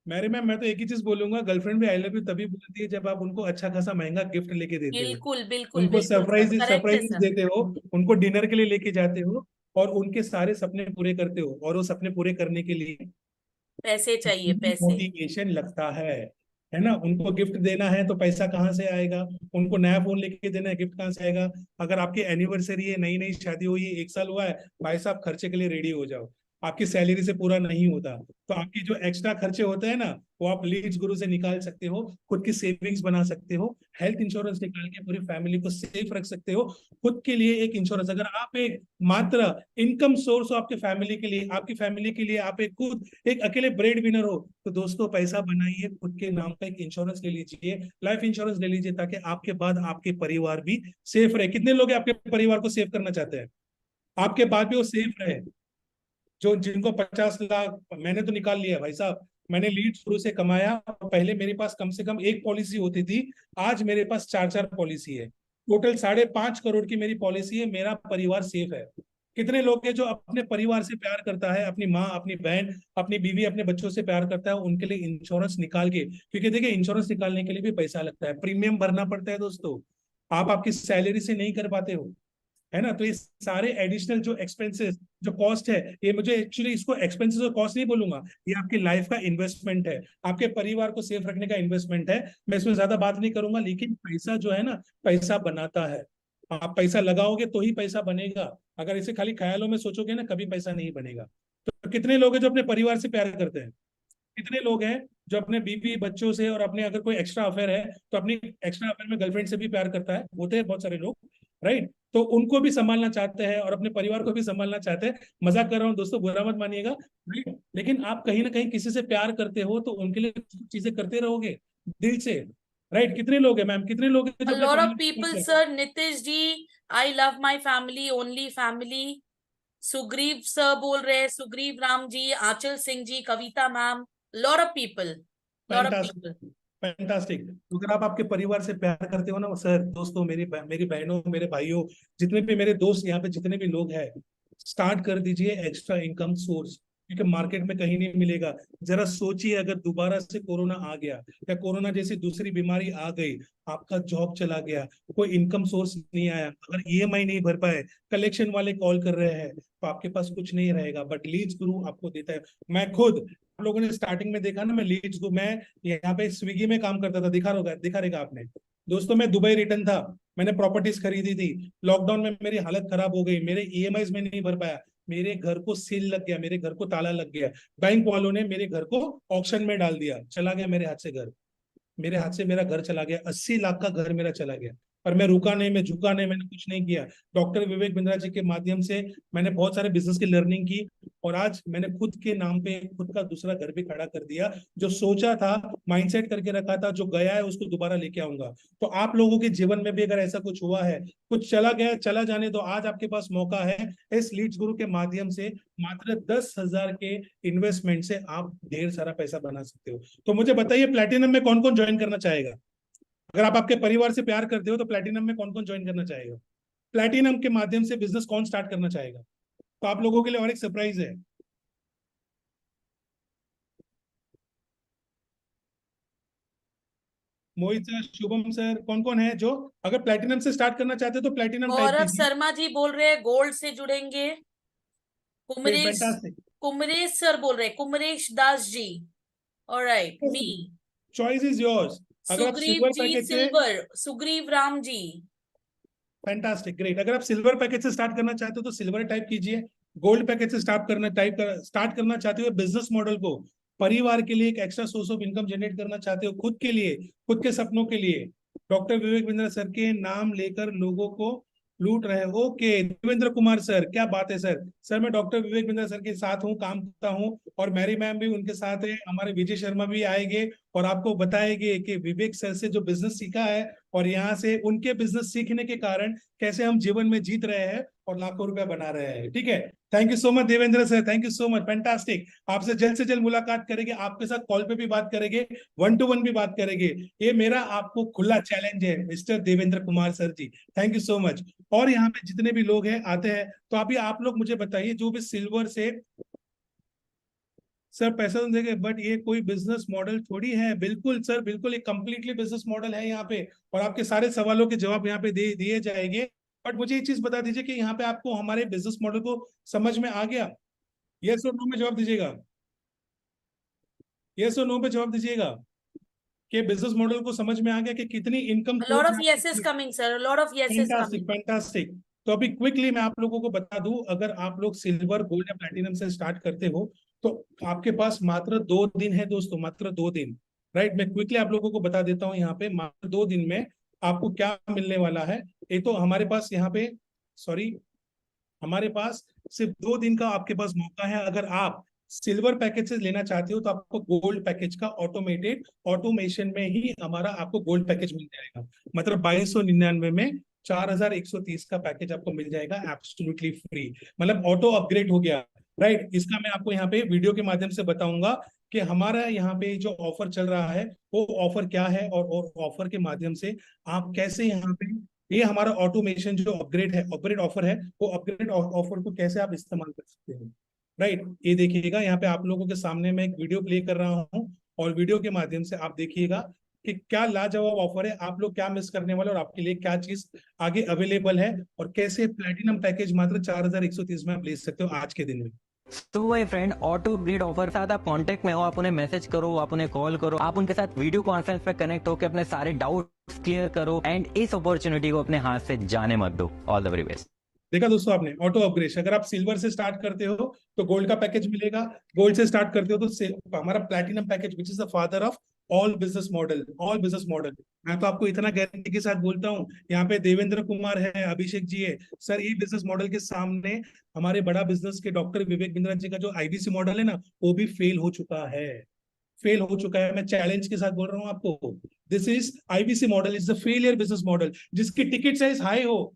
Speaker 6: मैंने मैम मैं तो एक ही चीज बोलूंगा, गर्लफ्रेंड भी आई लव यू तभी बोलती है जब आप उनको अच्छा खासा महंगा गिफ्ट लेके देते हो,
Speaker 2: बिल्कुल बिल्कुल
Speaker 6: उनको
Speaker 2: बिल्कुल सर,
Speaker 6: सरप्राइज
Speaker 2: करेक्ट है
Speaker 6: सरप्राइजेस
Speaker 2: सर।
Speaker 6: देते हो, उनको डिनर के लिए लेके जाते हो और उनके सारे सपने पूरे करते हो, और वो सपने पूरे करने के लिए
Speaker 2: पैसे चाहिए, पैसे।
Speaker 6: मोटिवेशन लगता है ना। उनको गिफ्ट देना है तो पैसा कहाँ से आएगा, उनको नया फोन लेके देना है, गिफ्ट कहाँ से आएगा। अगर आपकी एनिवर्सरी है, नई नई शादी हुई है, 1 साल हुआ है, भाई साहब खर्चे के लिए रेडी हो जाओ, आपकी सैलरी से पूरा नहीं होता, तो आपकी जो एक्स्ट्रा खर्चे होते हैं ना, वो आप लीड्स गुरु से निकाल सकते हो, खुद की सेविंग्स बना सकते हो, हेल्थ इंश्योरेंस निकाल के पूरी फैमिली को सेफ रख सकते हो। खुद के लिए एक इंश्योरेंस, अगर आप एक मात्र इनकम सोर्स हो आपके फैमिली के लिए, आपकी फैमिली के लिए आप एक खुद एक अकेले ब्रेड विनर हो, तो दोस्तों पैसा बनाइए, खुद के नाम का एक इंश्योरेंस ले लीजिए, लाइफ इंश्योरेंस ले लीजिए, ताकि आपके बाद आपके परिवार भी सेफ रहे। कितने लोग आपके परिवार को सेव करना चाहते हैं, आपके बाद भी वो सेफ रहे। जो जिनको 50 लाख, मैंने तो निकाल लिया भाई साहब, मैंने लीड शुरू से कमाया, पहले मेरे पास कम से कम 1 पॉलिसी होती थी, आज मेरे पास 4 पॉलिसी है, टोटल 5.5 करोड़ की मेरी पॉलिसी है, मेरा परिवार सेफ है। कितने लोग हैं जो अपने परिवार से प्यार करता है, अपनी माँ, अपनी बहन, अपनी बीवी, अपने बच्चों से प्यार करता है, उनके लिए इंश्योरेंस निकाल के, क्योंकि देखिए इंश्योरेंस निकालने के लिए भी पैसा लगता है, प्रीमियम भरना पड़ता है दोस्तों, आप आपकी सैलरी से नहीं कर पाते हो, है ना। तो ये सारे एडिशनल जो एक्सपेंसेस, जो कॉस्ट है, ये मुझे एक्चुअली इसको एक्सपेंसेस और कॉस्ट नहीं बोलूंगा, ये आपकी लाइफ का इन्वेस्टमेंट है, आपके परिवार को सेफ रखने का इन्वेस्टमेंट है। मैं इसमें ज्यादा बात नहीं करूंगा, लेकिन पैसा जो है ना, पैसा बनाता है, आप पैसा लगाओगे तो ही पैसा बनेगा, अगर इसे खाली ख्यालों में सोचोगे ना, कभी पैसा नहीं बनेगा। तो कितने लोग हैं जो अपने परिवार से प्यार करते हैं, कितने लोग हैं जो अपने बीवी बच्चों से, और अपने अगर कोई एक्स्ट्रा अफेयर है तो अपनी एक्स्ट्रा अफेयर में गर्लफ्रेंड से भी प्यार करता है, होते हैं बहुत सारे लोग, राइट। तो उनको भी संभालना चाहते हैं और अपने परिवार को भी संभालना चाहते हैं। मजाक कर रहा हूँ दोस्तों, बुरा मत मानिएगा, राइट। लेकिन आप कहीं ना कहीं किसी से प्यार करते हो तो उनके लिए चीजें करते रहोगे दिल से, राइट। कितने लोग हैं मैम, कितने लोग हैं
Speaker 2: A
Speaker 6: जो अपने
Speaker 2: lot
Speaker 6: परिवार
Speaker 2: of
Speaker 6: को
Speaker 2: people,
Speaker 6: प्यार
Speaker 2: sir. Nitish ji, I love my family, only family. Sugriv sir बोल रहे हैं, Sugriv Ram ji, Anchal Singh ji, Kavita ma'am, lot of people, lot of
Speaker 6: fantastic,
Speaker 2: people.
Speaker 6: Fantastic. अगर आप आपके परिवार से प्यार करते हो ना सर, दोस्तों, मेरी बहनों, मेरे भाइयों, जितने भी मेरे दोस्त यहाँ पे जितने भी लोग हैं, स्टार्ट कर दीजिए एक्स्ट्रा इनकम सोर्स, क्योंकि मार्केट में कहीं नहीं मिलेगा। जरा सोचिए, अगर दोबारा से कोरोना आ गया या कोरोना जैसी दूसरी बीमारी आ गई, आपका जॉब चला गया, कोई इनकम सोर्स नहीं आया, अगर ईएमआई नहीं भर पाए, कलेक्शन वाले कॉल कर रहे हैं, तो आपके पास कुछ नहीं रहेगा, बट लीड्स गुरु आपको देता है। मैं खुद, आप लोगों ने स्टार्टिंग में देखा ना, मैं लीड्स गुरु, मैं यहाँ पे स्विगी में काम करता था, दिखा रहेगा आपने दोस्तों, मैं दुबई रिटर्न था, मैंने प्रॉपर्टीज खरीदी थी, लॉकडाउन में मेरी हालत खराब हो गई, मेरे ईएमआईज में नहीं भर पाया, मेरे घर को सील लग गया, मेरे घर को ताला लग गया, बैंक वालों ने मेरे घर को ऑक्शन में डाल दिया, चला गया मेरे हाथ से घर, मेरे हाथ से मेरा घर चला गया, 80 लाख का घर मेरा चला गया, पर मैं रुका नहीं, मैं झुका नहीं, मैंने कुछ नहीं किया। डॉक्टर विवेक बिंद्रा जी के माध्यम से मैंने बहुत सारे बिजनेस की लर्निंग की, और आज मैंने खुद के नाम पे खुद का दूसरा घर भी खड़ा कर दिया। जो सोचा था, माइंडसेट करके रखा था, जो गया है उसको दोबारा लेके आऊंगा। तो आप लोगों के जीवन में भी अगर ऐसा कुछ हुआ है, कुछ चला गया, चला जाने दो, आज आपके पास मौका है, इस लीड्स गुरु के माध्यम से मात्र 10,000 के इन्वेस्टमेंट से आप ढेर सारा पैसा बना सकते हो। तो मुझे बताइए, प्लैटिनम में कौन कौन ज्वाइन करना चाहेगा? अगर आप आपके परिवार से प्यार करते हो तो प्लैटिनम में कौन कौन ज्वाइन करना चाहेगा? प्लैटिनम के माध्यम से बिजनेस कौन स्टार्ट करना चाहेगा? तो आप लोगों के लिए और एक सरप्राइज है। मोहित सर, शुभम सर, कौन कौन है जो अगर प्लैटिनम से स्टार्ट करना चाहते हो तो प्लैटिनम टाइप
Speaker 2: गौरव
Speaker 6: कीजिए।
Speaker 2: शर्मा जी बोल रहे हैं गोल्ड से जुड़ेंगे। कुमरेश
Speaker 6: फैंटास्टिक,
Speaker 2: कुमरेश सर बोल रहे हैं, Kumaresh Das ji. Alright, me.
Speaker 6: Choice is yours. अगर आप
Speaker 2: सुग्रीव
Speaker 6: सिल्वर
Speaker 2: जी,
Speaker 6: पैकेज से,
Speaker 2: silver, Sugriv Ram ji.
Speaker 6: Fantastic, great. अगर आप सिल्वर पैकेज से स्टार्ट करना चाहते हो तो सिल्वर टाइप कीजिए। गोल्ड पैकेज से स्टार्ट करना चाहते हो बिजनेस मॉडल को, परिवार के लिए एक extra source of income generate करना चाहते हो, खुद के लिए, खुद के सपनों के लिए, डॉक्टर विवेक बिंद्रा सर के नाम लेकर लोगों को लूट रहे हैं। ओके देवेंद्र कुमार सर, क्या बात है सर। सर मैं डॉक्टर विवेक बिंद्रा सर के साथ हूँ, काम करता हूँ, और मैरी मैम भी उनके साथ है। हमारे विजय शर्मा भी आएंगे और आपको बताएंगे कि विवेक सर से जो बिजनेस सीखा है और यहाँ से उनके बिजनेस सीखने के कारण कैसे हम जीवन में जीत रहे हैं और लाखों रुपया बना रहे हैं। ठीक है, thank you so much Devendra sir, thank you so much, fantastic. आपसे जल्द से जल्द मुलाकात करेंगे, आपके साथ कॉल पे भी बात करेंगे, 1-to-1 भी बात करेंगे। ये मेरा आपको खुला चैलेंज है mister Devendra Kumar sir ji, thank you so much. और यहाँ पे जितने भी लोग हैं आते हैं, तो अभी आप लोग मुझे बताइए जो भी सिल्वर से सर पैसा तो देंगे, बट ये कोई बिजनेस मॉडल थोड़ी है। बिल्कुल सर, बिल्कुल एक कंप्लीटली बिजनेस मॉडल है यहाँ पे, और आपके सारे सवालों के जवाब यहाँ पे दे दिए जाएंगे। बट मुझे ये चीज बता दीजिए कि यहाँ पे आपको हमारे बिजनेस मॉडल को समझ में आ गया? यस और नो में जवाब दीजिएगा, यस और नो पे जवाब दीजिएगा कि बिजनेस मॉडल को समझ में आ गया कि कितनी income.
Speaker 2: Lot of yeses coming sir, a lot of yeses
Speaker 6: fantastic
Speaker 2: coming.
Speaker 6: Fantastic. तो अभी क्विकली मैं आप लोगों को बता दूं, अगर आप लोग सिल्वर गोल्ड या प्लैटिनम से स्टार्ट करते हो तो आपके पास मात्र 2 दिन है दोस्तों, मात्र 2 दिन। राइट, मैं क्विकली आप लोगों को बता देता हूं यहाँ पे मात्र 2 दिन में आपको क्या मिलने वाला है। एक तो हमारे पास यहाँ पे हमारे पास सिर्फ 2 दिन का आपके पास मौका है। अगर आप सिल्वर पैकेज से लेना चाहते हो तो आपको गोल्ड पैकेज का ऑटोमेशन में ही हमारा आपको गोल्ड पैकेज मिल जाएगा। मतलब 2299 में 4130 का पैकेज आपको मिल जाएगा एब्सोल्युटली फ्री, मतलब ऑटो अपग्रेड हो गया। राइट, इसका मैं आपको यहाँ पे वीडियो के माध्यम से बताऊंगा कि हमारा यहाँ पे जो ऑफर चल रहा है वो ऑफर क्या है, और ऑफर के माध्यम से आप कैसे यहाँ पे ये हमारा ऑटोमेशन जो अपग्रेड ऑफर है, वो अपग्रेड ऑफर को कैसे आप इस्तेमाल कर सकते हो। राइट, ये देखिएगा यहाँ पे आप लोगों के सामने मैं एक वीडियो प्ले कर रहा हूँ, और वीडियो के माध्यम से आप देखिएगा कि क्या लाजवाब ऑफर है, आप लोग क्या मिस करने वाले और आपके लिए क्या चीज आगे अवेलेबल है, और कैसे प्लैटिनम पैकेज मात्र 4130 में आप ले सकते हो आज के दिन में।
Speaker 11: तो my friend, auto upgrade offer साथ आप कांटेक्ट में हो, आप उन्हें मैसेज करो, आप उन्हें कॉल करो, आप उनके साथ वीडियो कॉन्फ्रेंस पे कनेक्ट होकर अपने सारे डाउट्स क्लियर करो, एंड इस अपॉर्चुनिटी को अपने हाथ से जाने मत दो। All the very best.
Speaker 6: देखा दोस्तों आपने, ऑटो अपग्रेड। अगर आप सिल्वर से स्टार्ट करते हो तो गोल्ड का पैकेज मिलेगा, गोल्ड से स्टार्ट करते हो तो हमारा platinum package which is the father of all business model. मैं तो आपको इतना गारंटी के साथ बोलता हूँ, यहाँ पे देवेंद्र कुमार है, अभिषेक जी है सर, ये बिजनेस मॉडल के सामने हमारे बड़ा बिजनेस के डॉक्टर विवेक बिंद्रा जी का जो आईबीसी मॉडल है ना, वो भी फेल हो चुका है। मैं चैलेंज के साथ बोल रहा हूँ आपको, this is IBC model is the failure business model, जिसकी टिकट साइज हाई हो,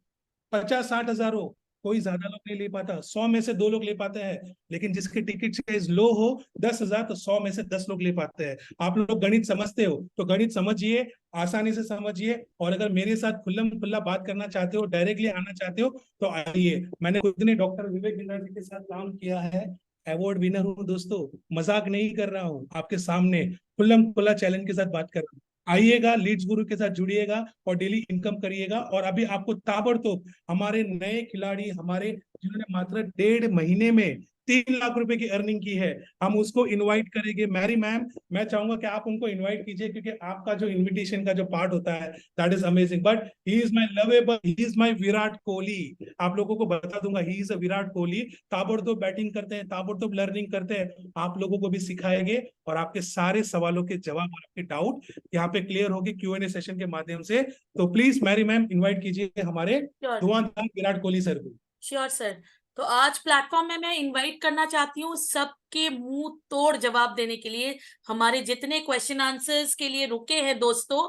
Speaker 6: 50-60 हजार हो, कोई ज्यादा लोग नहीं ले पाता, 100 में से 2 लोग ले पाते हैं। लेकिन जिसकी टिकट साइज लो हो 10,000, तो 100 में से 10 लोग ले पाते हैं। आप लोग गणित समझते हो तो गणित समझिए, आसानी से समझिए, और अगर मेरे साथ खुल्लम खुल्ला बात करना चाहते हो, डायरेक्टली आना चाहते हो तो आइए। मैंने खुद ने डॉक्टर विवेक बिंद्रा जी के साथ काम किया है, अवार्ड विनर हूँ दोस्तों, मजाक नहीं कर रहा हूँ, आपके सामने खुल्लम खुल्ला चैलेंज के साथ बात कर रहा हूँ। आइएगा, लीड्स गुरु के साथ जुड़िएगा और डेली इनकम करिएगा। और अभी आपको ताबड़तोड़ हमारे नए खिलाड़ी, हमारे जिन्होंने मात्र 1.5 महीने में 3 लाख रुपए की अर्निंग की है, हम उसको इनवाइट करेंगे। मैरी मैम, मैं चाहूंगा कि आप उनको इनवाइट कीजिए, क्योंकि आपका जो इनविटेशन का जो पार्ट होता है that is amazing. But he is my lovable, he is my Virat Kohli. आप लोगों को बता दूंगा, he is a Virat Kohli. ताबड़तोड़ बैटिंग करते हैं, ताबड़तोड़ लर्निंग करते हैं, आप लोगों को भी सिखाएंगे, और आपके सारे सवालों के जवाब और आपके डाउट यहाँ पे क्लियर होगी Q&A सेशन के माध्यम से। तो प्लीज मैरी मैम इनवाइट कीजिए हमारे धुआंधार विराट कोहली सर को।
Speaker 2: Sure sir. तो आज प्लेटफॉर्म में मैं इनवाइट करना चाहती हूँ सबके मुंह तोड़ जवाब देने के लिए, हमारे जितने क्वेश्चन आंसर्स के लिए रुके हैं दोस्तों,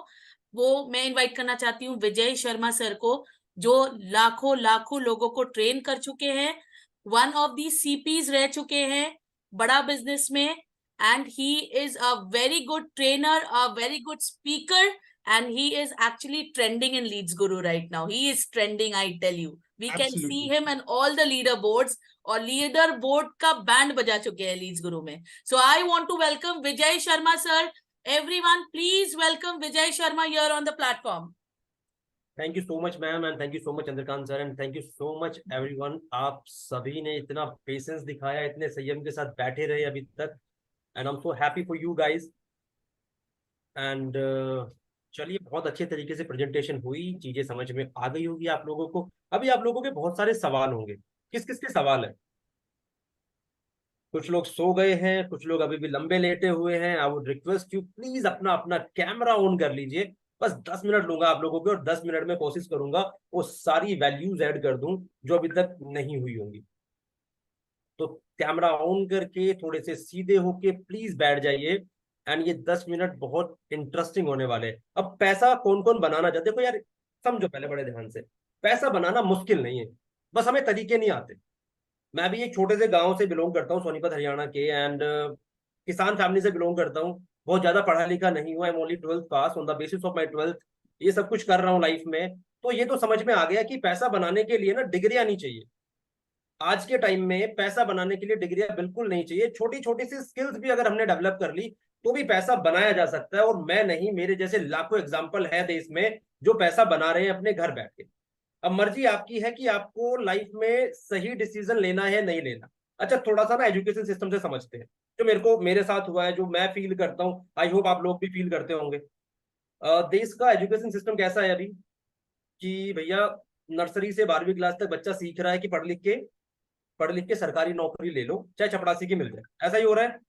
Speaker 2: वो मैं इनवाइट करना चाहती हूँ विजय शर्मा सर को, जो लाखों लोगों को ट्रेन कर चुके हैं, वन ऑफ दी CPs रह चुके हैं बड़ा बिजनेस में, and he is a very good trainer, a very good speaker, and he is actually trending in Leads Guru right now. He is trending, I tell you. We can see him and all the leaderboards, और leader board का band बजा चुके हैं Leeds गुरु में. So I want to welcome Vijay Sharma sir. Everyone, please welcome Vijay Sharma here on the platform.
Speaker 3: Thank you so much ma'am, and thank you so much Chandrakant sir, and thank you so much everyone. आप सभी ने इतना patience दिखाया, इतने संयम के साथ बैठे रहे अभी तक, and I am so happy for you guys. And चलिए, बहुत अच्छे तरीके से प्रेजेंटेशन हुई, चीजें समझ में आ गई होगी आप लोगों को। अभी आप लोगों के बहुत सारे सवाल होंगे, किस किस के सवाल है? कुछ लोग सो गए हैं, कुछ लोग अभी भी लंबे लेटे हुए हैं। I would request you, please अपना अपना कैमरा ऑन कर लीजिए बस 10 मिनट लूंगा आप लोगों के, और 10 मिनट में कोशिश करूंगा वो सारी वैल्यूज ऐड कर दूं जो अभी तक नहीं हुई होंगी। तो कैमरा ऑन करके थोड़े से सीधे होके प्लीज बैठ जाइए, एंड ये 10 मिनट बहुत इंटरेस्टिंग होने वाले हैं। अब पैसा कौन कौन बनाना चाहते, देखो यार समझो पहले बड़े ध्यान से, पैसा बनाना मुश्किल नहीं है, बस हमें तरीके नहीं आते। मैं भी एक छोटे से गांव से बिलोंग करता हूँ, सोनीपत हरियाणा के, एंड किसान फैमिली से बिलोंग करता हूँ। बहुत ज्यादा पढ़ा लिखा नहीं हुआ, I am only 12th pass on the basis of my 12th। ये सब कुछ कर रहा हूँ लाइफ में, तो ये तो समझ में आ गया कि पैसा बनाने के लिए ना डिग्रियां नहीं चाहिए। आज के टाइम में पैसा बनाने के लिए डिग्रियां बिल्कुल नहीं चाहिए, छोटी छोटी सी स्किल्स भी अगर हमने डेवलप कर ली तो भी पैसा बनाया जा सकता है। और मैं नहीं, मेरे जैसे लाखों एग्जाम्पल है देश में जो पैसा बना रहे हैं अपने घर बैठ के। अब मर्जी आपकी है कि आपको लाइफ में सही डिसीजन लेना है नहीं लेना। अच्छा, थोड़ा सा ना एजुकेशन सिस्टम से समझते हैं, जो मेरे साथ हुआ है, जो मैं फील करता हूँ, आई होप आप लोग भी फील करते होंगे। देश का एजुकेशन सिस्टम कैसा है अभी कि भैया नर्सरी से 12वीं क्लास तक बच्चा सीख रहा है कि पढ़ लिख के सरकारी नौकरी ले लो, चाहे चपरासी की मिल जाए। ऐसा ही हो रहा है।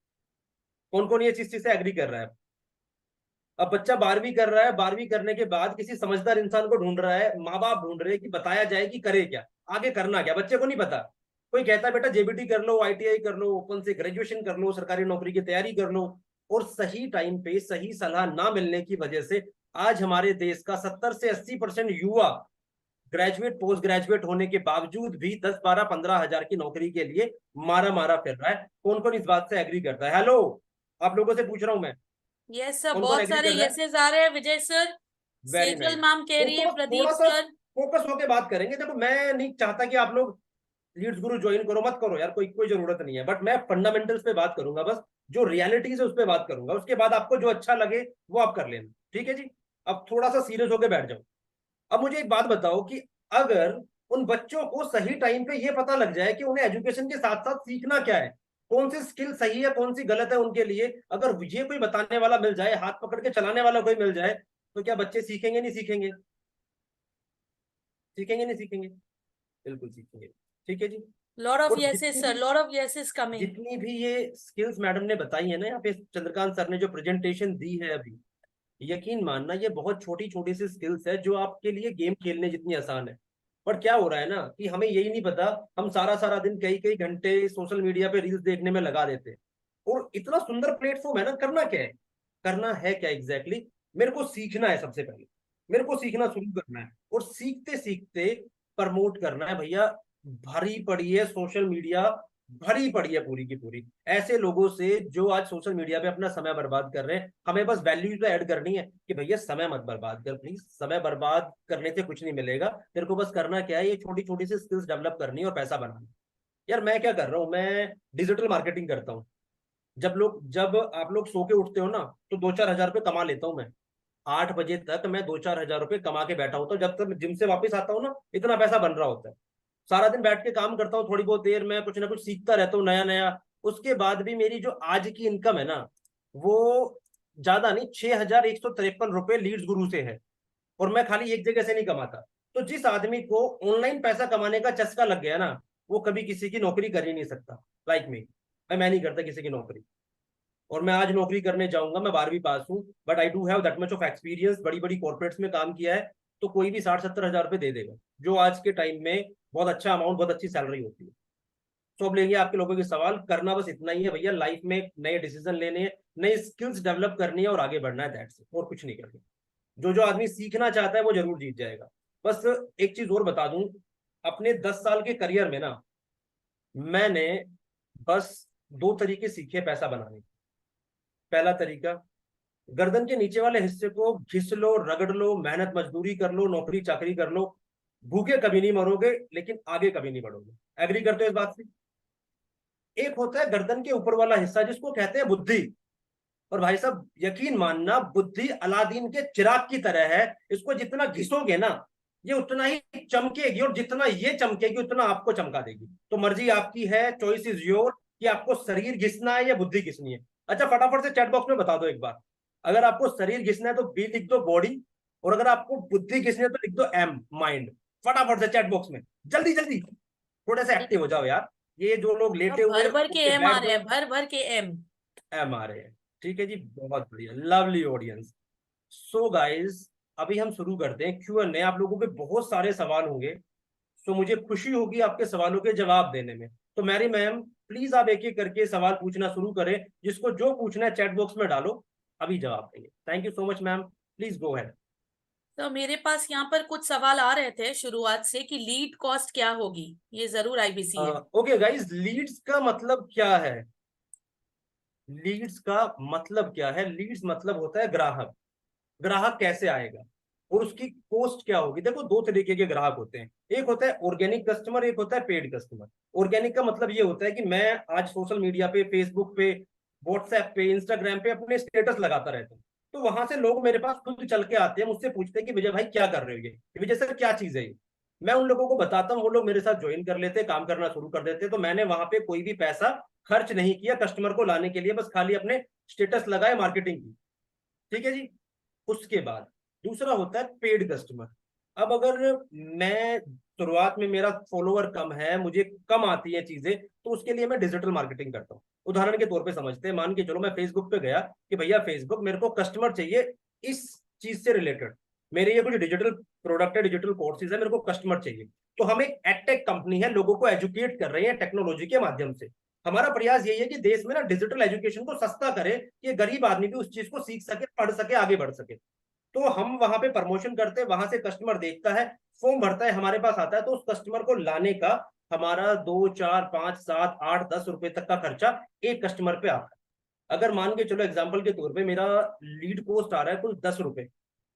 Speaker 3: कौन कौन ये चीज से एग्री कर रहा है? अब बच्चा 12वीं कर रहा है, 12वीं करने के बाद किसी समझदार इंसान को ढूंढ रहा है, माँ बाप ढूंढ रहे हैं कि बताया जाए कि करे क्या, आगे करना क्या। बच्चे को नहीं पता। कोई कहता है बेटा जेबीटी कर लो, आईटीआई कर लो, ओपन से ग्रेजुएशन कर लो, सरकारी नौकरी की तैयारी कर लो। और सही टाइम पे सही सलाह ना मिलने की वजह से आज हमारे देश का 70 से 80% युवा ग्रेजुएट पोस्ट ग्रेजुएट होने के बावजूद भी 10, 12, 15 हजार की नौकरी के लिए मारा फिर रहा है। कौन कौन इस बात से एग्री करता है? हेलो, आप लोगों से पूछ रहा हूं मैं।
Speaker 2: यस सर,
Speaker 3: कौन कौन
Speaker 2: बहुत
Speaker 3: एग्री
Speaker 2: सारे
Speaker 3: कर रहा है?
Speaker 2: यसेस आ रहे हैं। Vijay sir,
Speaker 3: very
Speaker 2: Sejal
Speaker 3: nice.
Speaker 2: Ma'am कह रही है, प्रदीप
Speaker 3: थोड़ा सा
Speaker 2: सर।
Speaker 3: फोकस होके बात करेंगे। देखो मैं नहीं चाहता कि आप लोग लीड्स गुरु ज्वाइन करो, मत करो यार, कोई जरूरत नहीं है। बट मैं फंडामेंटल्स पे बात करूंगा, बस जो रियलिटीज है उस पर बात करूंगा। उसके बाद आपको जो अच्छा लगे वो आप कर लेना, ठीक है जी। अब थोड़ा सा सीरियस होके बैठ जाओ। अब मुझे एक बात बताओ कि अगर उन बच्चों को सही टाइम पे ये पता लग जाए कि उन्हें एजुकेशन के साथ साथ सीखना क्या है, कौन सी स्किल सही है कौन सी गलत है उनके लिए, अगर ये कोई बताने वाला मिल जाए, हाथ पकड़ के चलाने वाला कोई मिल जाए, तो क्या बच्चे सीखेंगे नहीं सीखेंगे? सीखेंगे नहीं सीखेंगे? बिल्कुल सीखेंगे, ठीक है जी।
Speaker 2: लॉट ऑफ
Speaker 3: और
Speaker 2: यसेस सर, लॉट ऑफ यसेस कमिंग।
Speaker 3: जितनी भी ये स्किल्स मैडम ने बताई है ना, यहाँ पे चंद्रकांत सर ने जो प्रेजेंटेशन दी है अभी, यकीन मानना ये बहुत छोटी छोटी सी स्किल्स है जो आपके लिए गेम खेलने जितनी आसान है। पर क्या हो रहा है ना कि हमें यही नहीं पता, हम सारा सारा दिन कई कई घंटे सोशल मीडिया पे रील्स देखने में लगा देते हैं। और इतना सुंदर प्लेटफॉर्म है ना, करना क्या है, करना है क्या एग्जैक्टली? मेरे को सीखना है, सबसे पहले मेरे को सीखना शुरू करना है, और सीखते सीखते प्रमोट करना है। भैया भरी पड़ी है सोशल मीडिया, भरी पड़ी है पूरी की पूरी ऐसे लोगों से जो आज सोशल मीडिया पे अपना समय बर्बाद कर रहे हैं। हमें बस वैल्यूज तो ऐड करनी है कि भैया समय मत बर्बाद कर प्लीज, समय बर्बाद करने से कुछ नहीं मिलेगा। तेरे को बस करना क्या है, ये छोटी छोटी सी स्किल्स डेवलप करनी है और पैसा बनाना। यार मैं क्या कर रहा हूँ, मैं डिजिटल मार्केटिंग करता हूँ। जब आप लोग सो के उठते हो ना, तो 2-4 हजार रुपये कमा लेता हूँ मैं। 8 बजे तक मैं 2-4 हजार रुपये कमा के बैठा होता हूँ। जब तक जिम से वापस आता हूँ ना, इतना पैसा बन रहा होता है। सारा दिन बैठ के काम करता हूँ, थोड़ी बहुत देर में कुछ ना कुछ सीखता रहता हूँ नया नया। उसके बाद भी मेरी जो आज की इनकम है ना, वो ज्यादा नहीं, 6,153 रुपये लीड्स गुरु से है। और मैं खाली एक जगह से नहीं कमाता। तो जिस आदमी को ऑनलाइन पैसा कमाने का चस्का लग गया ना, वो कभी किसी की नौकरी कर ही नहीं सकता लाइक में। मैं नहीं करता किसी की नौकरी, और मैं आज नौकरी करने जाऊंगा। मैं 12वीं पास हूँ, but I do have that much of experience. बड़ी बड़ी कॉर्पोरेट्स में काम किया है, तो कोई भी 60-70 हजार रुपये दे देगा, जो आज के टाइम में बहुत अच्छा अमाउंट, बहुत अच्छी सैलरी होती है। तो अब लेंगे आपके लोगों के सवाल। करना बस इतना ही है भैया, लाइफ में नए डिसीजन लेने हैं, नई स्किल्स डेवलप करनी है और आगे बढ़ना है, दैट्स इट, और कुछ नहीं करना। जो आदमी सीखना चाहता है वो जरूर जीत जाएगा। बस एक चीज और बता दूं, अपने 10 साल के करियर में ना, मैंने बस 2 तरीके सीखे पैसा बनाने के। पहला तरीका, गर्दन के नीचे वाले हिस्से को घिस लो, रगड़ लो, मेहनत मजदूरी कर लो, नौकरी चाकरी कर लो, भूखे कभी नहीं मरोगे लेकिन आगे कभी नहीं बढ़ोगे। एग्री करते हो इस बात से? एक होता है गर्दन के ऊपर वाला हिस्सा जिसको कहते हैं बुद्धि। और भाई साहब यकीन मानना, बुद्धि अलादीन के चिराग की तरह है। इसको जितना घिसोगे ना, ये उतना ही चमकेगी, और जितना ये चमकेगी उतना आपको चमका देगी। तो मर्जी आपकी है, चॉइस इज योर, कि आपको शरीर घिसना है या बुद्धि घिसनी है। अच्छा फटाफट से चैट बॉक्स में बता दो एक बार, अगर आपको शरीर घिसना है तो बी लिख दो बॉडी, और अगर आपको बुद्धि घिसनी है तो लिख दो एम माइंड। फटाफट से चैट बॉक्स में जल्दी जल्दी, थोड़े से एक्टिव हो जाओ यार। ये जो लोग लेटे हुए
Speaker 2: भर भर के एम आ रहे हैं, भर भर के एम
Speaker 3: आ रहे हैं, ठीक है जी, बहुत बढ़िया, लवली ऑडियंस। सो गाइस, अभी हम शुरू करते हैं Q&A। आप लोगों के बहुत सारे सवाल होंगे, तो मुझे खुशी होगी आपके सवालों के जवाब देने में। तो मैरी मैम प्लीज आप एक एक करके सवाल पूछना शुरू करें, जिसको जो पूछना है चैट बॉक्स में डालो, अभी जवाब देंगे। Thank you so much ma'am, please go ahead.
Speaker 2: तो मेरे पास यहाँ पर कुछ सवाल आ रहे थे शुरुआत से कि लीड कॉस्ट क्या होगी, ये जरूर आईबीसी है।
Speaker 3: ओके गाइस, लीड्स का मतलब क्या है? लीड्स का मतलब क्या है? लीड्स मतलब होता है ग्राहक। ग्राहक कैसे आएगा और उसकी कॉस्ट क्या होगी? देखो, दो तरीके के ग्राहक होते हैं, एक होता है ऑर्गेनिक कस्टमर, एक होता है पेड कस्टमर। ऑर्गेनिक का मतलब ये होता है कि मैं आज सोशल मीडिया पे, फेसबुक पे, व्हाट्सएप पे, इंस्टाग्राम पे अपने स्टेटस लगाता रहता हूँ, तो वहां से लोग मेरे पास खुद चल के आते हैं, मुझसे पूछते हैं कि विजय भाई क्या कर रहे हो, ये विजय सर क्या चीज है ये। मैं उन लोगों को बताता हूँ, वो लोग मेरे साथ ज्वाइन कर लेते हैं, काम करना शुरू कर देते हैं। तो मैंने वहां पे कोई भी पैसा खर्च नहीं किया कस्टमर को लाने के लिए, बस खाली अपने स्टेटस लगाए, मार्केटिंग की। ठीक है जी। उसके बाद दूसरा होता है पेड कस्टमर। अब अगर मैं शुरुआत में मेरा फॉलोअर कम है, मुझे कम आती है चीजें, तो उसके लिए मैं डिजिटल मार्केटिंग करता हूँ। उदाहरण के तौर पे समझते हैं, मान के चलो मैं फेसबुक पे गया कि भैया फेसबुक मेरे को कस्टमर चाहिए इस चीज से रिलेटेड, मेरे ये कुछ डिजिटल प्रोडक्ट है, डिजिटल कोर्सेज है, मेरे को कस्टमर चाहिए। तो हम एक एडटेक कंपनी है, लोगों को एजुकेट कर रहे हैं टेक्नोलॉजी के माध्यम से। हमारा प्रयास यही है कि देश में ना डिजिटल एजुकेशन को सस्ता करे, कि गरीब आदमी भी उस चीज को सीख सके, पढ़ सके, आगे बढ़ सके। तो हम वहां पे प्रमोशन करते हैं, वहां से कस्टमर देखता है, फॉर्म भरता है, हमारे पास आता है, तो उस कस्टमर को लाने का हमारा 2, 4, 5, 7, 8, 10 रुपए तक का खर्चा एक कस्टमर पे आता है। अगर मान के चलो एग्जाम्पल के तौर पे मेरा लीड कॉस्ट आ रहा है कुल 10 रुपए,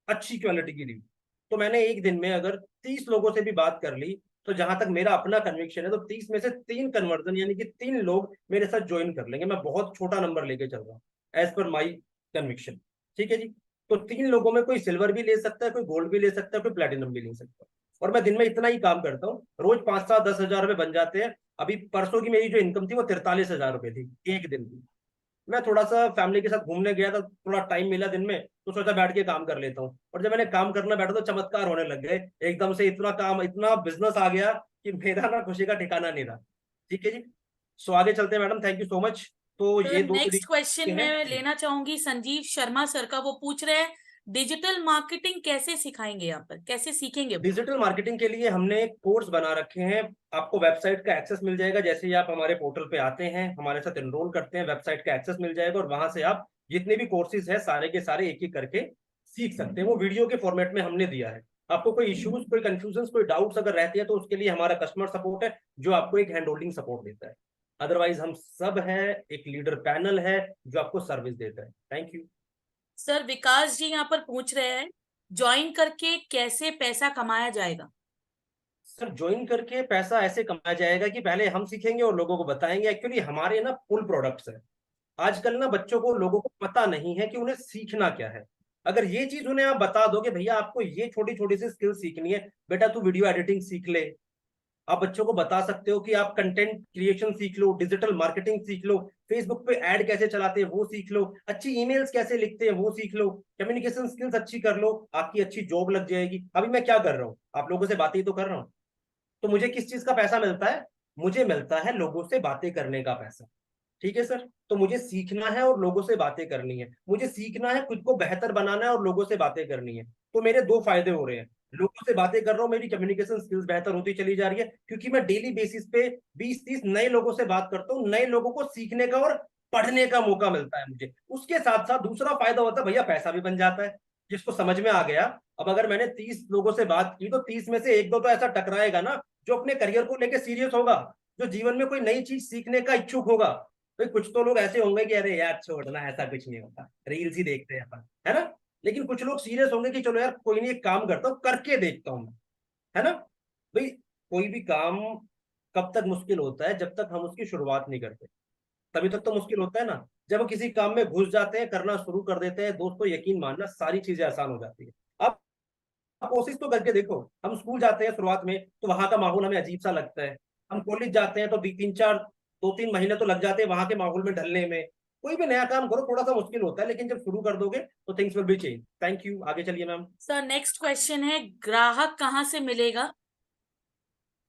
Speaker 3: अच्छी क्वालिटी की लीड, तो मैंने एक दिन में अगर 30 लोगों से भी बात कर ली, तो जहां तक मेरा अपना कन्विक्शन है, तो 30 में से 3 कन्वर्जन यानी कि 3 लोग मेरे साथ ज्वाइन कर लेंगे। मैं बहुत छोटा नंबर लेके चल रहा हूँ एज पर माई कन्विक्शन। ठीक है जी। तो 3 लोगों में कोई सिल्वर भी ले सकता है, कोई गोल्ड भी ले सकता है, कोई प्लेटिनम भी ले सकता है। और मैं दिन में इतना ही काम करता हूँ, रोज 5, 7, 10 हजार रुपए बन जाते हैं। अभी परसों की मेरी जो इनकम थी वो 43,000 रुपए थी एक दिन की। मैं थोड़ा सा फैमिली के साथ घूमने गया था, थोड़ा टाइम मिला दिन में, तो सोचा बैठ के काम कर लेता हूँ। और जब मैंने काम करना बैठा तो चमत्कार होने लग गए, एकदम से इतना काम, इतना बिजनेस आ गया कि मेरा ना खुशी का ठिकाना नहीं रहा। ठीक है जी। सो आगे चलते हैं madam, thank you so much. तो ये दो
Speaker 2: नेक्स्ट क्वेश्चन
Speaker 3: तरीके हैं।
Speaker 2: मैं लेना चाहूंगी संजीव शर्मा सर का। वो पूछ रहे हैं डिजिटल मार्केटिंग कैसे सिखाएंगे, यहाँ पर कैसे सीखेंगे?
Speaker 3: डिजिटल मार्केटिंग के लिए हमने कोर्स बना रखे हैं, आपको वेबसाइट का एक्सेस मिल जाएगा। जैसे ही आप हमारे पोर्टल पे आते हैं, हमारे साथ एनरोल करते हैं, वेबसाइट का एक्सेस मिल जाएगा, और वहां से आप जितने भी कोर्सेज है सारे के सारे एक एक करके सीख सकते हैं। वो वीडियो के फॉर्मेट में हमने दिया है। आपको कोई इश्यूज, कोई कंफ्यूजन, कोई डाउट्स अगर रहती है, तो उसके लिए हमारा कस्टमर सपोर्ट है, जो आपको एक हैंड होल्डिंग सपोर्ट देता है। अदरवाइज हम सब है, एक लीडर पैनल है जो आपको सर्विस देता है। थैंक यू
Speaker 2: सर विकास जी यहाँ पर पूछ रहे हैं ज्वाइन करके कैसे पैसा कमाया जाएगा?
Speaker 3: सर। ज्वाइन करके पैसा ऐसे कमाया जाएगा कि पहले हम सीखेंगे और लोगों को बताएंगे। एक्चुअली हमारे ना फुल प्रोडक्ट्स है। आजकल ना बच्चों को, लोगों को पता नहीं है कि उन्हें सीखना क्या है। अगर ये चीज उन्हें आप बता दोगे, भैया आपको ये छोटी छोटी सी स्किल सीखनी है, बेटा तू वीडियो एडिटिंग सीख ले। आप बच्चों को बता सकते हो कि आप कंटेंट क्रिएशन सीख लो, डिजिटल मार्केटिंग सीख लो, फेसबुक पे ऐड कैसे चलाते हैं वो सीख लो, अच्छी ईमेल्स कैसे लिखते हैं वो सीख लो, कम्युनिकेशन स्किल्स अच्छी कर लो, आपकी अच्छी जॉब लग जाएगी। अभी मैं क्या कर रहा हूँ, आप लोगों से बातें ही तो कर रहा हूँ। तो मुझे किस चीज का पैसा मिलता है? मुझे मिलता है लोगों से बातें करने का पैसा। ठीक है सर। तो मुझे सीखना है और लोगों से बातें करनी है, मुझे सीखना है, खुद को बेहतर बनाना है और लोगों से बातें करनी है। तो मेरे 2 फायदे हो रहे हैं, लोगों से बातें कर रहा हूँ, मेरी कम्युनिकेशन स्किल्स बेहतर होती चली जा रही है, क्योंकि मैं डेली बेसिस पे 20-30 नए लोगों से बात करता हूँ, नए लोगों को सीखने का और पढ़ने का मौका मिलता है मुझे। उसके साथ साथ दूसरा फायदा होता है, भैया पैसा भी बन जाता है, जिसको समझ में आ गया। अब अगर मैंने 30 लोगों से बात की, तो 30 में से 1-2 तो ऐसा टकराएगा ना, जो अपने करियर को लेकर सीरियस होगा, जो जीवन में कोई नई चीज सीखने का इच्छुक होगा। भाई कुछ तो लोग ऐसे होंगे कि अरे यार छोड़ना, ऐसा कुछ नहीं होता, रील्स ही देखते हैं अपन, है ना। लेकिन कुछ लोग सीरियस होंगे कि चलो यार कोई नहीं, एक काम करता हूँ, करके देखता हूँ, है ना। भाई कोई भी काम कब तक मुश्किल होता है? जब तक हम उसकी शुरुआत नहीं करते, तभी तक तो मुश्किल होता है ना। जब हम किसी काम में घुस जाते हैं, करना शुरू कर देते हैं, दोस्तों यकीन मानना सारी चीजें आसान हो जाती है। आप कोशिश तो करके देखो। हम स्कूल जाते हैं शुरुआत में, तो वहां का माहौल हमें अजीब सा लगता है। हम कॉलेज जाते हैं तो 2-3 महीने तो लग जाते हैं वहां के माहौल में ढलने में। कोई भी नया काम करो थोड़ा सा मुश्किल होता है, लेकिन जब शुरू कर दोगे तो things will be change. Thank you, आगे चलिए मैम।
Speaker 2: सर नेक्स्ट क्वेश्चन है ग्राहक कहाँ से मिलेगा?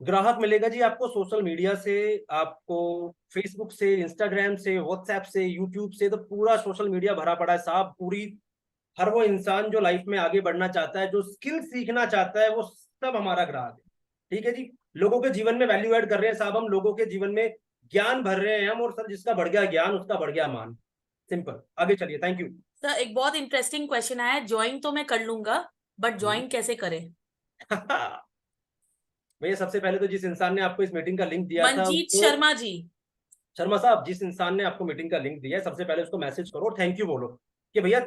Speaker 3: ग्राहक मिलेगा जी आपको सोशल मीडिया से, आपको फेसबुक से, इंस्टाग्राम से, व्हाट्सएप से, यूट्यूब से। तो पूरा सोशल मीडिया भरा पड़ा है साहब, पूरी हर वो इंसान जो लाइफ में आगे बढ़ना चाहता है, जो स्किल सीखना चाहता है, वो सब हमारा ग्राहक है। ठीक है जी, लोगों के जीवन में वैल्यू ऐड कर रहे हैं साहब हम, लोगों के जीवन में ज्ञान भर रहे हैं हम, और सर जिसका बढ़ गया ज्ञान उसका बढ़ गया मान। सिंपल, आगे चलिए, थैंक यू।
Speaker 2: सर एक बहुत इंटरेस्टिंग क्वेश्चन आया है, ज्वाइन तो मैं कर लूंगा बट ज्वाइन कैसे करें?
Speaker 3: भैया सबसे पहले तो जिस इंसान ने आपको इस मीटिंग का लिंक दिया था,
Speaker 2: मंजीत
Speaker 3: उसको-
Speaker 2: शर्मा जी।
Speaker 3: शर्मा साहब, जिस इंसान ने आपको मीटिंग का लिंक दिया है, सबसे पहले उसको मैसेज करो और थैंक यू बोलो कि भैया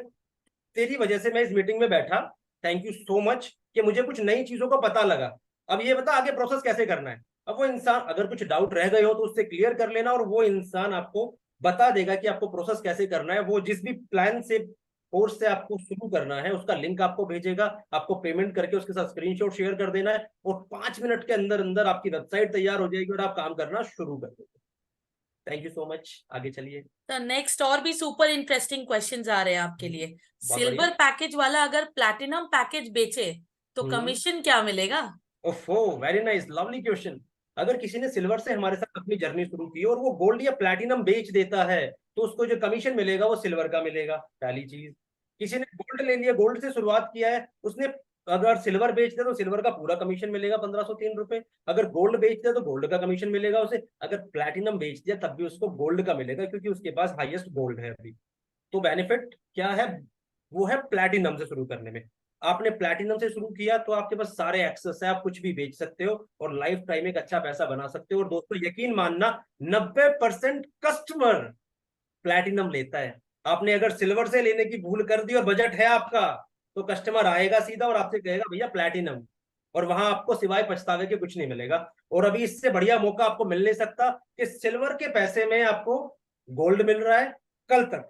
Speaker 3: तेरी वजह से मैं इस मीटिंग में बैठा, थैंक यू सो मच कि मुझे कुछ नई चीजों का पता लगा। अब ये बता आगे प्रोसेस कैसे करना है। अब वो इंसान, अगर कुछ डाउट रह गए हो तो उससे क्लियर कर लेना, और वो इंसान आपको बता देगा कि आपको प्रोसेस कैसे करना है। वो जिस भी प्लान से, कोर्स से आपको शुरू करना है, उसका लिंक आपको भेजेगा, आपको पेमेंट करके उसके साथ स्क्रीनशॉट शेयर कर देना है, और 5 मिनट के अंदर अंदर आपकी वेबसाइट तैयार हो जाएगी और आप काम करना शुरू कर दोगे। थैंक यू सो मच, आगे चलिए।
Speaker 2: तो नेक्स्ट और भी सुपर इंटरेस्टिंग क्वेश्चंस आ रहे हैं आपके लिए।
Speaker 3: बहुत
Speaker 2: सिल्वर
Speaker 3: बढ़िया।
Speaker 2: पैकेज वाला अगर प्लैटिनम पैकेज बेचे तो कमीशन क्या मिलेगा?
Speaker 3: ओफो, वेरी नाइस, लवली क्वेश्चन। अगर किसी ने सिल्वर से हमारे साथ अपनी जर्नी शुरू की और वो गोल्ड या प्लैटिनम बेच देता है, तो उसको जो कमीशन मिलेगा वो सिल्वर का मिलेगा, पहली चीज। किसी ने गोल्ड ले लिया, गोल्ड से शुरुआत किया है, उसने अगर सिल्वर बेच दिया तो सिल्वर का पूरा कमीशन मिलेगा 1503 रुपए। अगर गोल्ड बेच दिया तो गोल्ड का कमीशन मिलेगा उसे। अगर प्लैटिनम बेच दिया तब भी उसको गोल्ड का मिलेगा, क्योंकि उसके पास हाईएस्ट गोल्ड है अभी। तो बेनिफिट क्या है, वो है प्लैटिनम से शुरू करने में। आपने प्लैटिनम से शुरू किया तो आपके पास सारे एक्सेस है, आप कुछ भी बेच सकते हो और लाइफ टाइम एक अच्छा पैसा बना सकते हो। और दोस्तों यकीन मानना, 90% कस्टमर प्लैटिनम लेता है। आपने अगर सिल्वर से लेने की भूल कर दी और बजट है आपका, तो कस्टमर आएगा सीधा और आपसे कहेगा भैया प्लैटिनम, और वहां आपको सिवाय पछतावे के कुछ नहीं मिलेगा। और अभी इससे बढ़िया मौका आपको मिल नहीं सकता कि सिल्वर के पैसे में आपको गोल्ड मिल रहा है कल तक,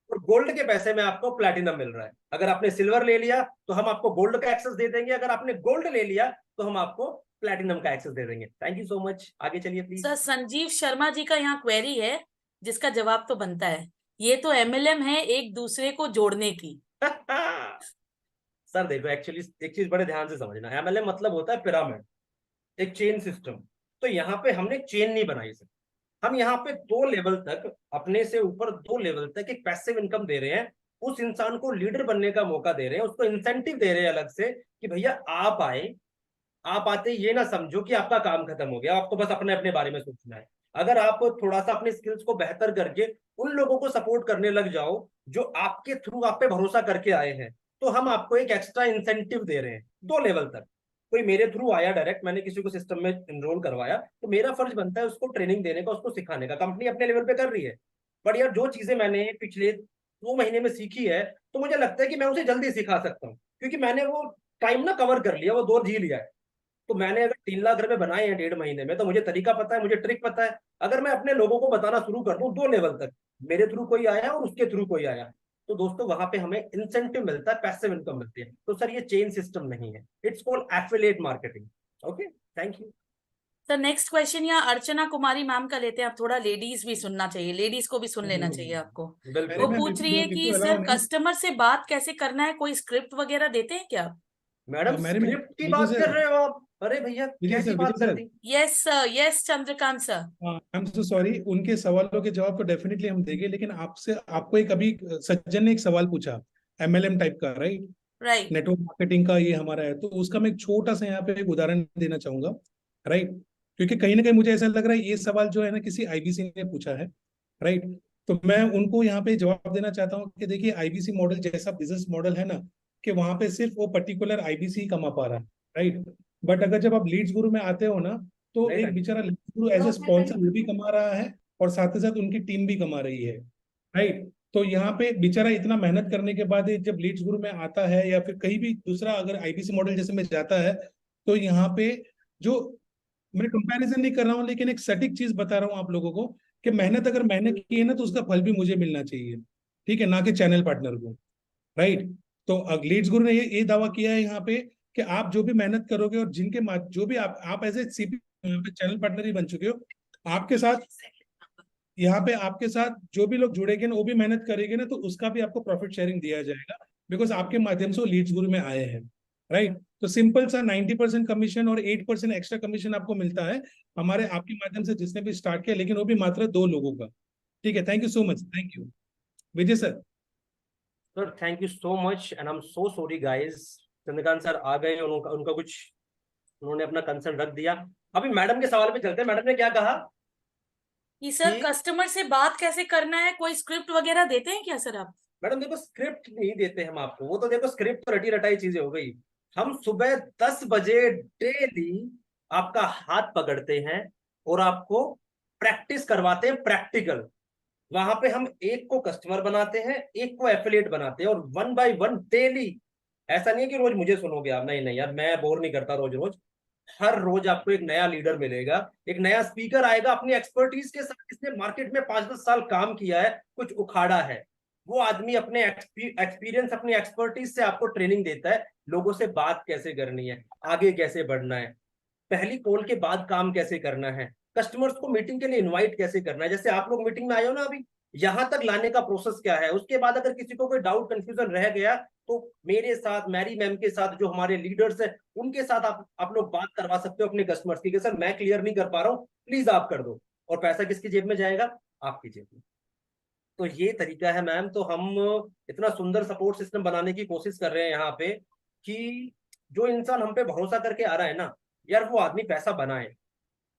Speaker 3: और गोल्ड के पैसे में आपको प्लैटिनम मिल रहा है। अगर आपने सिल्वर ले लिया तो हम आपको गोल्ड का एक्सेस दे देंगे, अगर आपने गोल्ड ले लिया तो हम आपको प्लैटिनम का एक्सेस दे देंगे। थैंक यू सो मच, आगे चलिए प्लीज।
Speaker 2: सर संजीव शर्मा जी का यहाँ क्वेरी है जिसका जवाब तो बनता है, ये तो एमएलएम है एक दूसरे को जोड़ने की।
Speaker 3: सर देखो, एक्चुअली एक चीज बड़े ध्यान से समझना, एमएलएम मतलब होता है पिरामिड, एक चेन सिस्टम। तो यहाँ पे हमने चेन नहीं बनाई सर, हम यहाँ पे 2 लेवल तक, अपने से ऊपर 2 लेवल तक एक पैसिव इनकम दे रहे हैं। उस इंसान को लीडर बनने का मौका दे रहे हैं, उसको इंसेंटिव दे रहे हैं अलग से कि भैया आप आए, आप आते ये ना समझो कि आपका काम खत्म हो गया, आपको बस अपने अपने बारे में सोचना है। अगर आप थोड़ा सा अपने स्किल्स को बेहतर करके उन लोगों को सपोर्ट करने लग जाओ जो आपके थ्रू आप पे भरोसा करके आए हैं, तो हम आपको एक एक्स्ट्रा इंसेंटिव दे रहे हैं 2 लेवल तक। कोई मेरे थ्रू आया डायरेक्ट, मैंने किसी को सिस्टम में एनरोल करवाया, तो मेरा फर्ज बनता है उसको ट्रेनिंग देने का, उसको सिखाने का। कंपनी अपने लेवल पे कर रही है, बट यार जो चीजें मैंने पिछले 2 महीने में सीखी है, तो मुझे लगता है कि मैं उसे जल्दी सिखा सकता हूँ, क्योंकि मैंने वो टाइम ना कवर कर लिया, वो दौर जी लिया है। तो मैंने अगर 3 लाख रुपए बनाए हैं 1.5 महीने में, तो मुझे तरीका पता है, मुझे ट्रिक पता है। अगर मैं अपने लोगों को बताना शुरू कर दूं 2 लेवल तक, मेरे थ्रू कोई आया और उसके थ्रू कोई आया, तो दोस्तों वहां पे हमें इंसेंटिव मिलता है, पैसिव इनकम मिलती है। तो सर ये चेन सिस्टम नहीं है, it's called affiliate marketing. Okay, thank you.
Speaker 2: Sir next question यहाँ अर्चना कुमारी मैम का लेते हैं। आप थोड़ा लेडीज भी सुनना चाहिए, लेडीज को भी सुन लेना चाहिए आपको।
Speaker 3: बिल्कुल।
Speaker 2: वो पूछ रही है कि सर कस्टमर से बात कैसे करना है, कोई स्क्रिप्ट वगैरह देते हैं क्या?
Speaker 3: मैडम स्क्रिप्ट की बात कर रहे हो आप? अरे भैया कैसी बात कर दी?
Speaker 2: Yes sir, yes Chandrakant sir.
Speaker 6: I am so sorry, उनके सवालों के जवाब तो डेफिनेटली हम देंगे, लेकिन आपसे आपको एक अभी सज्जन ने एक सवाल पूछा एमएलएम टाइप का, राइट?
Speaker 2: राइट।
Speaker 6: नेटवर्क मार्केटिंग का ये हमारा है, तो उसका मैं एक छोटा सा यहाँ पे एक उदाहरण देना चाहूंगा, राइट? क्योंकि कहीं ना कहीं मुझे ऐसा लग रहा है ये सवाल जो है ना किसी आईबीसी ने पूछा है, राइट? तो मैं उनको यहाँ पे जवाब देना चाहता हूँ कि देखिए आईबीसी मॉडल जैसा बिजनेस मॉडल है ना, कि वहां पे सिर्फ वो पर्टिकुलर आईबीसी कमा पा रहा है, राइट? बट अगर जब आप लीड्स गुरु में आते हो ना, तो एक बेचारा Leeds Guru as a sponsor वो भी कमा रहा है और साथ ही साथ उनकी टीम भी कमा रही है, राइट? तो यहाँ पे बेचारा इतना मेहनत करने के बाद जब लीड्स गुरु में आता है या फिर कहीं भी दूसरा अगर आईबीसी मॉडल जैसे में जाता है, तो यहाँ पे जो मैं कंपैरिजन नहीं कर रहा हूँ, लेकिन एक सटीक चीज बता रहा हूँ आप लोगों को कि मेहनत अगर मैंने की है ना, तो उसका फल भी मुझे मिलना चाहिए, ठीक है, ना कि चैनल पार्टनर को, राइट? तो लीड्स गुरु ने ये दावा किया है यहाँ पे कि आप जो भी मेहनत करोगे और जिनके जो भी आप as a CP channel partner ही बन चुके हो, आपके साथ यहाँ पे आपके साथ जो भी लोग जुड़ेंगे ना, वो भी मेहनत करेंगे ना, तो उसका भी आपको प्रॉफिट शेयरिंग दिया जाएगा, बिकॉज आपके माध्यम से वो लीड्स गुरु में आए हैं, राइट? तो सिंपल सा 90% कमीशन और 8% एक्स्ट्रा कमीशन आपको मिलता है हमारे आपके माध्यम से जिसने भी स्टार्ट किया, लेकिन वो भी मात्र 2 लोगों का, ठीक है? Thank you so much, thank you. Vijay sir.
Speaker 3: Sir thank you so much and I am so sorry guys, Chandrakant sir आ गए, उनका उनका कुछ, उन्होंने अपना कंसर्न रख दिया। अभी मैडम के सवाल पे चलते हैं। मैडम ने क्या कहा
Speaker 2: कि सर
Speaker 3: कि
Speaker 2: कस्टमर से बात कैसे करना है, कोई स्क्रिप्ट वगैरह देते हैं क्या सर आप?
Speaker 3: मैडम देखो स्क्रिप्ट नहीं देते हम आपको, वो तो देखो स्क्रिप्ट तो रटी रटाई चीजें हो गई। हम सुबह 10 बजे डेली आपका हाथ पकड़ते हैं और आपको प्रैक्टिस करवाते हैं, प्रैक्टिकल। वहां पे हम एक को कस्टमर बनाते हैं, एक को एफिलिएट बनाते हैं, और 1 बाय 1 डेली। ऐसा नहीं है कि रोज मुझे सुनोगे आप, नहीं नहीं यार, मैं बोर नहीं करता रोज रोज। हर रोज आपको एक नया लीडर मिलेगा, एक नया स्पीकर आएगा अपनी एक्सपर्टीज के साथ, जिसने मार्केट में 5-10 साल काम किया है, कुछ उखाड़ा है। वो आदमी अपने एक्सपीरियंस, अपनी एक्सपर्टीज से आपको ट्रेनिंग देता है, लोगों से बात कैसे करनी है, आगे कैसे बढ़ना है, पहली कॉल के बाद काम कैसे करना है, कस्टमर्स को मीटिंग के लिए इनवाइट कैसे करना है। जैसे आप लोग मीटिंग में आए हो ना अभी, यहां तक लाने का प्रोसेस क्या है। उसके बाद अगर किसी को कोई डाउट कंफ्यूजन रह गया तो मेरे साथ, मैरी मैम के साथ, जो हमारे लीडर्स हैं, उनके साथ आप लोग बात करवा सकते हो अपने कस्टमर्स की, कि सर मैं क्लियर नहीं कर पा रहा हूँ, प्लीज आप कर दो। और पैसा किसकी जेब में जाएगा? आपकी जेब में। तो ये तरीका है मैम। तो हम इतना सुंदर सपोर्ट सिस्टम बनाने की कोशिश कर रहे हैं यहाँ पे, कि जो इंसान हम पे भरोसा करके आ रहा है ना यार, वो आदमी पैसा बनाए।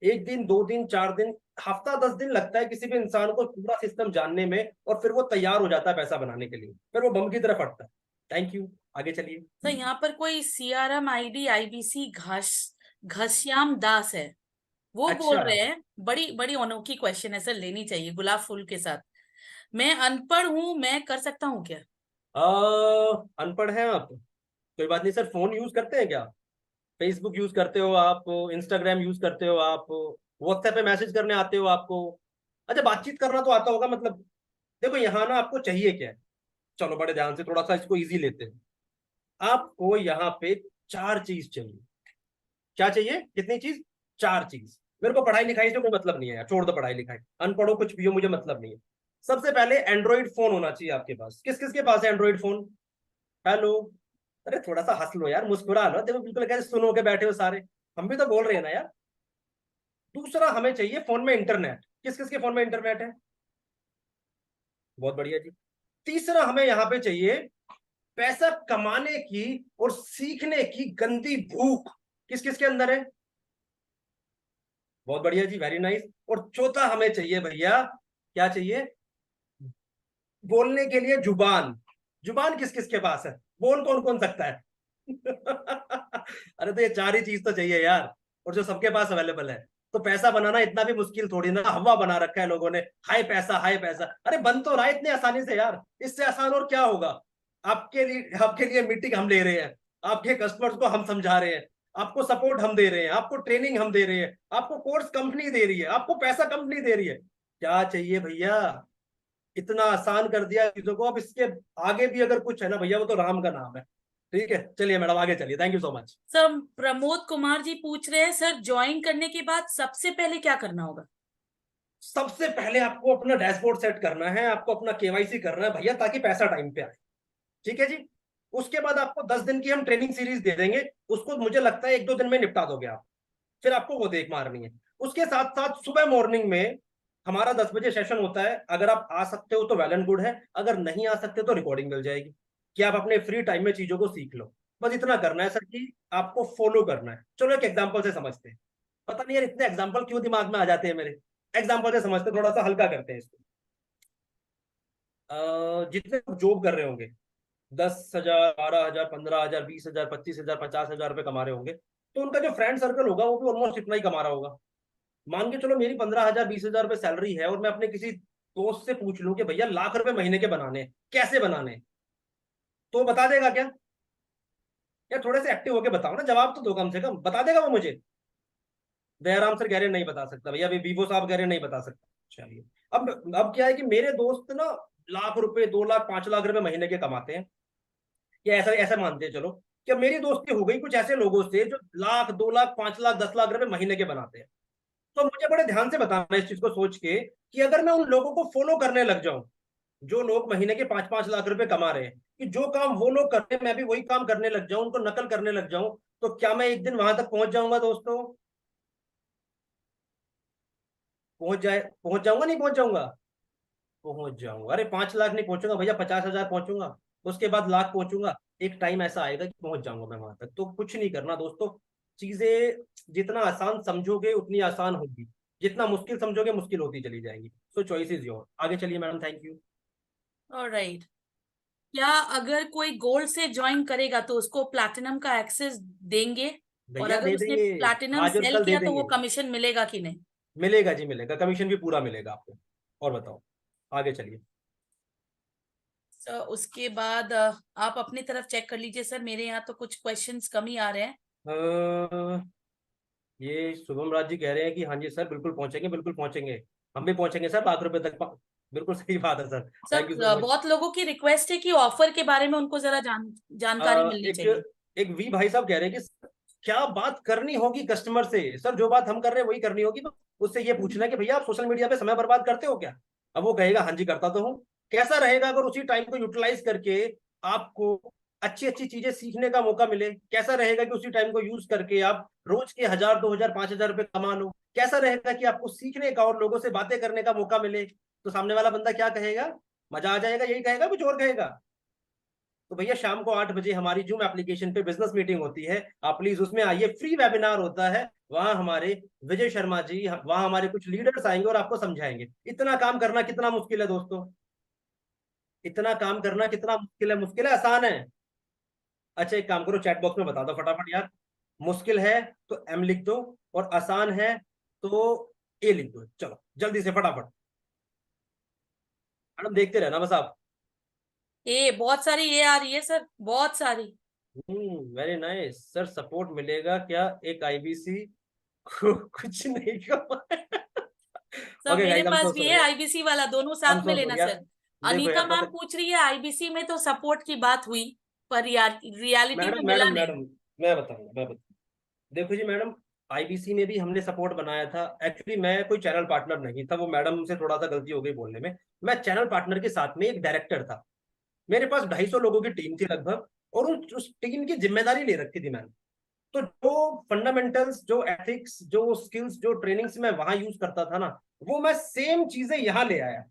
Speaker 3: 1 दिन, 2 दिन, 4 दिन, हफ्ता, 10 दिन लगता है किसी भी इंसान को पूरा सिस्टम जानने में, और फिर वो तैयार हो जाता है पैसा बनाने के लिए, फिर वो बम की तरफ फटता है। थैंक यू, आगे चलिए।
Speaker 2: सर यहाँ पर कोई CRM ID IBC Ghanshyam Das है, वो बोल
Speaker 3: अच्छा,
Speaker 2: रहे हैं, बड़ी बड़ी अनोखी क्वेश्चन है सर, लेनी चाहिए गुलाब फूल के साथ। मैं अनपढ़ हूँ, मैं कर सकता हूँ क्या?
Speaker 3: अनपढ़ हैं आप? कोई बात नहीं सर। फोन यूज करते हैं क्या? फेसबुक यूज करते हो आप? इंस्टाग्राम यूज करते हो आप? व्हाट्सएप पे मैसेज करने आते हो आपको? अच्छा, बातचीत करना तो आता होगा मतलब। देखो यहाँ ना आपको चाहिए क्या है, चलो बड़े ध्यान से थोड़ा सा इसको इजी लेते हैं। आपको यहाँ पे 4 चीज चाहिए। क्या चाहिए? कितनी चीज? 4 चीज। मेरे को पढ़ाई लिखाई से कोई मतलब नहीं है यार, छोड़ दो पढ़ाई लिखाई, अनपढ़ो कुछ भी हो, मुझे मतलब नहीं है। सबसे पहले एंड्रॉइड फोन होना चाहिए आपके पास। किस किस के पास है एंड्रॉइड फोन? हेलो, अरे थोड़ा सा हंस लो यार, मुस्कुरा लो, देखो बिल्कुल कैसे सुनो के बैठे हो सारे, हम भी तो बोल रहे हैं ना यार। दूसरा, हमें चाहिए फोन में इंटरनेट। किस किस के फोन में इंटरनेट है? बहुत बढ़िया जी। तीसरा, हमें यहाँ पे चाहिए पैसा कमाने की और सीखने की गंदी भूख। किस किस के अंदर है? बहुत बढ़िया जी, वेरी नाइस। और चौथा, हमें चाहिए भैया, क्या चाहिए? बोलने के लिए जुबान। जुबान किस किस के पास है? बोल कौन कौन सकता है? अरे तो ये 4 ही चीज तो चाहिए यार, और जो सबके पास अवेलेबल है। तो पैसा बनाना इतना भी मुश्किल थोड़ी ना, हवा बना रखा है लोगों ने, हाय पैसा हाय पैसा। अरे बन तो रहा है इतने आसानी से यार, इससे आसान और क्या होगा? आपके लिए मीटिंग हम ले रहे हैं, आपके कस्टमर्स को हम समझा रहे हैं, आपको सपोर्ट हम दे रहे हैं, आपको ट्रेनिंग हम दे रहे हैं, आपको कोर्स कंपनी दे रही है, आपको पैसा कंपनी दे रही है। क्या चाहिए भैया? इतना आसान कर दिया चीजों को। अब इसके आगे भी अगर कुछ है ना भैया, वो तो राम का नाम है। ठीक है, चलिए मैडम आगे चलिए, thank you so much.
Speaker 2: Sir Pramod Kumar ji पूछ रहे हैं, सर ज्वाइन करने के बाद सबसे पहले क्या करना होगा?
Speaker 3: सबसे पहले आपको अपना डैशबोर्ड सेट करना है, आपको अपना KYC करना है भैया, ताकि पैसा टाइम पे आए। ठीक है जी। उसके बाद आपको 10 दिन की हम ट्रेनिंग सीरीज दे देंगे, उसको मुझे लगता है 1-2 दिन में निपटा दोगे आप। फिर आपको वो देख मारनी है। उसके साथ साथ सुबह मॉर्निंग में हमारा 10 बजे सेशन होता है। अगर आप आ सकते हो तो वेल एंड गुड है, अगर नहीं आ सकते तो रिकॉर्डिंग मिल जाएगी, कि आप अपने फ्री टाइम में चीजों को सीख लो। बस इतना करना है सर, कि आपको फॉलो करना है। चलो एक एग्जांपल से समझते हैं। पता नहीं यार इतने एग्जांपल क्यों दिमाग में आ जाते हैं मेरे। एग्जांपल से समझते हैं, थोड़ा सा हल्का करते हैं इसको। जितने जॉब कर रहे होंगे, 10,000, 12,000, 15,000, 20,000, 25,000, 50,000 रुपए कमा रहे होंगे, तो उनका जो फ्रेंड सर्कल होगा वो भी ऑलमोस्ट इतना ही कमा रहा होगा। मान के चलो मेरी 15,000, 20,000 रुपए सैलरी है, और मैं अपने किसी दोस्त से पूछ लूं कि भैया लाख रुपए महीने के बनाने हैं, कैसे बनाने हैं, तो बता देगा क्या? यार थोड़े से एक्टिव होके बताओ ना, जवाब तो दो, कम से कम बता देगा वो मुझे? दयाराम सर कह रहे नहीं बता सकता भैया, अभी वीवो साहब कह रहे नहीं बता सकता। चलिए, अब क्या है कि मेरे दोस्त ना लाख रुपए, 2 लाख, 5 लाख रुपए महीने के कमाते हैं, या ऐसा ऐसा मानते हैं चलो। क्या मेरी दोस्ती हो गई कुछ ऐसे लोगों से जो लाख, 2 लाख, 5 लाख, 10 लाख रुपए महीने के बनाते हैं। तो मुझे बड़े ध्यान से बताना इस चीज को सोच के, कि अगर मैं उन लोगों को फॉलो करने लग जाऊं, जो लोग महीने के 5-5 लाख रुपए कमा रहे हैं, कि जो काम वो लोग कर रहे हैं मैं भी वही काम करने लग जाऊं, उनको नकल करने लग जाऊं, तो क्या मैं एक दिन वहां तक पहुंच जाऊंगा दोस्तों? पहुंच जाऊंगा नहीं पहुंच जाऊंगा? पहुंच जाऊंगा। अरे 5 लाख नहीं पहुंचूंगा भैया, 50,000 पहुंचूंगा। उसके बाद लाख पहुंचूंगा, एक टाइम ऐसा आएगा कि पहुंच जाऊंगा मैं वहां तक। तो कुछ नहीं करना दोस्तों, चीजें जितना आसान समझोगे उतनी आसान होगी, जितना मुश्किल समझोगे मुश्किल होती चली जाएंगी। सो चॉइस इज योर। आगे चलिए मैडम, थैंक यू।
Speaker 2: ऑलराइट, क्या अगर कोई गोल्ड से ज्वाइन करेगा तो उसको प्लैटिनम का एक्सेस देंगे? और
Speaker 3: भैया
Speaker 2: अगर
Speaker 3: दे
Speaker 2: उसने
Speaker 3: देंगे,
Speaker 2: प्लैटिनम
Speaker 3: आज और
Speaker 2: सेल
Speaker 3: कल दे
Speaker 2: किया तो वो
Speaker 3: देंगे।
Speaker 2: कमीशन मिलेगा कि नहीं?
Speaker 3: मिलेगा जी, मिलेगा, कमीशन भी पूरा मिलेगा आपको। और बताओ, आगे चलिए।
Speaker 2: तो उसके बाद आप अपनी तरफ चेक कर लीजिए सर, मेरे यहाँ तो कुछ क्वेश्चंस कम ही आ रहे हैं।
Speaker 3: ये शुभम राज जी कह रहे हैं कि हाँ जी सर बिल्कुल पहुंचेंगे, बिल्कुल पहुंचेंगे, हम भी पहुंचेंगे सर ₹1,00,000 तक। बिल्कुल सही बात है sir,
Speaker 2: sir
Speaker 3: thank you so much.
Speaker 2: बहुत लोगों की रिक्वेस्ट है कि ऑफर के बारे में उनको जरा जानकारी मिलनी चाहिए।
Speaker 3: एक वी भाई साहब कह रहे हैं कि क्या बात करनी होगी कस्टमर से? सर जो बात हम कर रहे हैं वही करनी होगी। तो उससे ये पूछना है कि भैया आप सोशल मीडिया पे समय बर्बाद करते हो क्या? अब वो कहेगा हाँ जी करता तो हूँ। कैसा रहेगा अगर उसी टाइम को यूटिलाइज करके आपको अच्छी अच्छी चीजें सीखने का मौका मिले? कैसा रहेगा कि उसी टाइम को यूज करके आप रोज के 1,000, 2,000, 5,000 रुपए कमा लो? कैसा रहेगा कि आपको सीखने का और लोगों से बातें करने का मौका मिले? तो सामने वाला बंदा क्या कहेगा? मजा आ जाएगा, यही कहेगा, कुछ और कहेगा? तो भैया शाम को 8 बजे हमारी जूम एप्लीकेशन पे बिजनेस मीटिंग होती है, आप प्लीज उसमें आइए। फ्री वेबिनार होता है, वहां हमारे विजय शर्मा जी, वहां हमारे कुछ लीडर्स आएंगे और आपको समझाएंगे। इतना काम करना कितना मुश्किल है दोस्तों? इतना काम करना कितना मुश्किल है? मुश्किल है, आसान है? अच्छा एक काम करो, चैट बॉक्स में बता दो फटाफट यार, मुश्किल है तो एम लिख दो और आसान है तो ए लिख दो। चलो जल्दी से फटाफट, मैडम देखते रहना बस आप।
Speaker 2: बहुत सारी ये आ रही है सर, बहुत सारी।
Speaker 3: Very nice sir. सपोर्ट मिलेगा क्या? एक आईबीसी कुछ नहीं
Speaker 2: सर
Speaker 3: ओके
Speaker 2: मेरे
Speaker 3: गाइस, आई एम
Speaker 2: पास
Speaker 3: सो
Speaker 2: भी है
Speaker 3: सॉरी,
Speaker 2: आईबीसी वाला, दोनों
Speaker 3: आई एम
Speaker 2: साथ में
Speaker 3: सो
Speaker 2: लेना
Speaker 3: सॉरी यार।
Speaker 2: सर।
Speaker 3: देखो
Speaker 2: अनीता
Speaker 3: यार
Speaker 2: मैम
Speaker 3: पता,
Speaker 2: पूछ रही है आईबीसी में तो सपोर्ट की बात हुई, पर रियलिटी में
Speaker 3: मैडम
Speaker 2: मिला
Speaker 3: मैडम
Speaker 2: नहीं।
Speaker 3: मैडम मैं बताऊंगा। देखो जी मैडम, आईबीसी में भी हमने सपोर्ट बनाया था। एक्चुअली मैं कोई चैनल पार्टनर नहीं था, वो मैडम से थोड़ा सा गलती हो गई बोलने में। मैं चैनल पार्टनर के साथ में एक डायरेक्टर था। मेरे पास 250 लोगों की टीम थी लगभग, और उस टीम की जिम्मेदारी ले रखी थी मैंने। तो जो फंडामेंटल्स, जो एथिक्स, जो स्किल्स, जो ट्रेनिंग्स मैं वहां यूज करता था ना, वो मैं सेम चीजें यहाँ ले आया।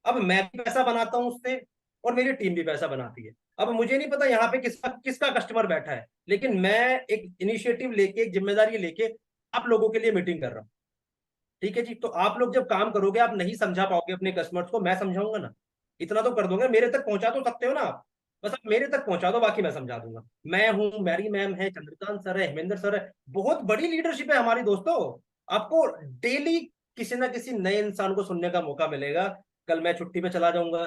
Speaker 3: अब मैं भी पैसा बनाता हूँ उससे, और मेरी टीम भी पैसा बनाती है। अब मुझे नहीं पता यहाँ पे किसका किसका कस्टमर बैठा है, लेकिन मैं एक इनिशिएटिव लेके, एक जिम्मेदारी लेके आप लोगों के लिए मीटिंग कर रहा हूँ। ठीक है जी, तो आप लोग जब काम करोगे, आप नहीं समझा पाओगे अपने कस्टमर्स को, मैं समझाऊंगा ना। इतना तो कर दोगे, मेरे तक पहुंचा तो सकते हो ना आप। बस आप मेरे तक पहुंचा दो, बाकी मैं समझा दूंगा। मैं हूं, मैरी मैम है, चंद्रकांत सर है, हेमेंद्र सर है, बहुत बड़ी लीडरशिप है हमारी दोस्तों। आपको डेली किसी ना किसी नए इंसान को सुनने का मौका मिलेगा। कल मैं छुट्टी पे चला जाऊंगा,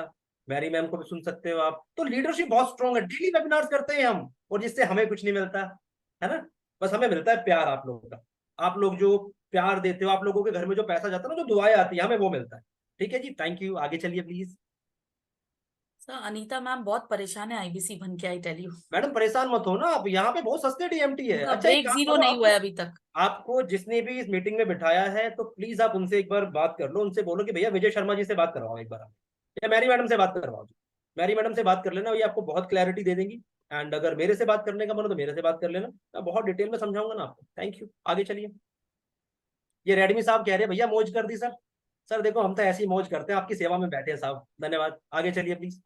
Speaker 3: मैरी मैम को भी सुन सकते हो आप। तो लीडरशिप बहुत स्ट्रांग है, डेली वेबिनार्स करते हैं हम, और जिससे हमें कुछ नहीं मिलता है ना, बस हमें मिलता है प्यार आप लोगों का। आप लोग जो प्यार देते हो, आप लोगों के घर में जो पैसा जाता है ना, जो दुआएं आती है, हमें वो मिलता है। ठीक है जी, थैंक यू। आगे चलिए प्लीज।
Speaker 2: सर अनीता मैम बहुत परेशान है आईबीसी बन के, आई टेल यू।
Speaker 3: मैडम परेशान मत हो ना, आप यहाँ पे बहुत सस्ते डीएमटी है।
Speaker 2: उनका
Speaker 3: अच्छा एक
Speaker 2: ब्रेक
Speaker 3: काम
Speaker 2: जीरो
Speaker 3: करो,
Speaker 2: नहीं हुआ है
Speaker 3: आपको
Speaker 2: अभी तक।
Speaker 3: आपको जिसने भी इस मीटिंग में बिठाया है, तो प्लीज आप उनसे एक बार बात कर लो। उनसे बोलो कि भैया विजय शर्मा जी से बात करवाओ एक बार आप, या मैरी मैडम से बात करवाओ। मैरी मैडम से बात कर लेना, ये आपको बहुत क्लैरिटी दे देंगी। एंड अगर मेरे से बात करने का मन हो तो मेरे से बात कर लेना, मैं बहुत डिटेल में समझाऊंगा ना आपको। थैंक यू, आगे चलिए। ये रेडमी साहब कह रहे हैं भैया मौज कर दी सर। सर देखो हम तो ऐसी मौज करते हैं, आपकी सेवा में बैठे हैं साहब, धन्यवाद। आगे चलिए प्लीज।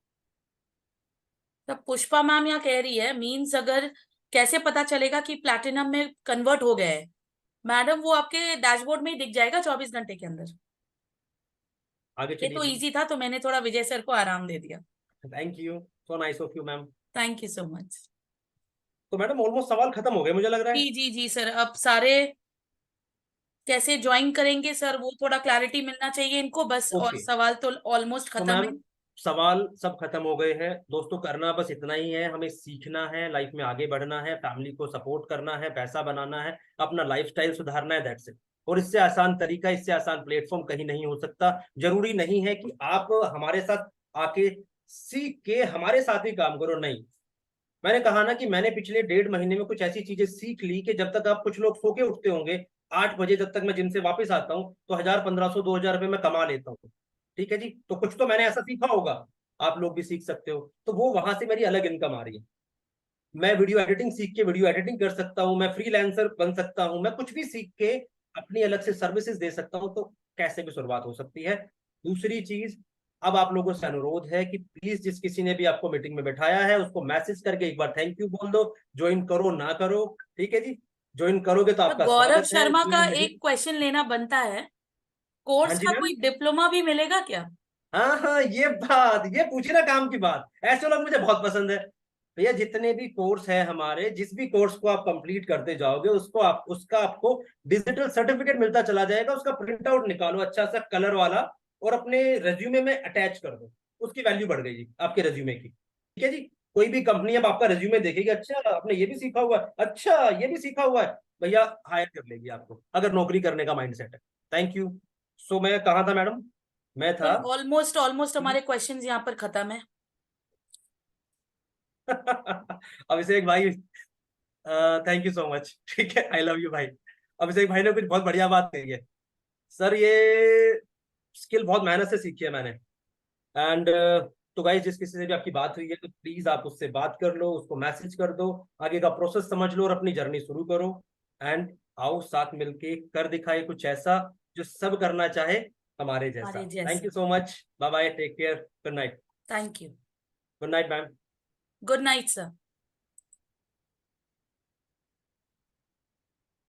Speaker 2: तो पुष्पा मैम यहाँ कह रही है, मीन्स अगर कैसे पता चलेगा कि प्लैटिनम में कन्वर्ट हो गया है? मैडम वो आपके डैशबोर्ड में ही दिख जाएगा 24 घंटे के अंदर।
Speaker 3: आगे
Speaker 2: ये
Speaker 3: चलिए
Speaker 2: तो
Speaker 3: प्लीज।
Speaker 2: इजी था, तो मैंने थोड़ा विजय सर को आराम दे दिया।
Speaker 3: Thank you, so nice of you ma'am.
Speaker 2: Thank you so much.
Speaker 3: तो मैडम ऑलमोस्ट सवाल खत्म हो गए मुझे लग रहा है।
Speaker 2: जी जी जी सर, अब सारे कैसे ज्वाइन करेंगे सर, वो थोड़ा क्लैरिटी मिलना चाहिए इनको बस, और
Speaker 3: ओके,
Speaker 2: सवाल तो ऑलमोस्ट
Speaker 3: तो
Speaker 2: खत्म है।
Speaker 3: मैम सवाल सब खत्म हो गए हैं दोस्तों। करना बस इतना ही है, हमें सीखना है, लाइफ में आगे बढ़ना है, फैमिली को सपोर्ट करना है, पैसा बनाना है, अपना लाइफस्टाइल सुधारना है, दैट्स इट। और इससे आसान तरीका, इससे आसान प्लेटफॉर्म कहीं नहीं हो सकता। जरूरी नहीं है कि आप हमारे साथ आके सीख के हमारे साथ ही काम करो, नहीं। मैंने कहा ना कि मैंने पिछले 1.5 महीने में कुछ ऐसी चीजें सीख ली कि जब तक आप, कुछ लोग सो के उठते होंगे 8 बजे, जब तक मैं जिम से वापस आता हूँ तो 1,000, 1,500, 2,000 रुपए मैं कमा लेता हूँ। ठीक है जी, तो कुछ तो मैंने ऐसा सीखा होगा, आप लोग भी सीख सकते हो। तो वो वहां से मेरी अलग इनकम आ रही है। मैं वीडियो एडिटिंग सीख के वीडियो एडिटिंग कर सकता हूँ, मैं फ्रीलांसर बन सकता हूँ, मैं कुछ भी सीख के अपनी अलग से सर्विसेज दे सकता हूँ। तो कैसे भी शुरुआत हो सकती है। दूसरी चीज, अब आप लोगों से अनुरोध है कि प्लीज जिस किसी ने भी आपको मीटिंग में बैठाया है उसको मैसेज करके एक बार थैंक यू बोल दो। ज्वाइन करो ना करो, ठीक है जी, ज्वाइन करोगे तो आपका
Speaker 2: गौरव
Speaker 3: स्वागत है।
Speaker 2: शर्मा का
Speaker 3: नहीं-
Speaker 2: एक क्वेश्चन लेना बनता है,
Speaker 3: हाँ
Speaker 2: कोर्स
Speaker 3: जी
Speaker 2: का
Speaker 3: मैम।
Speaker 2: कोई डिप्लोमा भी मिलेगा क्या?
Speaker 3: हाँ हाँ, ये बात, ये पूछी ना काम की बात, ऐसे लोग मुझे बहुत पसंद है। भैया जितने भी कोर्स है हमारे, जिस भी कोर्स को आप कंप्लीट करते जाओगे उसका आपको डिजिटल सर्टिफिकेट मिलता चला जाएगा। उसका प्रिंट आउट निकालो अच्छा सा कलर वाला और अपने रेज्यूमे में अटैच कर दो, उसकी वैल्यू बढ़ गई जी आपके रेज्यूमे की, ठीक है जी। कोई भी कंपनी अब आपका रेज्यूमे देखेगी, अच्छा आपने ये भी सीखा हुआ है, अच्छा ये भी सीखा हुआ है, भैया हायर कर लेगी आपको, अगर नौकरी करने का माइंडसेट है। Thank you. सो मैं कहाँ था मैडम? मैं था
Speaker 2: ऑलमोस्ट हमारे क्वेश्चंस यहाँ पर खत्म है।
Speaker 3: अभिषेक भाई, थैंक यू सो मच, ठीक है, आई लव यू भाई। अभिषेक भाई ने कुछ बहुत बढ़िया बात कही है सर, ये स्किल बहुत मेहनत से सीखी है मैंने। एंड तो गाइस जिस किसी से भी आपकी बात हुई है तो प्लीज आप उससे बात कर लो, उसको मैसेज कर दो, आगे का प्रोसेस समझ लो और अपनी जर्नी शुरू करो। एंड आओ साथ मिलके कर दिखाए कुछ ऐसा जो सब करना चाहे हमारे जैसा।
Speaker 2: हमारे जैसा।
Speaker 3: Thank you so much, bye bye, take care, good night.
Speaker 2: Thank you.
Speaker 3: Good night ma'am.
Speaker 2: Good night sir.